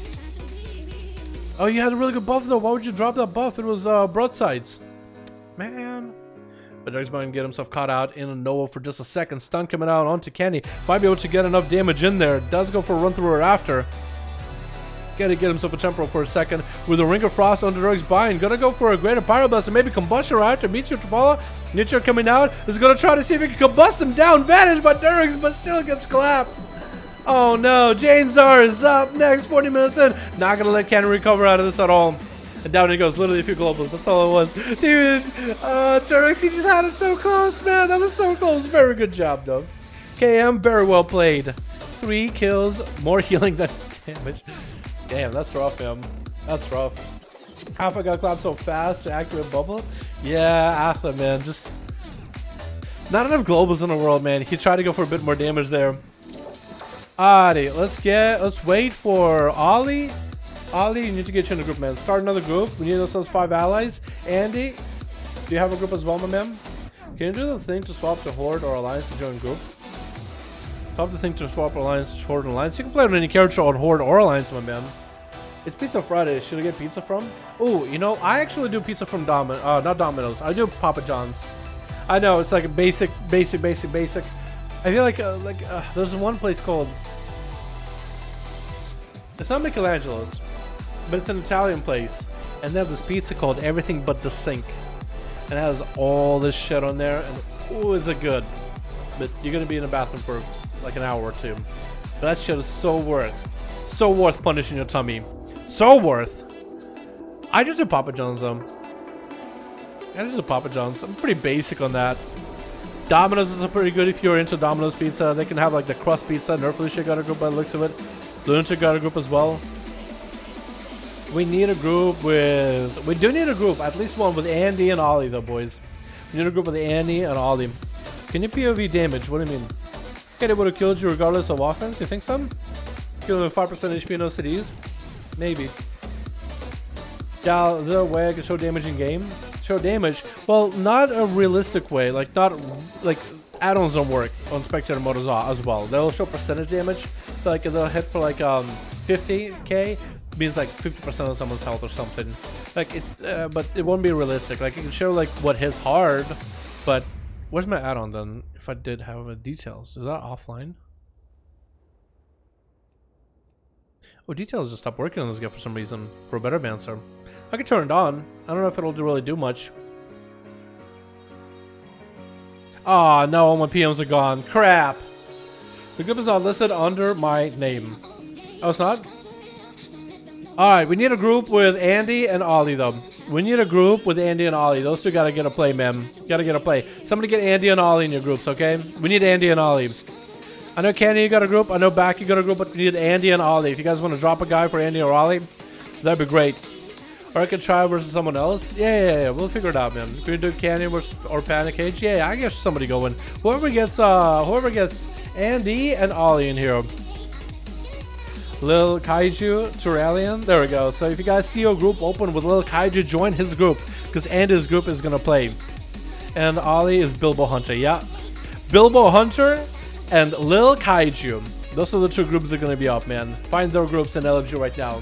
Oh, you had a really good buff though. Why would you drop that buff? It was broadsides. Man. But Darkman can get himself caught out in a Noah for just a second. Stun coming out onto Kenny. Might be able to get enough damage in there. Does go for a run through her after. Gotta get himself a Temporal for a second with a Ring of Frost under Darkman. Gonna go for a Greater Pyroblast and maybe Combustion right after Meteor to follow. Meteor coming out. Is gonna try to see if he can combust him down. Vanish by Dirks, but still gets clapped. Oh no, Jane Czar is up next, 40 minutes in. Not gonna let Kenny recover out of this at all. And down he goes, literally a few globals. That's all it was. Dude, Dirks, he just had it so close, man. That was so close. Very good job, though. KM, very well played. 3 kills, more healing than damage. Damn, that's rough, man. That's rough. Half I got clapped so fast to activate bubble. Yeah, Atha, man. Just not enough globals in the world, man. He tried to go for a bit more damage there. Alrighty, let's wait for Ollie. Ollie, you need to get you in a group, man. Start another group. We need ourselves 5 allies. Andy, Do you have a group as well, my man? Can you do the thing to swap to Horde or Alliance to join group? Swap the thing to swap Alliance to Horde and Alliance. You can play with any character on Horde or Alliance, my man. It's Pizza Friday. Should I get pizza from? Oh, you know, I actually do pizza from not Domino's. I do Papa John's. I know, it's like a basic. I feel like there's one place called... It's not Michelangelo's, but it's an Italian place. And they have this pizza called Everything But the Sink. And it has all this shit on there. And ooh, is it good. But you're going to be in the bathroom for like an hour or two. But that shit is so worth punishing your tummy. So worth. I just do Papa John's though. I just do Papa John's. I'm pretty basic on that. Domino's is pretty good if you're into Domino's pizza. They can have like the crust pizza. Nerfelicia got a group by the looks of it. Lunatic got a group as well. We need a group with... We do need a group. At least one with Andy and Ollie though, boys. We need a group with Andy and Ollie. Can you POV damage? What do you mean? Okay, they would have killed you regardless of offense. You think so? Killing 5% HP no CDs? Maybe. Yeah, is there a way I can show damage in game? Show damage? Well, not a realistic way. Like, not like add-ons don't work on spectator mode as well. They'll show percentage damage. So like if they'll hit for like 50k, means like 50% of someone's health or something. Like it, but it won't be realistic. Like it can show like what hits hard, but where's my add-on then? If I did have details, is that offline? Oh, details just stopped working on this guy for some reason. For a better answer, I could turn it on. I don't know if it'll really do much. Oh no, all my PMs are gone. Crap. The group is not listed under my name. Oh, it's not? Alright, we need a group with Andy and Ollie though. We need a group with Andy and Ollie. Those two gotta get a play, man. Gotta get a play. Somebody get Andy and Ollie in your groups, okay? We need Andy and Ollie. I know Kenny, you got a group. I know Back, you got a group, but we need Andy and Ollie. If you guys want to drop a guy for Andy or Ollie, that'd be great. Or I could try versus someone else. Yeah. We'll figure it out, man. If we do Kenny or Panic Cage, yeah, I guess somebody going. Whoever gets Andy and Ollie in here. Lil Kaiju, Turalian. There we go. So if you guys see your group open with Lil Kaiju, join his group. Because Andy's group is going to play. And Ollie is Bilbo Hunter. Yeah. Bilbo Hunter and Lil Kaiju. Those are the two groups that are going to be up, man. Find their groups in LFG right now.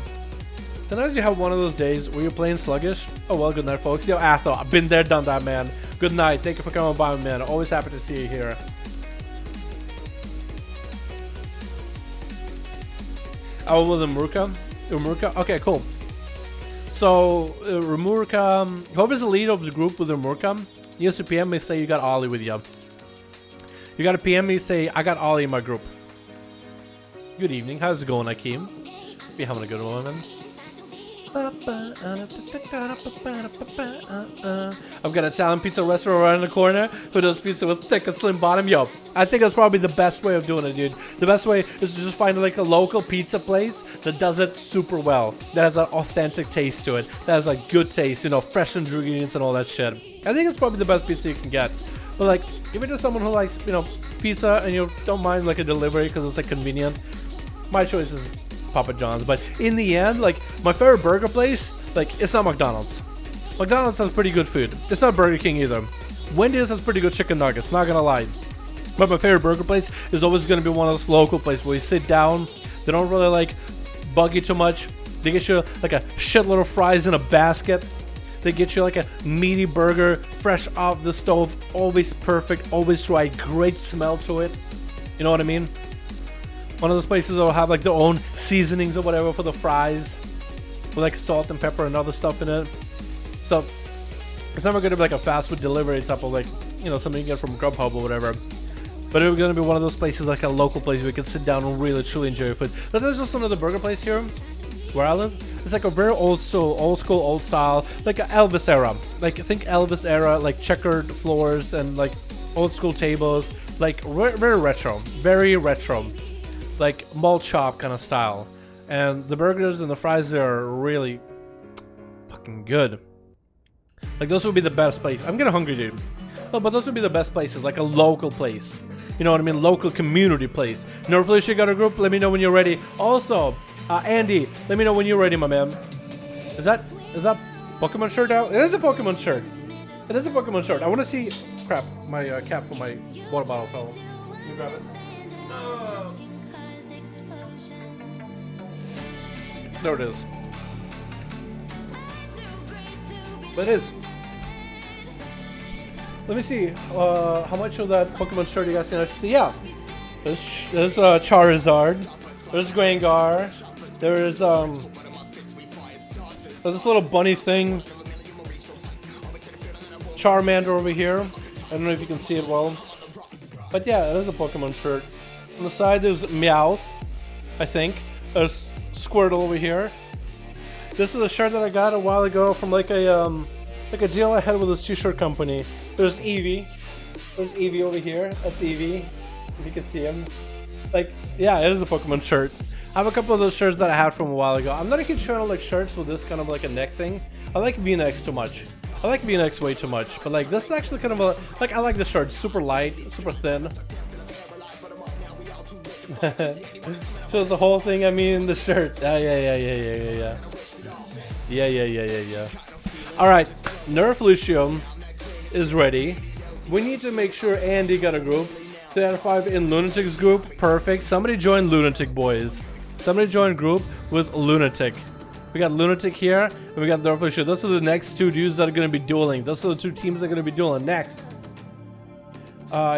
Sometimes you have one of those days where you're playing sluggish. Oh well, good night, folks. Yo, Atho, I've been there, done that, man. Good night. Thank you for coming by, man. Always happy to see you here. Oh, with Umurka? Okay, cool. So, Rumurka, whoever's the leader of the group with Umurka, you have to PM me, say you got Ollie with you. You gotta PM me, say I got Ollie in my group. Good evening. How's it going, Akeem? Be having a good one, man. I've got an Italian pizza restaurant right in the corner who does pizza with thick and slim bottom. Yo, I think that's probably the best way of doing it, dude. The best way is to just find like a local pizza place that does it super well, that has an authentic taste to it, that has like good taste, you know, fresh ingredients and all that shit. I think it's probably the best pizza you can get. But like, if you're just someone who likes, you know, pizza and you don't mind like a delivery because it's like convenient, my choice is Papa John's. But in the end, like, my favorite burger place, like, it's not McDonald's. McDonald's has pretty good food. It's not Burger King either. Wendy's has pretty good chicken nuggets, not gonna lie. But my favorite burger place is always gonna be one of those local places where you sit down, they don't really like bug you too much. They get you like a shitload of fries in a basket. They get you like a meaty burger, fresh off the stove, always perfect, always right, great smell to it. You know what I mean? One of those places that will have like their own seasonings or whatever for the fries, with like salt and pepper and other stuff in it. So it's never going to be like a fast food delivery type of like, you know, something you get from Grubhub or whatever. But it's going to be one of those places, like a local place where you can sit down and really truly enjoy your food. But there's just another burger place here where I live. It's like a very old school, old style, like an Elvis era. Like think Elvis era, like checkered floors and like old school tables, like very retro, like malt shop kind of style. And the burgers and the fries there are really fucking good. Like those would be the best place. I'm getting hungry, dude. Oh, but those would be the best places, like a local place. You know what I mean? Local community place. Nerfelish, you got a group? Let me know when you're ready. Also, Andy, let me know when you're ready, my man. Is that Pokemon shirt out? It is a Pokemon shirt. It is a Pokemon shirt. I want to see. Crap, my cap for my water bottle fell. Let me grab it. No. There it is. But it is. Let me see. How much of that Pokemon shirt you guys can actually see? Yeah. There's Charizard. There's Gengar. There's this little bunny thing. Charmander over here. I don't know if you can see it well. But yeah, it is a Pokemon shirt. On the side there's Meowth, I think. There's Squirtle over here. This is a shirt that I got a while ago from like a deal I had with this t-shirt company. There's Eevee. There's Eevee over here. That's Eevee. If you can see him. Like, yeah, it is a Pokemon shirt. I have a couple of those shirts that I had from a while ago. I'm not a huge fan of like shirts with this kind of like a neck thing. I like V-necks too much. I like V-necks way too much. But like this is actually kind of a like I like the shirt. Super light, super thin. Shows the whole thing. I mean the shirt. Yeah. All right, Nerf Lucio is ready. We need to make sure Andy got a group. 3 out of 5 in Lunatic's group. Perfect. Somebody join Lunatic, boys. Somebody join group with Lunatic. We got Lunatic here, and we got Nerf Lucio. Those are the next two dudes that are going to be dueling. Those are the two teams that are going to be dueling next.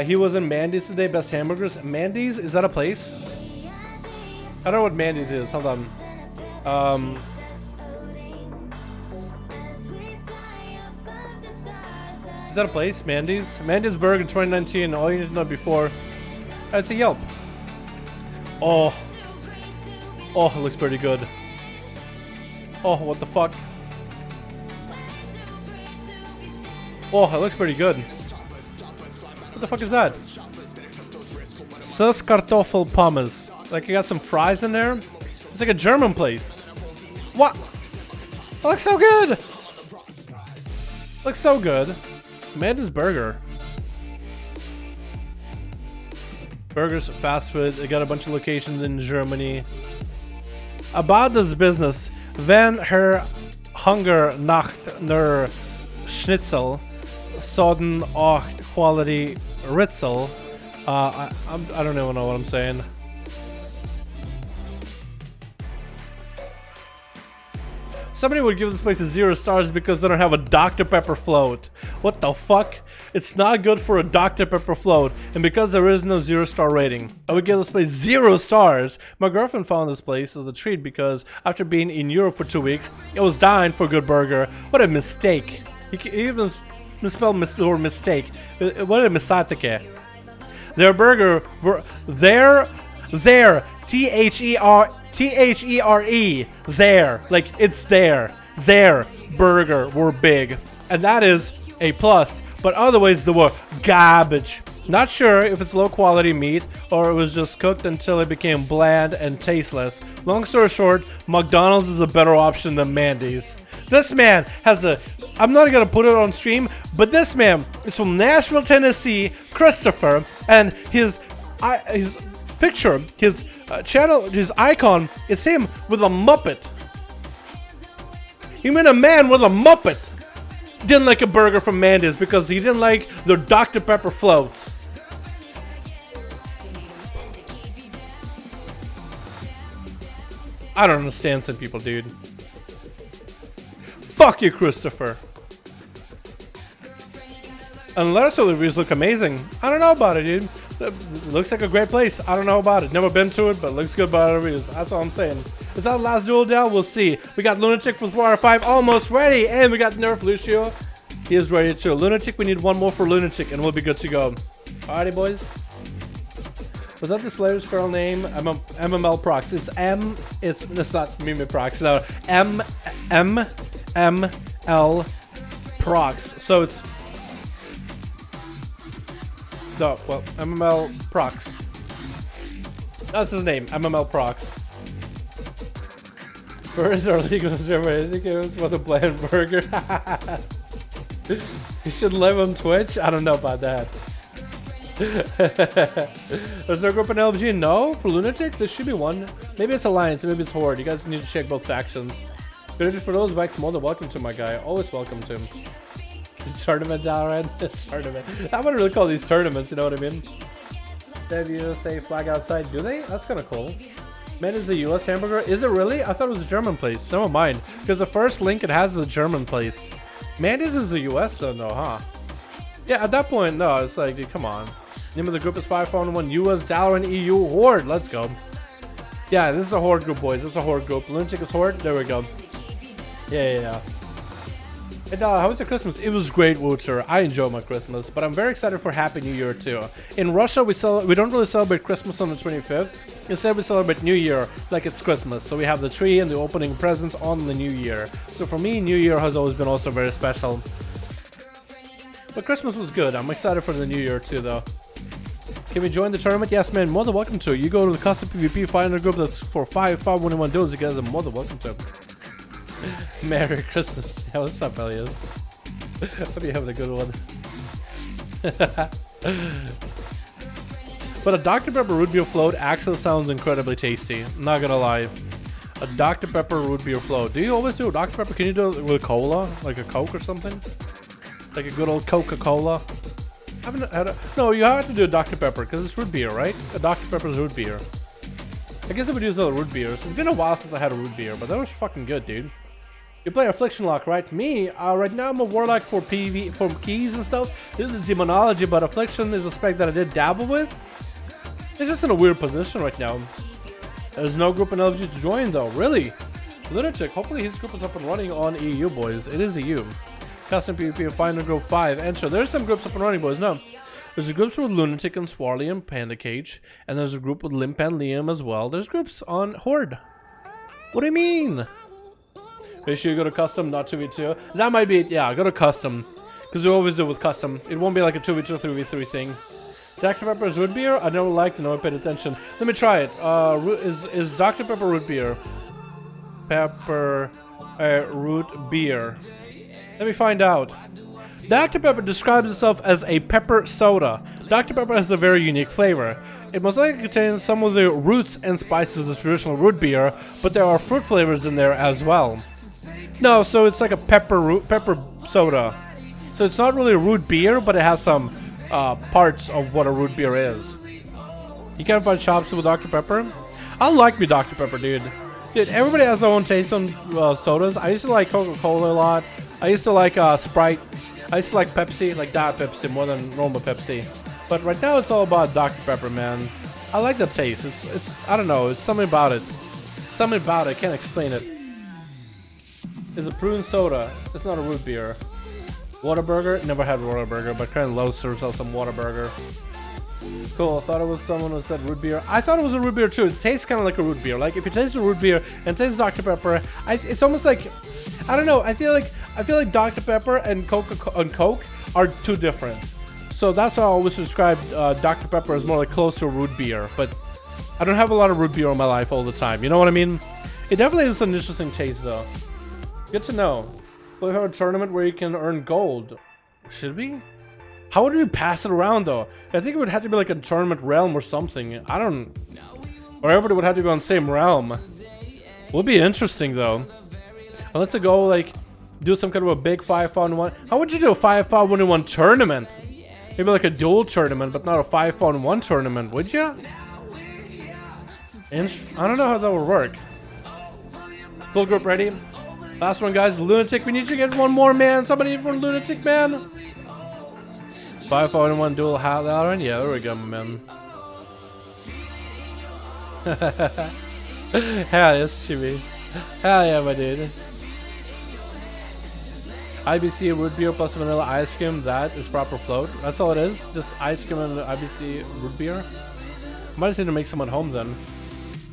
He was in Mandy's today. Best hamburgers. Mandy's? Is that a place? I don't know what Mandy's is. Hold on. Is that a place? Mandy's? Mandy's Burger 2019. All you need to know before. It's a Yelp. Oh. Oh, it looks pretty good. Oh, what the fuck? Oh, it looks pretty good. What the fuck is that? Sus Kartoffel Pommes. Like you got some fries in there? It's like a German place. What? It looks so good! Looks so good. Mandy's Burger. Burgers, fast food. They got a bunch of locations in Germany. About this business, wenn her Hunger nach ner Schnitzel, Soden auch quality Ritzel. I don't even know what I'm saying. Somebody would give this place a 0 stars because they don't have a Dr. Pepper float. What the fuck? It's not good for a Dr. Pepper float, and because there is no 0-star rating, I would give this place 0 stars. My girlfriend found this place as a treat because after being in Europe for 2 weeks, it was dying for a good burger. What a mistake. He even misspelled the word mistake. What a misatike. Their burger, their T-H-E-R-E, there, like it's there. Their burger were big, and that is a plus. But otherwise, they were garbage. Not sure if it's low quality meat or it was just cooked until it became bland and tasteless. Long story short, McDonald's is a better option than Mandy's. This man has a, I'm not gonna put it on stream, but this man is from Nashville, Tennessee, Christopher, and his picture, his channel, his icon, it's him with a Muppet. You mean a man with a Muppet didn't like a burger from Mandy's because he didn't like their Dr. Pepper floats. I don't understand some people, dude. Fuck you, Christopher. And let us know the reviews look amazing. I don't know about it, dude. It looks like a great place. I don't know about it. Never been to it, but looks good by the reviews. That's all I'm saying. Is that the last duel, Dell? We'll see. We got Lunatic with 4 out of 5 almost ready, and we got Nerf Lucio. He is ready too. Lunatic, we need one more for Lunatic, and we'll be good to go. Alrighty, boys. Was that the Slayer's feral name? MML Prox. It's not Mimi Prox. No, MML Prox. So it's no, well, MML Prox. That's his name, MML Prox. First are legal in Germany. I think it was for the bland burger. You should live on Twitch? I don't know about that. There's no group in LG? No? For Lunatic? There should be one. Maybe it's Alliance, maybe it's Horde. You guys need to check both factions. But for those bikes, more than welcome to, my guy. Always welcome to him. Tournament, Dalaran. Tournament. I wouldn't really call these tournaments, you know what I mean? They have USA flag outside. Do they? That's kind of cool. Man is a US hamburger. Is it really? I thought it was a German place. Never mind. Because the first link it has is a German place. Mandy's is the US though, no, huh? Yeah, at that point, no, it's like, dude, come on. Name of the group is 5V5 1V1 US Dalaran EU Horde. Let's go. Yeah, this is a Horde group, boys. This is a Horde group. Lunatic is Horde. There we go. Yeah. Hey, how was your Christmas? It was great, Wooter. I enjoyed my Christmas, but I'm very excited for Happy New Year too. In Russia, we don't really celebrate Christmas on the 25th. Instead, we celebrate New Year like it's Christmas. So we have the tree and the opening presents on the New Year. So for me, New Year has always been also very special. But Christmas was good. I'm excited for the New Year too, though. Can we join the tournament? Yes, man. More than welcome to. You go to the custom PvP finder group that's for 5V5 1v1 Duels. You guys are more than welcome to. Merry Christmas. Yeah, what's up, Elias? Hope you're having a good one. But a Dr. Pepper root beer float actually sounds incredibly tasty. Not gonna lie. A Dr. Pepper root beer float. Do you always do a Dr. Pepper? Can you do it with cola? Like a Coke or something? Like a good old Coca-Cola? I haven't had a... No, you have to do a Dr. Pepper because it's root beer, right? A Dr. Pepper's root beer. I guess I would use other root beers. It's been a while since I had a root beer, but that was fucking good, dude. You play Affliction Lock, right? Me, right now I'm a Warlock for PV, for keys and stuff. This is Demonology, but Affliction is a spec that I did dabble with. It's just in a weird position right now. There's no group in LG to join though, really? Lunatic, hopefully his group is up and running on EU, boys. It is EU. Custom PvP, Final Group 5, enter. There's some groups up and running, boys, no. There's a group with Lunatic and Swarly and Panda Cage, and there's a group with Limp and Liam as well. There's groups on Horde. What do you mean? Make sure you go to custom, not 2v2. That might be it, yeah, go to custom. Because we always do with custom. It won't be like a 2v2, 3v3 thing. Dr. Pepper's root beer? I never liked it, never paid attention. Let me try it. Is Dr. Pepper root beer? Root beer. Let me find out. Dr. Pepper describes itself as a pepper soda. Dr. Pepper has a very unique flavor. It most likely contains some of the roots and spices of traditional root beer, but there are fruit flavors in there as well. No, so it's like a pepper soda. So it's not really a root beer, but it has some parts of what a root beer is. You can't find shops with Dr. Pepper? I like me Dr. Pepper, dude. Dude, everybody has their own taste on sodas. I used to like Coca-Cola a lot. I used to like Sprite. I used to like Pepsi, like Diet Pepsi more than normal Pepsi. But right now it's all about Dr. Pepper, man. I like the taste. It's I don't know. It's something about it. Something about it. I can't explain it. It's a prune soda. It's not a root beer. Whataburger? Never had Whataburger, but kind of loves serves some Whataburger. Cool. I thought it was someone who said root beer. I thought it was a root beer too. It tastes kind of like a root beer. Like if you taste a root beer and taste Dr. Pepper, it's almost like, I don't know. I feel like Dr. Pepper and Coke are too different. So that's how I always describe Dr. Pepper as more like close to a root beer. But I don't have a lot of root beer in my life all the time. You know what I mean? It definitely is an interesting taste though. Good to know. We have a tournament where you can earn gold. Should we? How would we pass it around though? I think it would have to be like a tournament realm or something. I don't... Or everybody would have to be on the same realm. Would be interesting though. Unless I go like... Do some kind of a big 5v1. How would you do a 5v1 tournament? Maybe like a duel tournament, but not a 5v1 tournament, would you? I don't know how that would work. Full group ready? Last one, guys. Lunatic. We need to get one more, man. Somebody for Lunatic, man. 5v1 duel Dalaran. Yeah, there we go, man. Hell yes, Chibi. Hell yeah, my dude. IBC root beer plus vanilla ice cream. That is proper float. That's all it is. Just ice cream and IBC root beer. Might just need to make some at home then.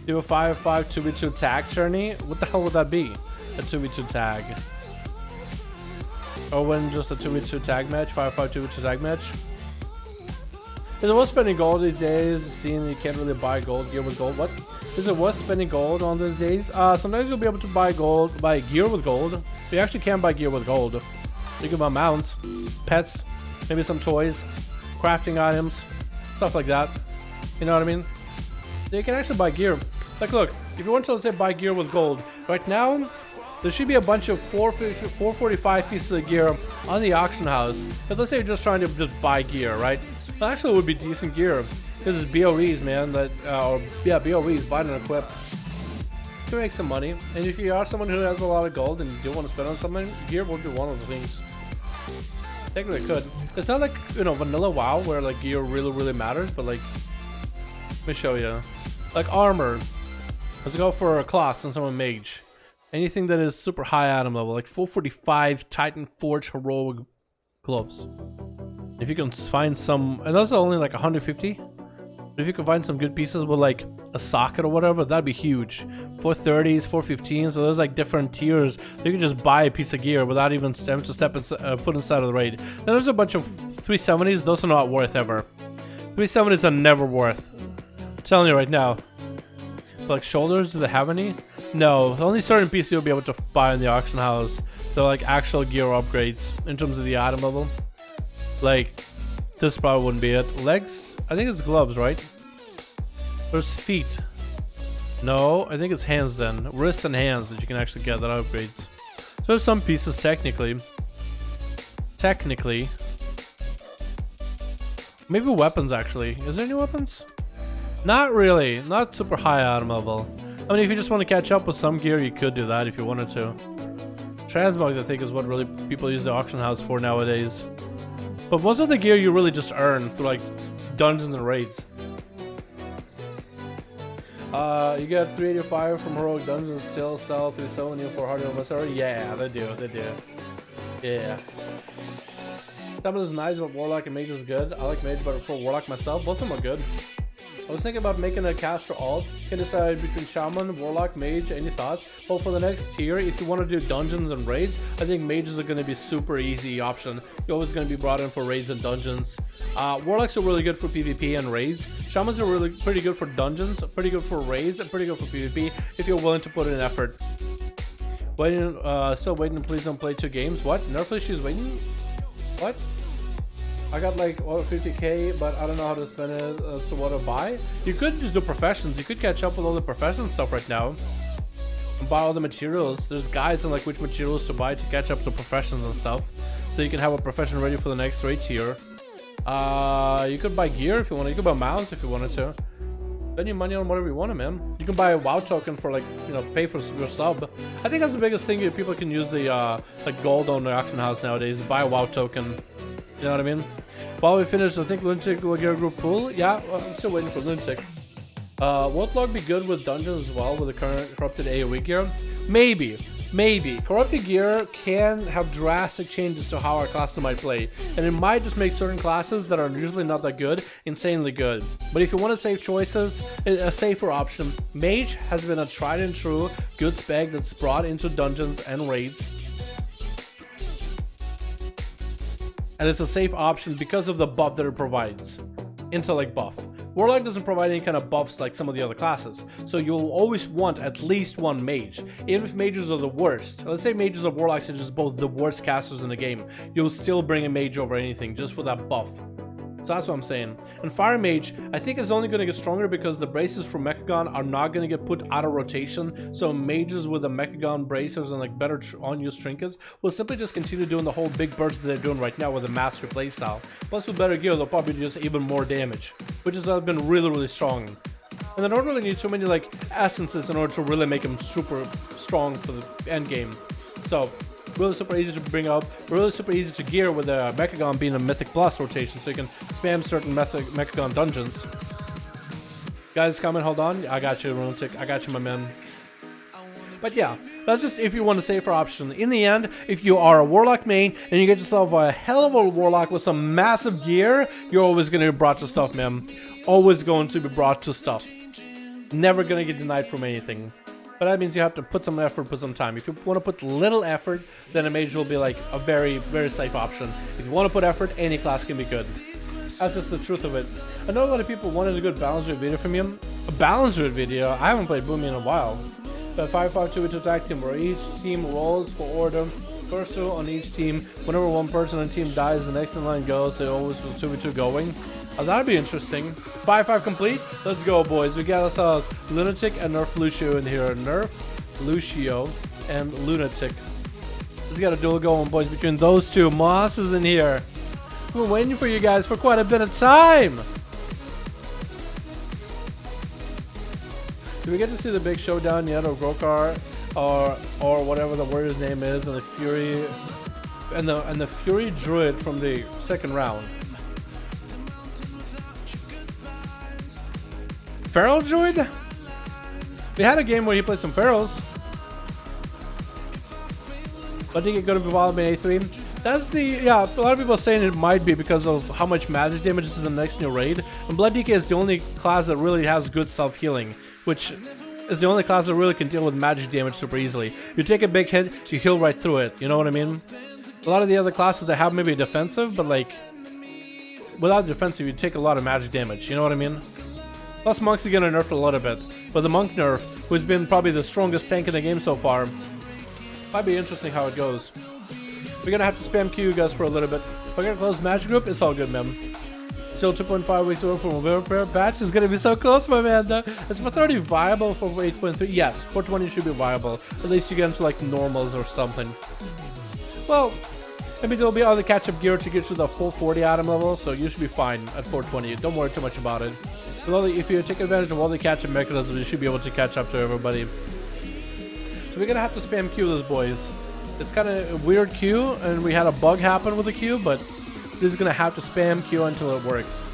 Do a 5v5 2v2 tag tourney. What the hell would that be? A 2v2 tag. Or when just a 2v2 tag match, 5v5 2v2 tag match. Is it worth spending gold these days? Seeing you can't really buy gold gear with gold. What? Is it worth spending gold on these days? Sometimes you'll be able to buy gear with gold. You actually can buy gear with gold. You can buy mounts, pets, maybe some toys, crafting items, stuff like that. You know what I mean? You can actually buy gear. Like look, if you want to, let's say, buy gear with gold, right now, there should be a bunch of 445 pieces of gear on the auction house. But let's say you're just trying to just buy gear, right? Well, actually, it would be decent gear. This is BOEs, man. BOEs, buy and equip. You can make some money, and if you are someone who has a lot of gold and you do want to spend on something, gear would be one of the things. Technically, could. It's not like, you know, vanilla WoW where like gear really matters, but like, let me show you. Like armor. Let's go for a cloth since I'm a mage. Anything that is super high item level, like 445 Titan Forge heroic gloves. If you can find some, and those are only like 150. If you can find some good pieces with like a socket or whatever, that'd be huge. 430s, 415s, so there's like different tiers. You can just buy a piece of gear without even having to step foot inside of the raid. Then there's a bunch of 370s, those are not worth ever. 370s are never worth. I'm telling you right now. But like shoulders, do they have any? No, only certain pieces you'll be able to buy in the auction house. They're like actual gear upgrades in terms of the item level. Like, this probably wouldn't be it. Legs? I think it's gloves, right? There's feet. No, I think it's hands then. Wrists and hands that you can actually get that upgrades. So there's some pieces technically. Maybe weapons actually. Is there any weapons? Not really. Not super high item level. I mean, if you just want to catch up with some gear, you could do that if you wanted to. Transmogs, I think, is what really people use the auction house for nowadays. But most of the gear you really just earn through like dungeons and raids. You get 385 from heroic dungeons, still sell 370 for hard drive. Yeah, they do. Yeah. Some is nice, but warlock and mage is good. I like mage, but for warlock myself, both of them are good. I was thinking about making a caster alt. You can decide between shaman, warlock, mage. Any thoughts? Well, for the next tier, if you want to do dungeons and raids, I think mages are going to be super easy option. You're always going to be brought in for raids and dungeons. Warlocks are really good for PvP and raids. Shamans are really pretty good for dungeons, pretty good for raids, and pretty good for PvP if you're willing to put in effort. Still waiting. Please don't play 2 games. What? Nerfly, she's waiting. What? I got like 50k, but I don't know how to spend it as to what to buy. You could just do professions. You could catch up with all the profession stuff right now and buy all the materials. There's guides on like which materials to buy to catch up to professions and stuff, so you can have a profession ready for the next raid tier. You could buy gear if you want. You could buy mounts if you wanted to. Spend your money on whatever you want, man. You can buy a WoW token for like, you know, pay for your sub. I think that's the biggest thing. People can use the like gold on the auction house nowadays. Buy a WoW token. You know what I mean? While we finish, I think Lunatic will get a group full. Yeah, well, I'm still waiting for Lunatic. Won't log be good with dungeons as well with the current corrupted AoE gear? Maybe. Corrupted gear can have drastic changes to how our class might play, and it might just make certain classes that are usually not that good insanely good. But if you want to save choices, a safer option, Mage has been a tried and true good spec that's brought into dungeons and raids. And it's a safe option because of the buff that it provides. Intellect buff. Warlock doesn't provide any kind of buffs like some of the other classes, so you'll always want at least one mage. Even if mages are the worst, let's say mages or warlocks are just both the worst casters in the game, you'll still bring a mage over anything just for that buff. So that's what I'm saying. And Fire Mage, I think is only going to get stronger because the braces for Mechagon are not going to get put out of rotation. So mages with the Mechagon bracers and like better on-use trinkets will simply just continue doing the whole big burst that they're doing right now with the Master playstyle. Plus with better gear, they'll probably do just even more damage, which has been really strong. And they don't really need too many like essences in order to really make them super strong for the end game. So really super easy to bring up, really super easy to gear with the Mechagon being a Mythic Plus rotation, so you can spam certain Mechagon dungeons. Guys, comment, hold on. I got you, Runetic. I got you, my man. But yeah, that's just if you want a safer option. In the end, if you are a Warlock main and you get yourself a hell of a Warlock with some massive gear, you're always going to be brought to stuff, man. Always going to be brought to stuff. Never going to get denied from anything. But that means you have to put some effort, put some time. If you want to put little effort, then a mage will be like a very safe option. If you want to put effort, any class can be good. That's just the truth of it. I know a lot of people wanted a good balance rate video from him. A balance rate video? I haven't played Boomy in a while. But 5-5-2 to tag team where each team rolls for order. First two on each team. Whenever one person on the team dies, the next in line goes. So always with 2v2 going. That'd be interesting. 5-5 complete. Let's go, boys. We got ourselves Lunatic and Nerf Lucio in here. Nerf Lucio. and Lunatic. Let's get a duel going, boys, between those two. Moss is in here. We've been waiting for you guys for quite a bit of time. Do we get to see the big showdown yet of Grokar or whatever the warrior's name is, and the Fury and the Fury Druid from the second round? Feral Druid? We had a game where he played some Ferals. But did it go to Development A3? That's the, yeah, a lot of people are saying it might be because of how much magic damage is in the next new raid. And Blood DK is the only class that really has good self-healing, which is the only class that really can deal with magic damage super easily. You take a big hit, you heal right through it, you know what I mean? A lot of the other classes that have maybe defensive, but like, without defensive, you take a lot of magic damage, you know what I mean? Plus Monks are gonna nerf a little bit, but the Monk nerf, who's been probably the strongest tank in the game so far, might be interesting how it goes. We're gonna have to spam Q you guys for a little bit. We're gonna close match group, it's all good, man. Still 2.5 weeks away from a repair patch. Is gonna be so close, my man. Is 430 viable for 8.3? Yes, 420 should be viable. At least you get into like normals or something. Well, maybe there'll be other catch-up gear to get to the full 40 atom level, so you should be fine at 420. Don't worry too much about it. But if you take advantage of all the catch-up mechanisms, you should be able to catch up to everybody. So we're gonna have to spam Q this, boys. It's kind of a weird queue, and we had a bug happen with the queue, but this is gonna have to spam Q until it works.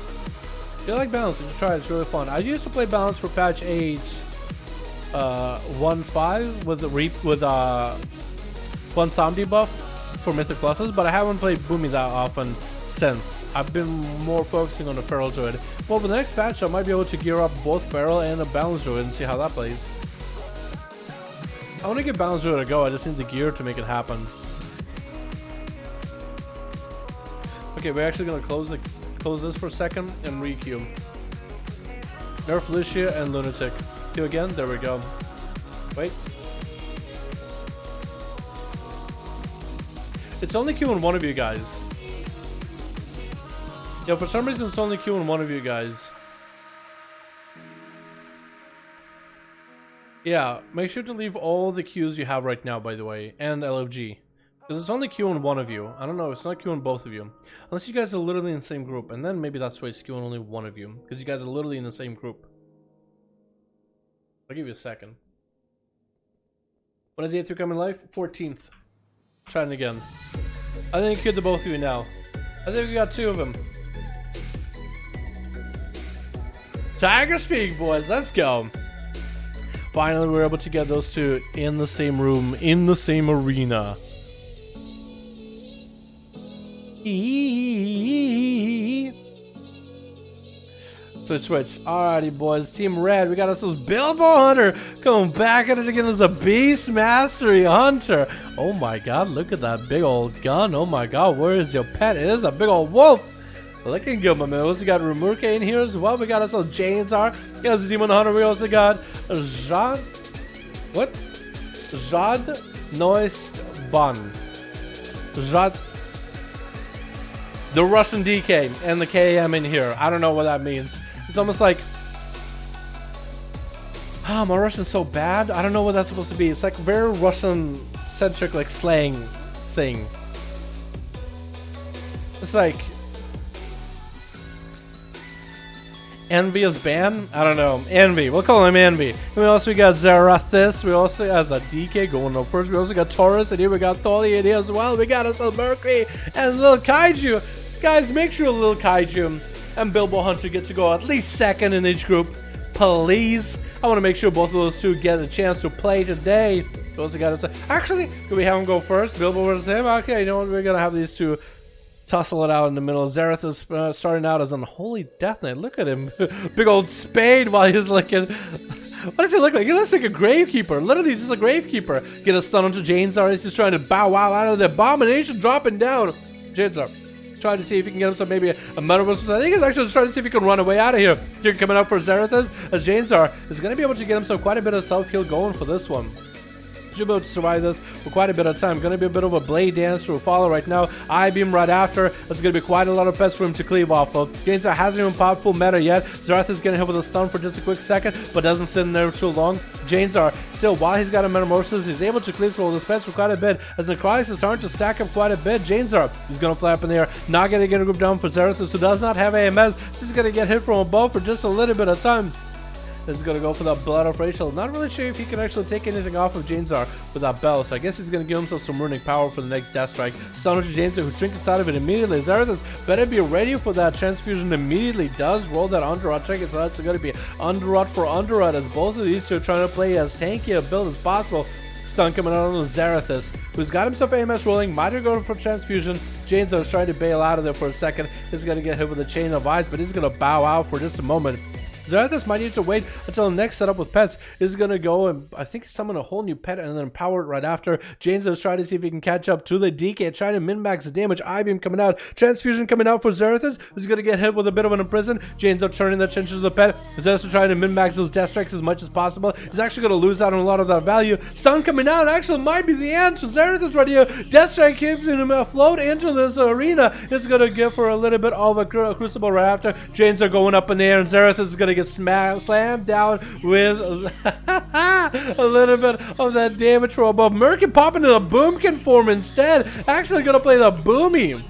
If you like balance, you should try it. It's really fun. I used to play balance for patch 8.1.5 with one sound debuff for Mythic Pluses, but I haven't played Boomy that often since. I've been more focusing on the Feral Druid. Well, with the next patch, I might be able to gear up both Feral and a Balance Druid and see how that plays. I want to give Balance Druid a go, I just need the gear to make it happen. Okay, we're actually going to close this for a second and re-queue. Nerf Licia and Lunatic. Queue again, there we go. Wait. It's only queuing one of you guys. Yeah, for some reason it's only queuing one of you guys. Yeah, make sure to leave all the queues you have right now, by the way, and LFG. Because it's only queuing one of you. I don't know, it's not queuing both of you. Unless you guys are literally in the same group, and then maybe that's why it's queuing only one of you. Because you guys are literally in the same group. I'll give you a second. When is the A3 coming live? 14th. Trying again. I think I queued the both of you now. I think we got two of them. Tiger Speak, boys, let's go. Finally, we're able to get those two in the same room, in the same arena. Switch. Alrighty, boys. Team Red, we got ourselves Bilbo Hunter coming back at it again as a Beast Mastery Hunter. Oh my god, look at that big old gun. Oh my god, where is your pet? It is a big old wolf. Looking good, my man. We also got Remurke in here as well. We got ourselves Janesar. As a Demon Hunter, we also got Jad. What? Jad Noise Bun. Jad. The Russian DK and the KM in here. I don't know what that means. It's almost like, my Russian's so bad. I don't know what that's supposed to be. It's like very Russian centric, like slang thing. It's like Envious ban? I don't know. Envy. We'll call him Envy. And we also got Zarathis. We also has a DK going up first. We also got Taurus, and here we got Tholi in here as well. We got ourselves Mercury and Lil Kaiju. Guys, make sure Lil Kaiju and Bilbo Hunter get to go at least second in each group, please. I want to make sure both of those two get a chance to play today. We also got to actually, can we have them go first? Bilbo versus him? Okay, you know what? We're gonna have these two tussle it out in the middle. Zareth is starting out as an Holy Death Knight. Look at him. Big old spade while he's looking. What does he look like? He looks like a gravekeeper. Literally just a gravekeeper. Get a stun onto Janesar. He's just trying to bow wow out of the abomination dropping down. Janesar trying to see if he can get himself maybe a Motherboar. I think he's actually trying to see if he can run away out of here. You're coming up for Zarathis as Janesar is going to be able to get himself quite a bit of self-heal going for this one. Should be able to survive this for quite a bit of time. Gonna be a bit of a blade dance to follow right now. I-beam right after. That's gonna be quite a lot of pets for him to cleave off of. Jainzar hasn't even popped full meta yet. Xerath is getting hit with a stun for just a quick second, but doesn't sit in there too long. Jainzar still, while he's got a metamorphosis, he's able to cleave through all his pets for quite a bit. As the Necrotics is starting to stack up quite a bit. Jainzar is gonna fly up in the air, not gonna get a group down for Xerath, who does not have AMS. He's gonna get hit from above for just a little bit of time. Is going to go for that Blood of Rachel. Not really sure if he can actually take anything off of Jainzar with that bell, so I guess he's going to give himself some runic power for the next Death Strike. Stun to Jainzar, who trinkets out of it immediately. Xerath better be ready for that transfusion immediately. Does roll that Underrot trinket, so that's going to be Underrot for Underrot, as both of these two are trying to play as tanky a build as possible. Stun coming out on Xerath, who's got himself AMS rolling, might have gone for transfusion. Jainzar is trying to bail out of there for a second. He's going to get hit with a chain of eyes, but he's going to bow out for just a moment. Xerath might need to wait until the next setup with pets is going to go and I think summon a whole new pet and then power it right after. Jainzar is trying to see if he can catch up to the DK, trying to min-max the damage. I-beam coming out, transfusion coming out for Xerath, who's going to get hit with a bit of an imprison. Jainzar turning the attention to the pet. Xerath trying to min-max those death strikes as much as possible. He's actually going to lose out on a lot of that value. Stun coming out actually might be the answer. Xerath right here. Death strike keeping him afloat into this arena. It's going to give for a little bit of a crucible right after. Jainzar going up in the air and Xerath is going to get slammed down with a little bit of that damage from above. Merkin popping into the boomkin form instead. Actually going to play the boomy.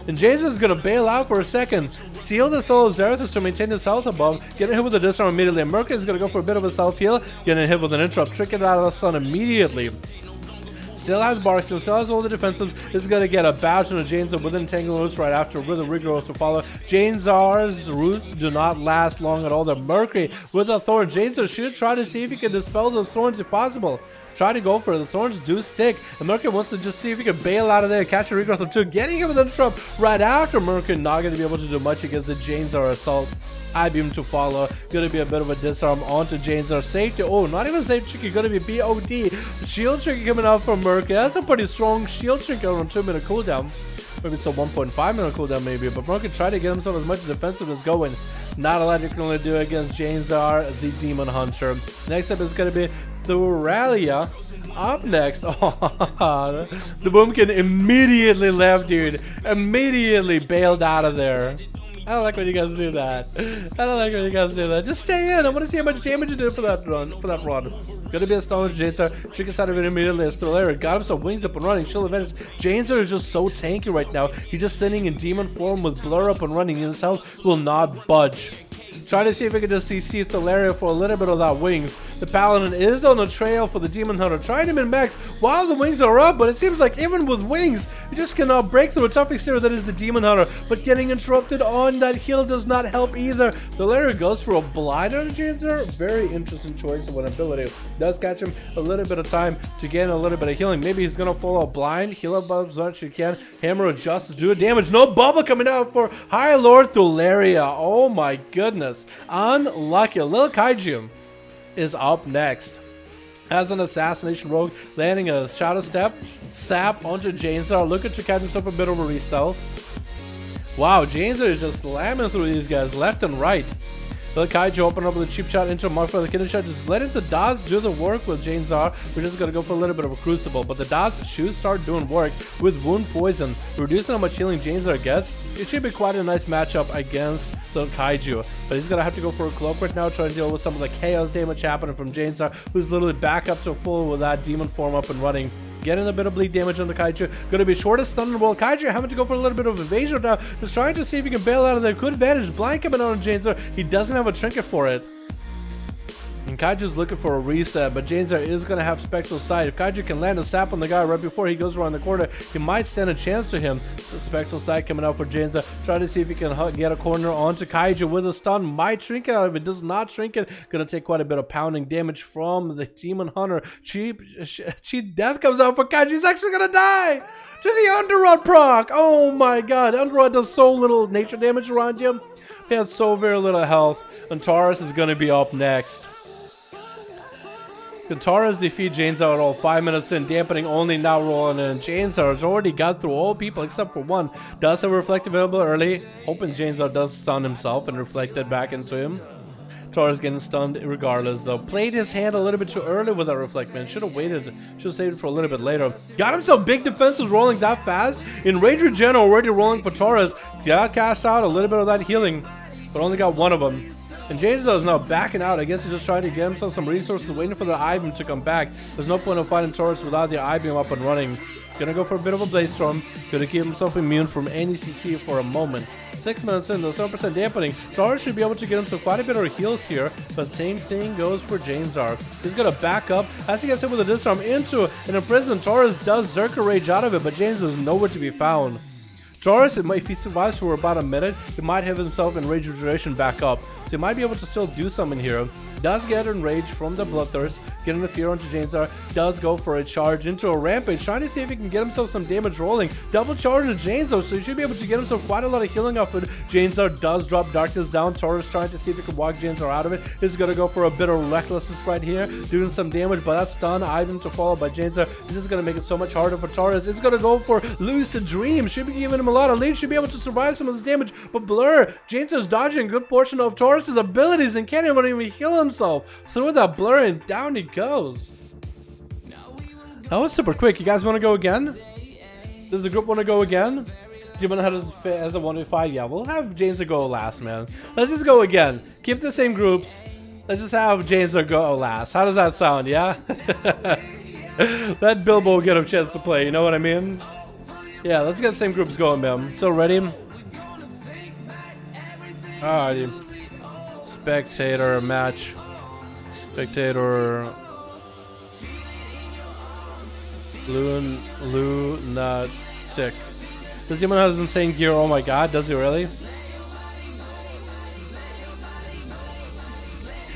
And Jainzar is going to bail out for a second. Seal the soul of Xerath to maintain his health above. Getting hit with a disarm immediately. And Merkin is going to go for a bit of a self-heal. Getting hit with an interrupt. Tricking out of the sun immediately. Still has Bark, still has all the defensives. Is going to get a badge on a Jainzar with Entangle Roots right after, with a regrowth to follow. Jainzar's roots do not last long at all. The Mercury with a Thorn. Jainzar should try to see if he can dispel those thorns if possible. Try to go for it. The thorns do stick. And Merkin wants to just see if he can bail out of there, catch a regrowth of 2. Getting him with a trump right after Merkin. Not going to be able to do much against the Jainzar assault. I-beam to follow. Going to be a bit of a disarm onto Jainzar. Safety. Oh, not even safe tricky. Going to be BOD. Shield tricky coming out from Merkin. That's a pretty strong shield tricky on 2-minute cooldown. Maybe it's a 1.5 minute cooldown maybe. But Merkin tried to get himself as much defensiveness going. Not a lot you can really do against Jainzar, the Demon Hunter. Next up is going to be Thuralia. Up next, oh, the Boomkin immediately left, dude. Immediately bailed out of there. I don't like when you guys do that. I don't like when you guys do that. Just stay in. I want to see how much damage you did for that run. Gonna be a stun with Jainzar. Trick us out of it immediately as Thularia got himself wings up and running. Chill advantage. Jainzar is just so tanky right now. He's just sitting in demon form with blur up and running. His health will not budge. Trying to see if we can just see Thularia for a little bit of that wings. The Paladin is on the trail for the Demon Hunter, trying to min-max while the wings are up, but it seems like even with wings, you just cannot break through a tough exterior that is the Demon Hunter. But getting interrupted on that heal does not help either. Thularia goes for a blind on Jainzar. Very interesting choice of an ability. Does catch him a little bit of time to get a little bit of healing. Maybe he's going to follow blind, heal up as much as you can, hammer of justice, do damage. No bubble coming out for High Lord Thularia. Oh my goodness. Unlucky. Lil Kaiju is up next as an assassination rogue, landing a shadow step sap onto Jainzar, looking to catch himself a bit of a re-stealth. Wow, Jainzar is just slamming through these guys left and right. Lil Kaiju open up with a cheap shot into a mark for the kidney shot, just letting the dots do the work with Jainzar. We're just gonna go for a little bit of a crucible, but the dots should start doing work with wound poison, reducing how much healing Jainzar gets. It should be quite a nice matchup against Lil Kaiju, but he's gonna have to go for a cloak right now, trying to deal with some of the chaos damage happening from Jainzar, who's literally back up to full with that demon form up and running. Getting a bit of bleed damage on the Kaiju. Going to be shortest stun in the world. Kaiju having to go for a little bit of evasion now. Just trying to see if he can bail out of there. Good advantage. Blind coming out on Jainzar. He doesn't have a trinket for it. And Kaiju's looking for a reset, but Jainzar is going to have Spectral Sight. If Kaiju can land a sap on the guy right before he goes around the corner, he might stand a chance to him. So Spectral Sight coming out for Jainzar. Trying to see if he can get a corner onto Kaiju with a stun. Might shrink it out of it. Does not shrink it. Going to take quite a bit of pounding damage from the Demon Hunter. Cheap death comes out for Kaiju. He's actually going to die to the Underrod proc. Oh my god. Underrod does so little nature damage around him. He has so very little health. And Taurus is going to be up next. Taurus defeat Jainzar at all 5 minutes in, dampening only now rolling in. Jainzar has already got through all people except for one. Does have a reflect available early, hoping Jainzar does stun himself and reflect it back into him. Taurus getting stunned regardless though. Played his hand a little bit too early with that reflect, man. Should have waited. Should have saved it for a little bit later. Got himself big defenses rolling that fast. Enrage Regen already rolling for Taurus. Got cashed out a little bit of that healing, but only got one of them. And James is now backing out. I guess he's just trying to get himself some resources, waiting for the I-beam to come back. There's no point in fighting Taurus without the I-beam up and running. Gonna go for a bit of a Blaze Storm. Gonna keep himself immune from any CC for a moment. 6 minutes in, though, 7% dampening. Taurus should be able to get himself quite a bit of heals here, but same thing goes for Janezar. He's gonna back up as he gets hit with a Disarm into an imprisoned. Taurus does Zerker Rage out of it, but James is nowhere to be found. Taurus, if he survives for about a minute, he might have himself in Rage Regeneration back up, so he might be able to still do something here. Does get enraged from the Bloodthirst, getting the fear onto Janezar, does go for a charge into a Rampage, trying to see if he can get himself some damage rolling. Double charge to Janezar, so he should be able to get himself quite a lot of healing off it. Janezar does drop Darkness down. Taurus trying to see if he can walk Janezar out of it. He's gonna go for a bit of Recklessness right here, doing some damage, but that's stun item to follow by Janezar. This is gonna make it so much harder for Taurus. It's gonna go for Lucid Dream, should be giving him a lot of lead, should be able to survive some of this damage, but Blur, Janezar's dodging a good portion of Taurus's abilities and can't even heal himself through that Blur, and down he goes. That was super quick. You guys want to go again? Does the group want to go again? Do you want to have this as a 1v5? Yeah, we'll have James go last, man. Let's just go again. Keep the same groups. Let's just have James go last. How does that sound? Yeah. Let Bilbo get a chance to play. You know what I mean? Yeah, let's get the same groups going, man. So ready? Alrighty. Spectator match. Spectator. Lunatic. Does anyone have his insane gear? Oh my god, does he really?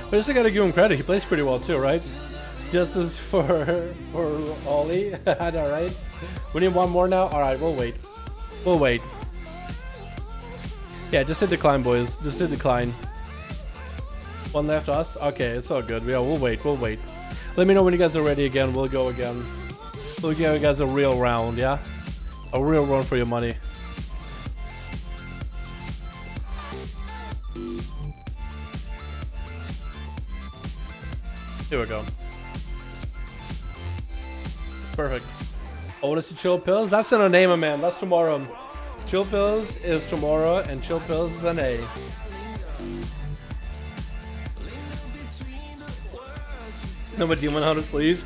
But I just gotta give him credit. He plays pretty well too, right? Justice for Ollie. Alright. We need one more now? Alright, we'll wait. We'll wait. Yeah, just hit decline, boys. Just hit decline. One left us? Okay, it's all good. Yeah, we'll wait. We'll wait. Let me know when you guys are ready again. We'll go again. We'll give you guys a real round, yeah? A real run for your money. Here we go. Perfect. Oh, what is the Chill Pills? That's in a name, man. That's tomorrow. Chill Pills is tomorrow, and Chill Pills is NA. No more Demon Hunters, please.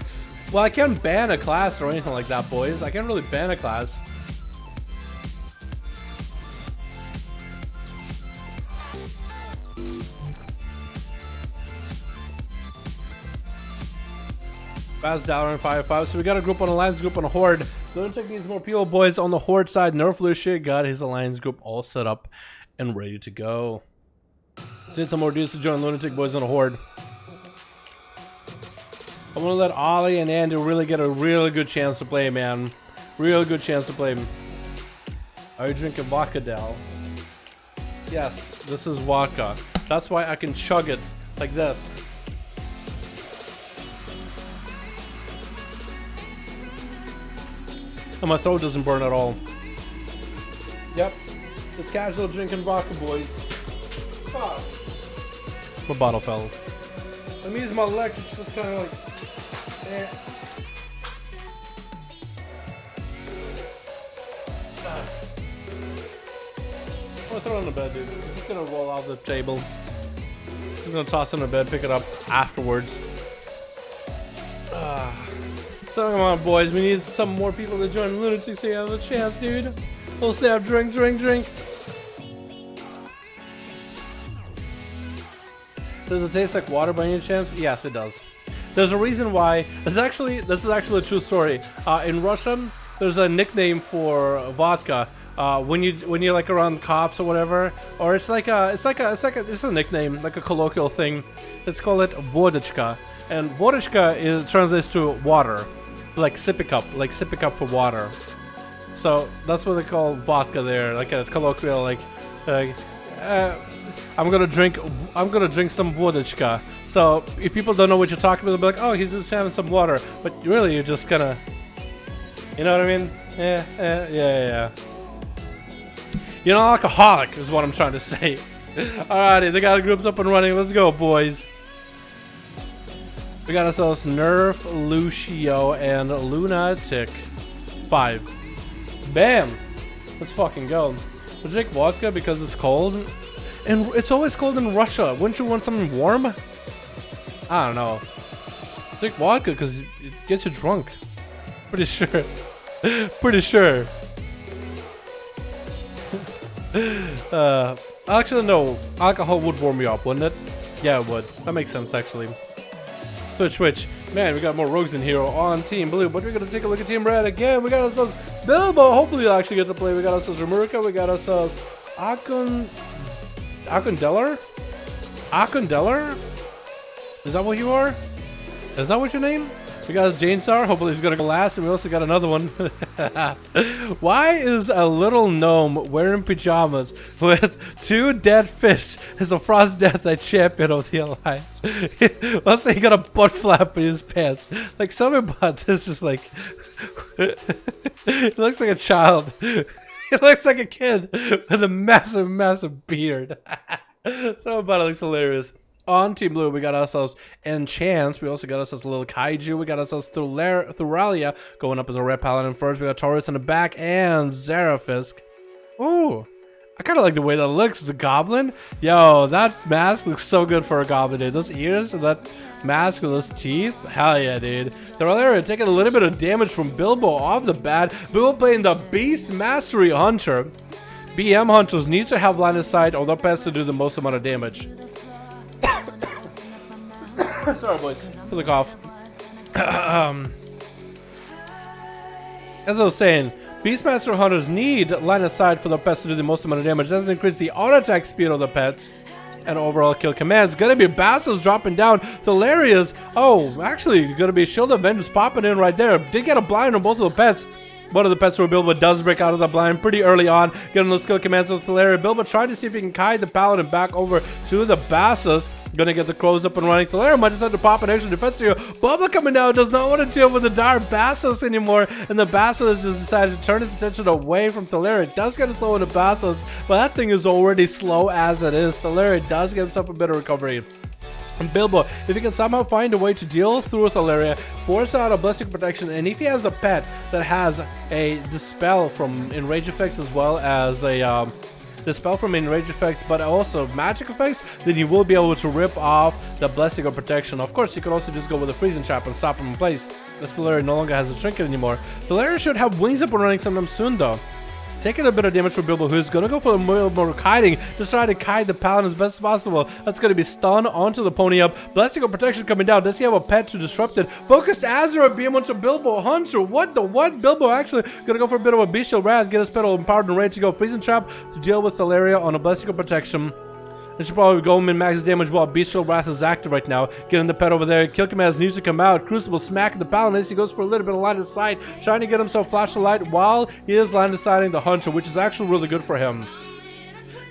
Well, I can't ban a class or anything like that, boys. I can't really ban a class. Fast Dalaran 5v5. So we got a group on Alliance, group on a Horde. Lunatic needs more people, boys. On the Horde side, Nerf Lucia got his Alliance group all set up and ready to go. So need some more dudes to join Lunatic, boys, on a Horde. I want to let Ollie and Andy really get a really good chance to play, man. Real good chance to play. Are you drinking vodka, Dal? Yes, this is vodka. That's why I can chug it like this. And my throat doesn't burn at all. Yep, it's casual drinking vodka, boys. Fuck. My bottle fell. Let me use my leg. It's just kind of like. Eh. I'm gonna throw it on the bed, dude. I'm just gonna roll off the table. I'm gonna toss it in the bed, pick it up afterwards. So come on, boys. We need some more people to join Lunatic so you have a chance, dude. Oh snap! Drink, drink, drink. Does it taste like water by any chance? Yes, it does. There's a reason why. This is actually a true story. In Russia, there's a nickname for vodka. When you're like around cops or whatever, or it's a nickname, like a colloquial thing. Let's call it vodочка, and vodочка translates to water, like sippy cup for water. So that's what they call vodka there, like a colloquial, like I'm gonna drink some vodочка. So if people don't know what you're talking about, they'll be like, oh, he's just having some water, but really you're just gonna, you know what I mean? Yeah. You're not alcoholic, is what I'm trying to say. Alrighty, they got groups up and running. Let's go, boys. We got ourselves Nerf, Lucio, and Lunatic 5. Bam! Let's fucking go. We'll drink vodka because it's cold. And it's always cold in Russia. Wouldn't you want something warm? I don't know. Drink vodka because it gets you drunk. Pretty sure. Pretty sure. Actually, no. Alcohol would warm you up, wouldn't it? Yeah, it would. That makes sense, actually. Switch. Man, we got more rogues in here on Team Blue, but we're gonna take a look at Team Red again. We got ourselves Bilbo. Hopefully, you'll actually get to play. We got ourselves Ramurka. We got ourselves Akundeller? Is that what you are? Is that what your name? We got Jane Star. Hopefully he's gonna go last, and we also got another one. Why is a little gnome wearing pajamas with 2 dead fish as a Frost Death Knight champion of the Alliance? Let's say he got a butt flap in his pants. Like, something about this is like... He looks like a child. He looks like a kid with a massive beard. Something about it looks hilarious. On Team Blue, we got ourselves Enchance. We also got ourselves a little Kaiju. We got ourselves Thuralia going up as a Red Paladin first. We got Taurus in the back and Zerafisk. Ooh, I kind of like the way that looks as a goblin. Yo, that mask looks so good for a goblin, dude. Those ears and that mask with those teeth. Hell yeah, dude. Thuralia taking a little bit of damage from Bilbo off the bat. Bilbo playing the Beast Mastery Hunter. BM Hunters need to have line of sight or their pets to do the most amount of damage. Sorry, boys, for the cough. As I was saying, Beastmaster Hunters need line of sight for the pets to do the most amount of damage. That does increase the auto attack speed of the pets and overall kill commands. Gonna be Basils dropping down. Thalaria's, oh, actually, gonna be Shield of Vengeance popping in right there. Did get a blind on both of the pets. One of the pets were Bilbo does break out of the blind pretty early on, getting those skill commands of Thalaria. Bilbo trying to see if he can kite the Paladin back over to the Bassus. Gonna get the crows up and running. Thalaria might decide to pop an extra defense here. Bubba coming down does not want to deal with the dire Bassus anymore, and the Bassus just decided to turn his attention away from Thalaria. It does get a slow in the Bassus, but that thing is already slow as it is. Thalaria does get himself a bit of recovery. And Bilbo, if he can somehow find a way to deal through Thalaria, force out a Blessing Protection, and if he has a pet that has a Dispel from Enrage effects as well as a Dispel from Enrage effects, but also magic effects, then you will be able to rip off the Blessing of Protection. Of course, you can also just go with a Freezing Trap and stop him in place. This Thalaria no longer has a Trinket anymore. Thalaria should have wings up and running sometime soon, though. Taking a bit of damage from Bilbo, who's going to go for a more kiting, just try to kite the Paladin as best as possible. That's going to be stun onto the pony up. Blessing of Protection coming down. Does he have a pet to disrupt it? Focused Azeroth beam onto Bilbo Hunter. What the what? Bilbo actually going to go for a bit of a Bestial Wrath, get his pedal empowered and ready to go. Freezing Trap to deal with Thalaria on a Blessing of Protection. It should probably go min max damage while Bestial Wrath is active right now. Getting the pet over there. Kill commands needs to come out. Crucible smacking the Paladin as he goes for a little bit of line of sight. Trying to get himself flash of light while he is line of sighting the Hunter, which is actually really good for him.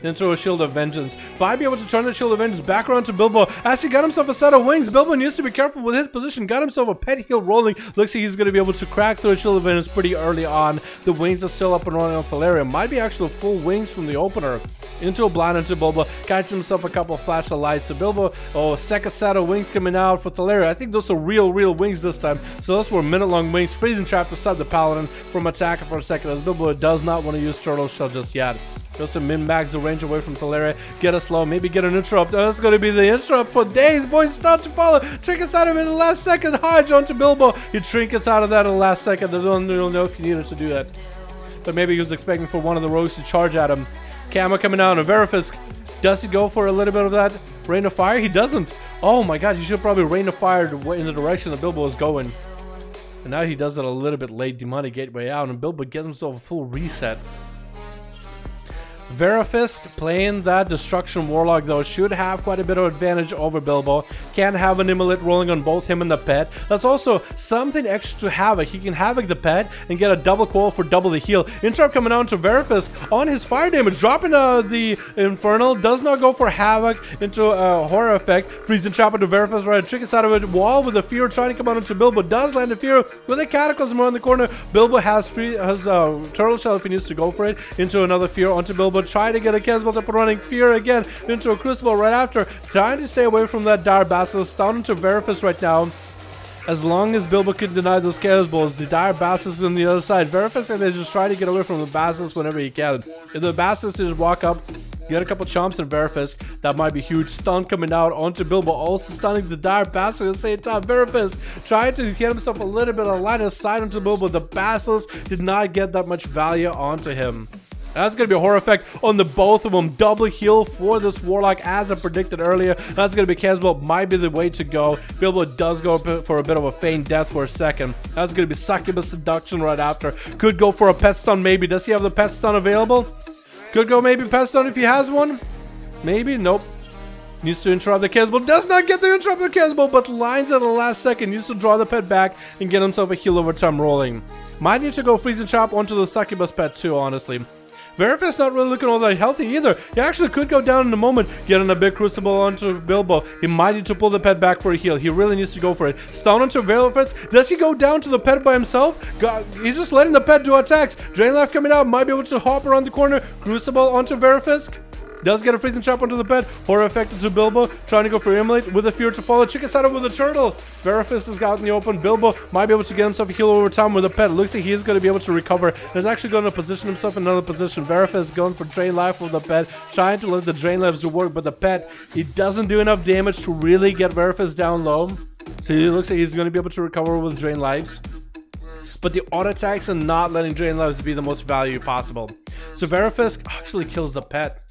Into a Shield of Vengeance. Might be able to turn the Shield of Vengeance back around to Bilbo as he got himself a set of wings. Bilbo needs to be careful with his position. Got himself a pet heal rolling. Looks like he's going to be able to crack through a Shield of Vengeance pretty early on. The wings are still up and running on Thalaria. Might be actual full wings from the opener. Into a blind into Bilbo. Catching himself a couple of flash of lights. So Bilbo, oh, second set of wings coming out for Thalaria. I think those are real wings this time. So those were minute-long wings. Freezing Trap to stop the Paladin from attacking for a second, as Bilbo does not want to use Turtle Shell just yet. Just to min-max the range away from Thalaria. Get a slow, maybe get an interrupt. Oh, that's going to be the interrupt for days. Boys, start to follow. Trinkets out of it in the last second. Hodge onto Bilbo. He trinkets out of that in the last second. They don't know if he needed to do that. But maybe he was expecting for one of the rogues to charge at him. Camera coming down. And Verifisk. Does he go for a little bit of that Rain of Fire? He doesn't. Oh my god, you should probably Rain of Fire in the direction that Bilbo is going. And now he does it a little bit late. Demonic Gateway out. And Bilbo gets himself a full reset. Verifisk playing that Destruction Warlock though should have quite a bit of advantage over Bilbo. Can have an Immolate rolling on both him and the pet. That's also something extra to Havoc. He can Havoc the pet and get a double coil for double the heal. Interrupt coming down to Verifisk on his fire damage. Dropping the Infernal. Does not go for Havoc into a Horror Effect. Freezing Trap into Verifisk right. Trickets out of it. Wall with a Fear trying to come out into Bilbo. Does land a Fear with a Cataclysm around the corner. Bilbo has Turtle Shell if he needs to go for it. Into another Fear onto Bilbo. Bilbo trying to get a Chaos up and running. Fear again into a Crucible right after. Trying to stay away from that Dire Basilisk. Down into Verifus right now. As long as Bilbo could deny those Chaos Balls, the Dire Basilisk on the other side. Verifus and they just try to get away from the Basilisk whenever he can. If the Basilisk just walk up, get a couple chomps in Verifus, that might be huge. Stun coming out onto Bilbo, also stunning the Dire Basilisk at the same time. Verifus trying to get himself a little bit of line of sight onto Bilbo. The Basilisk did not get that much value onto him. That's going to be a horror effect on the both of them. Double heal for this Warlock as I predicted earlier. That's going to be Caswell. Might be the way to go. Bilbo does go for a bit of a feigned death for a second. That's going to be Succubus Seduction right after. Could go for a pet stun maybe. Does he have the pet stun available? Could go maybe pet stun if he has one. Maybe. Nope. Needs to interrupt the Caswell. Does not get the interrupt the Caswell, but lines at the last second. Needs to draw the pet back and get himself a heal over time rolling. Might need to go freeze and chop onto the Succubus pet too, honestly. Verifus not really looking all that healthy either. He actually could go down in a moment, getting a big Crucible onto Bilbo. He might need to pull the pet back for a heal. He really needs to go for it. Stun onto Verifus. Does he go down to the pet by himself? He's just letting the pet do attacks. Drain Life coming out. Might be able to hop around the corner. Crucible onto Verifus. Does get a freezing trap onto the pet. Horror effect to Bilbo. Trying to go for Immolate with a fear to follow. Chicken Saddle with a turtle. Verifus is out in the open. Bilbo might be able to get himself a heal over time with a pet. Looks like he is going to be able to recover. He's actually going to position himself in another position. Verifus going for Drain Life with the pet. Trying to let the Drain Lives do work. But the pet, he doesn't do enough damage to really get Verifus down low. So he looks like he's going to be able to recover with Drain Lives. But the auto attacks and not letting Drain Lives be the most value possible. So Verifus actually kills the pet.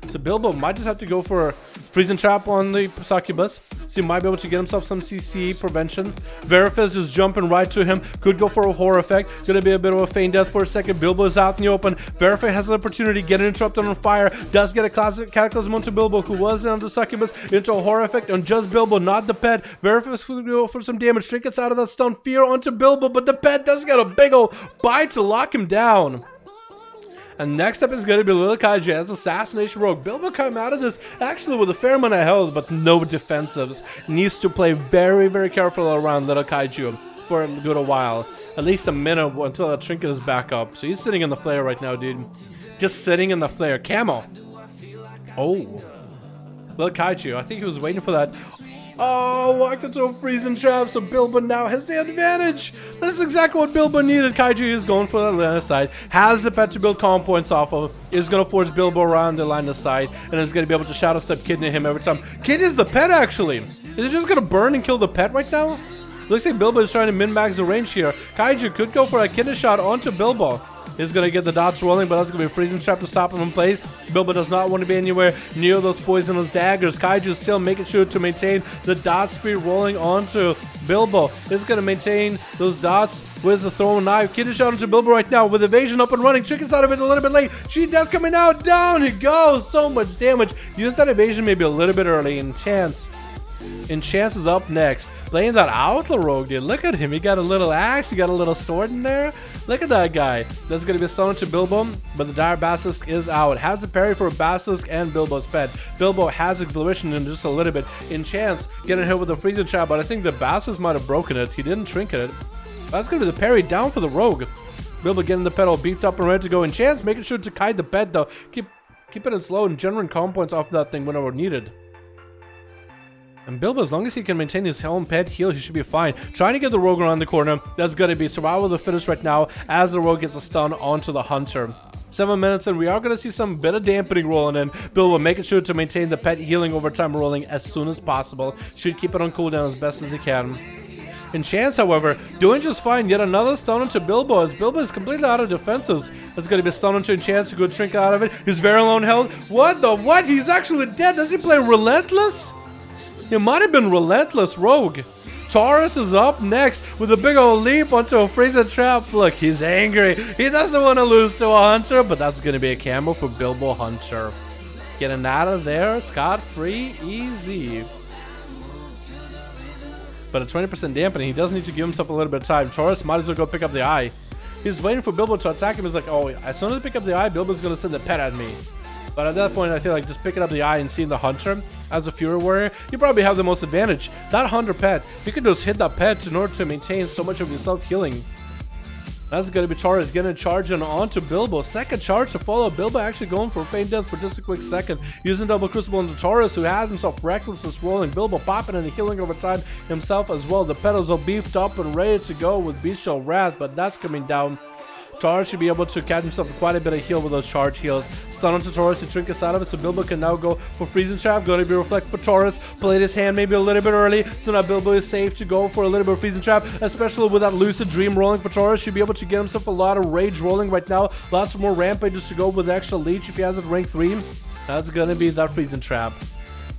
So Bilbo might just have to go for a freezing trap on the Succubus. So he might be able to get himself some CC prevention. Verifus just jumping right to him. Could go for a horror effect. Gonna be a bit of a feign death for a second. Bilbo is out in the open. Verifus has an opportunity. Get interrupted on fire. Does get a classic Cataclysm onto Bilbo, who was on the Succubus, into a horror effect on just Bilbo, not the pet. Verifus will go for some damage. Trinkets out of that stun. Fear onto Bilbo, but the pet does get a big ol' bite to lock him down. And next up is going to be Little Kaiju as Assassination Rogue. Bilbo come out of this actually with a fair amount of health, but no defensives. Needs to play very, very careful around Little Kaiju for a good while. At least a minute until that trinket is back up. So he's sitting in the flare right now, dude. Just sitting in the flare. Camo. Oh. Little Kaiju. I think he was waiting for that. Oh, walked into a freezing trap, so Bilbo now has the advantage. This is exactly what Bilbo needed. Kaiju is going for the line of sight, has the pet to build calm points off of, is going to force Bilbo around the line of sight, and is going to be able to Shadow Step Kidney him every time. Kid is the pet, actually. Is it just going to burn and kill the pet right now? Looks like Bilbo is trying to min-max the range here. Kaiju could go for a Kidney shot onto Bilbo. He's going to get the dots rolling, but that's going to be a freezing trap to stop him in place. Bilbo does not want to be anywhere near those poisonous daggers. Kaiju is still making sure to maintain the dot speed rolling onto Bilbo. He's going to maintain those dots with the thrown knife. Kidney shot onto Bilbo right now with evasion up and running. Chicken's out of it a little bit late. Cheat Death coming out. Down he goes. So much damage. Use that evasion maybe a little bit early. And Chance is up next. Playing that Outlaw Rogue, dude. Look at him. He got a little axe. He got a little sword in there. Look at that guy. That's going to be a stun to Bilbo, but the Dire Basilisk is out. Has a parry for Basilisk and Bilbo's pet. Bilbo has acceleration in just a little bit. In Chance, getting hit with a freezing trap, but I think the Basilisk might have broken it. He didn't trinket it. That's going to be the parry down for the Rogue. Bilbo getting the pet all beefed up and ready to go. In Chance, making sure to kite the pet, though. Keep it in slow and generating calm points off that thing whenever needed. And Bilbo, as long as he can maintain his own pet heal, he should be fine. Trying to get the Rogue around the corner. That's going to be survival of the fittest right now as the Rogue gets a stun onto the Hunter. 7 minutes and we are going to see some bit of dampening rolling in. Bilbo making sure to maintain the pet healing over time rolling as soon as possible. Should keep it on cooldown as best as he can. In Chance, however, doing just fine. Yet another stun onto Bilbo as Bilbo is completely out of defensives. That's going to be a stun onto Chance. A good trinket out of it. He's very low in health. What the what? He's actually dead. Does he play Relentless? It might have been Relentless Rogue. Taurus is up next with a big old leap onto a freezer trap. Look, he's angry. He doesn't want to lose to a Hunter, but that's going to be a camo for Bilbo Hunter. Getting out of there, scot-free, easy. But a 20% dampening, he does need to give himself a little bit of time. Taurus might as well go pick up the eye. He's waiting for Bilbo to attack him. He's like, oh, as soon as I pick up the eye, Bilbo's going to send the pet at me. But at that point, I feel like just picking up the eye and seeing the Hunter as a Fury Warrior, you probably have the most advantage. That Hunter pet, you can just hit that pet in order to maintain so much of your self-healing. That's going to be Taurus getting charging onto Bilbo. Second charge to follow. Bilbo actually going for a faint death for just a quick second. Using double crucible on the Taurus, who has himself reckless rolling. Bilbo popping and healing over time himself as well. The pedals are beefed up and ready to go with Bestial Wrath, but that's coming down. Taurus should be able to catch himself quite a bit of heal with those charge heals. Stun onto Taurus, he trinkets out of it, so Bilbo can now go for Freezing Trap. Going to be Reflect for Taurus. Played his hand maybe a little bit early, so now Bilbo is safe to go for a little bit of Freezing Trap, especially with that Lucid Dream rolling for Taurus. Should be able to get himself a lot of Rage rolling right now. Lots more Rampages to go with the extra Leech if he has it rank 3. That's going to be that Freezing Trap.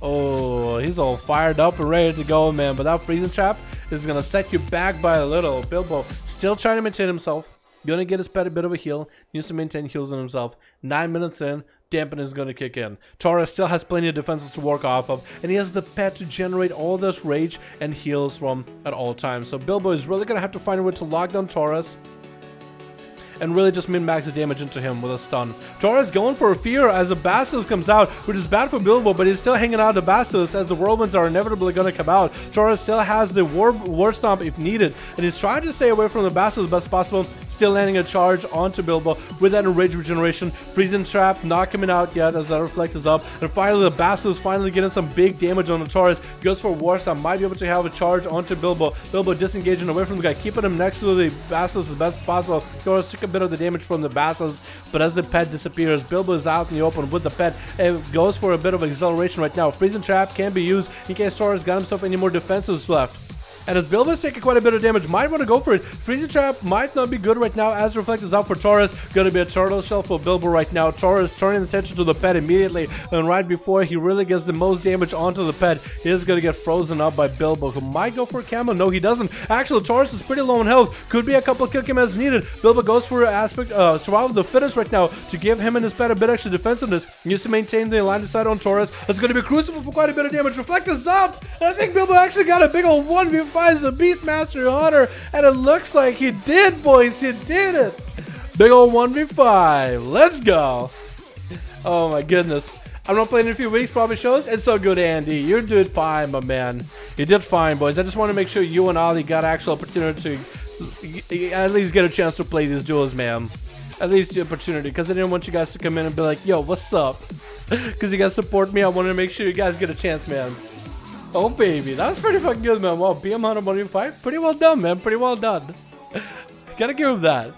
Oh, he's all fired up and ready to go, man. But that Freezing Trap is going to set you back by a little. Bilbo still trying to maintain himself. Gonna get his pet a bit of a heal. Needs to maintain heals on himself. 9 minutes in, Dampen is gonna kick in. Taurus still has plenty of defenses to work off of, and he has the pet to generate all this rage and heals from at all times. So Bilbo is really gonna have to find a way to lock down Taurus and really just min-max the damage into him with a stun. Taurus going for a fear as a Basilisk comes out, which is bad for Bilbo, but he's still hanging out the Basilisk as the Whirlwinds are inevitably going to come out. Taurus still has the War Stomp if needed, and he's trying to stay away from the Basilisk as best possible, still landing a charge onto Bilbo with that Rage Regeneration. Freezing Trap not coming out yet as that Reflect is up, and finally the Basilisk finally getting some big damage on the Taurus. Goes for War Stomp, might be able to have a charge onto Bilbo. Bilbo disengaging away from the guy, keeping him next to the Basilisk as best as possible. Taurus took a bit of the damage from the Basilisk, but as the pet disappears, Bilbo is out in the open with the pet. It goes for a bit of acceleration right now. Freezing Trap can be used in case Taurus got himself any more defenses left. And as Bilbo is taking quite a bit of damage, might want to go for it. Freezing Trap might not be good right now as Reflect is out for Taurus. Going to be a Turtle Shell for Bilbo right now. Taurus turning attention to the pet immediately, and right before he really gets the most damage onto the pet, he is going to get frozen up by Bilbo, who might go for a camo. No, he doesn't. Actually, Taurus is pretty low in health. Could be a couple kill cam as needed. Bilbo goes for an aspect survival of the fittest right now to give him and his pet a bit extra defensiveness. He needs to maintain the line of sight on Taurus. It's going to be Crucible for quite a bit of damage. Reflect is up, and I think Bilbo actually got a big old 1v5 as a Beastmaster Hunter, and it looks like he did, boys. He did it. Big old 1v5. Let's go. Oh my goodness. I'm not playing in a few weeks, probably shows. It's so good, Andy. You did fine, my man. You did fine, boys. I just want to make sure you and Ollie got actual opportunity to at least get a chance to play these duels, man. At least the opportunity, because I didn't want you guys to come in and be like, yo, what's up? Because you guys support me. I wanted to make sure you guys get a chance, man. Oh baby, that was pretty fucking good, man. Wow, PM 1v5, pretty well done, man. Pretty well done. Gotta give him that.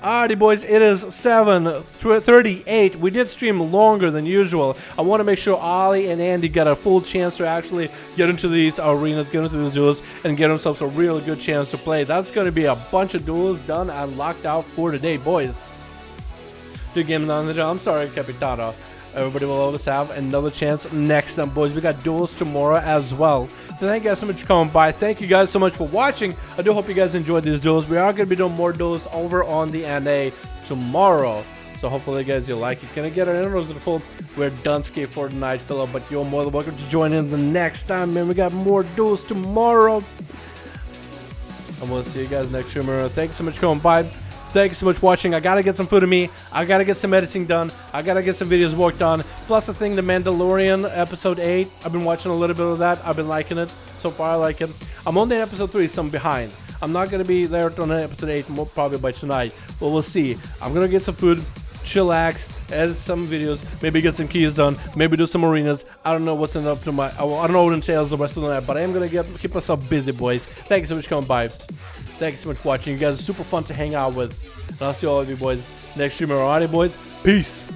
Alrighty, boys, it is 7:38. We did stream longer than usual. I want to make sure Ollie and Andy got a full chance to actually get into these arenas, get into these duels, and get themselves a real good chance to play. That's going to be a bunch of duels done and locked out for today, boys. Two games on the I'm sorry, Capitano. Everybody will always have another chance next time, boys. We got duels tomorrow as well. So thank you guys so much for coming by. Thank you guys so much for watching. I do hope you guys enjoyed these duels. We are going to be doing more duels over on the NA tomorrow. So hopefully, guys, you like it. Can I get our intros to the full? We're done skate for tonight, Philip. But you're more than welcome to join in the next time, man. We got more duels tomorrow. I'm going to see you guys next stream. Thank you so much for coming by. Thank you so much for watching. I gotta get some food in me. I gotta get some editing done. I gotta get some videos worked on. Plus the thing, The Mandalorian episode 8. I've been watching a little bit of that. I've been liking it. So far I like it. I'm only in episode 3, so I'm behind. I'm not gonna be there on episode 8 probably by tonight. But we'll see. I'm gonna get some food, chillax, edit some videos, maybe get some keys done, maybe do some arenas. I don't know what's in up to my I don't know what entails the rest of the night, but I am gonna keep myself busy, boys. Thank you so much for coming by. Thank you so much for watching. You guys are super fun to hang out with. And I'll see all of you boys next stream. Alrighty, boys. Peace.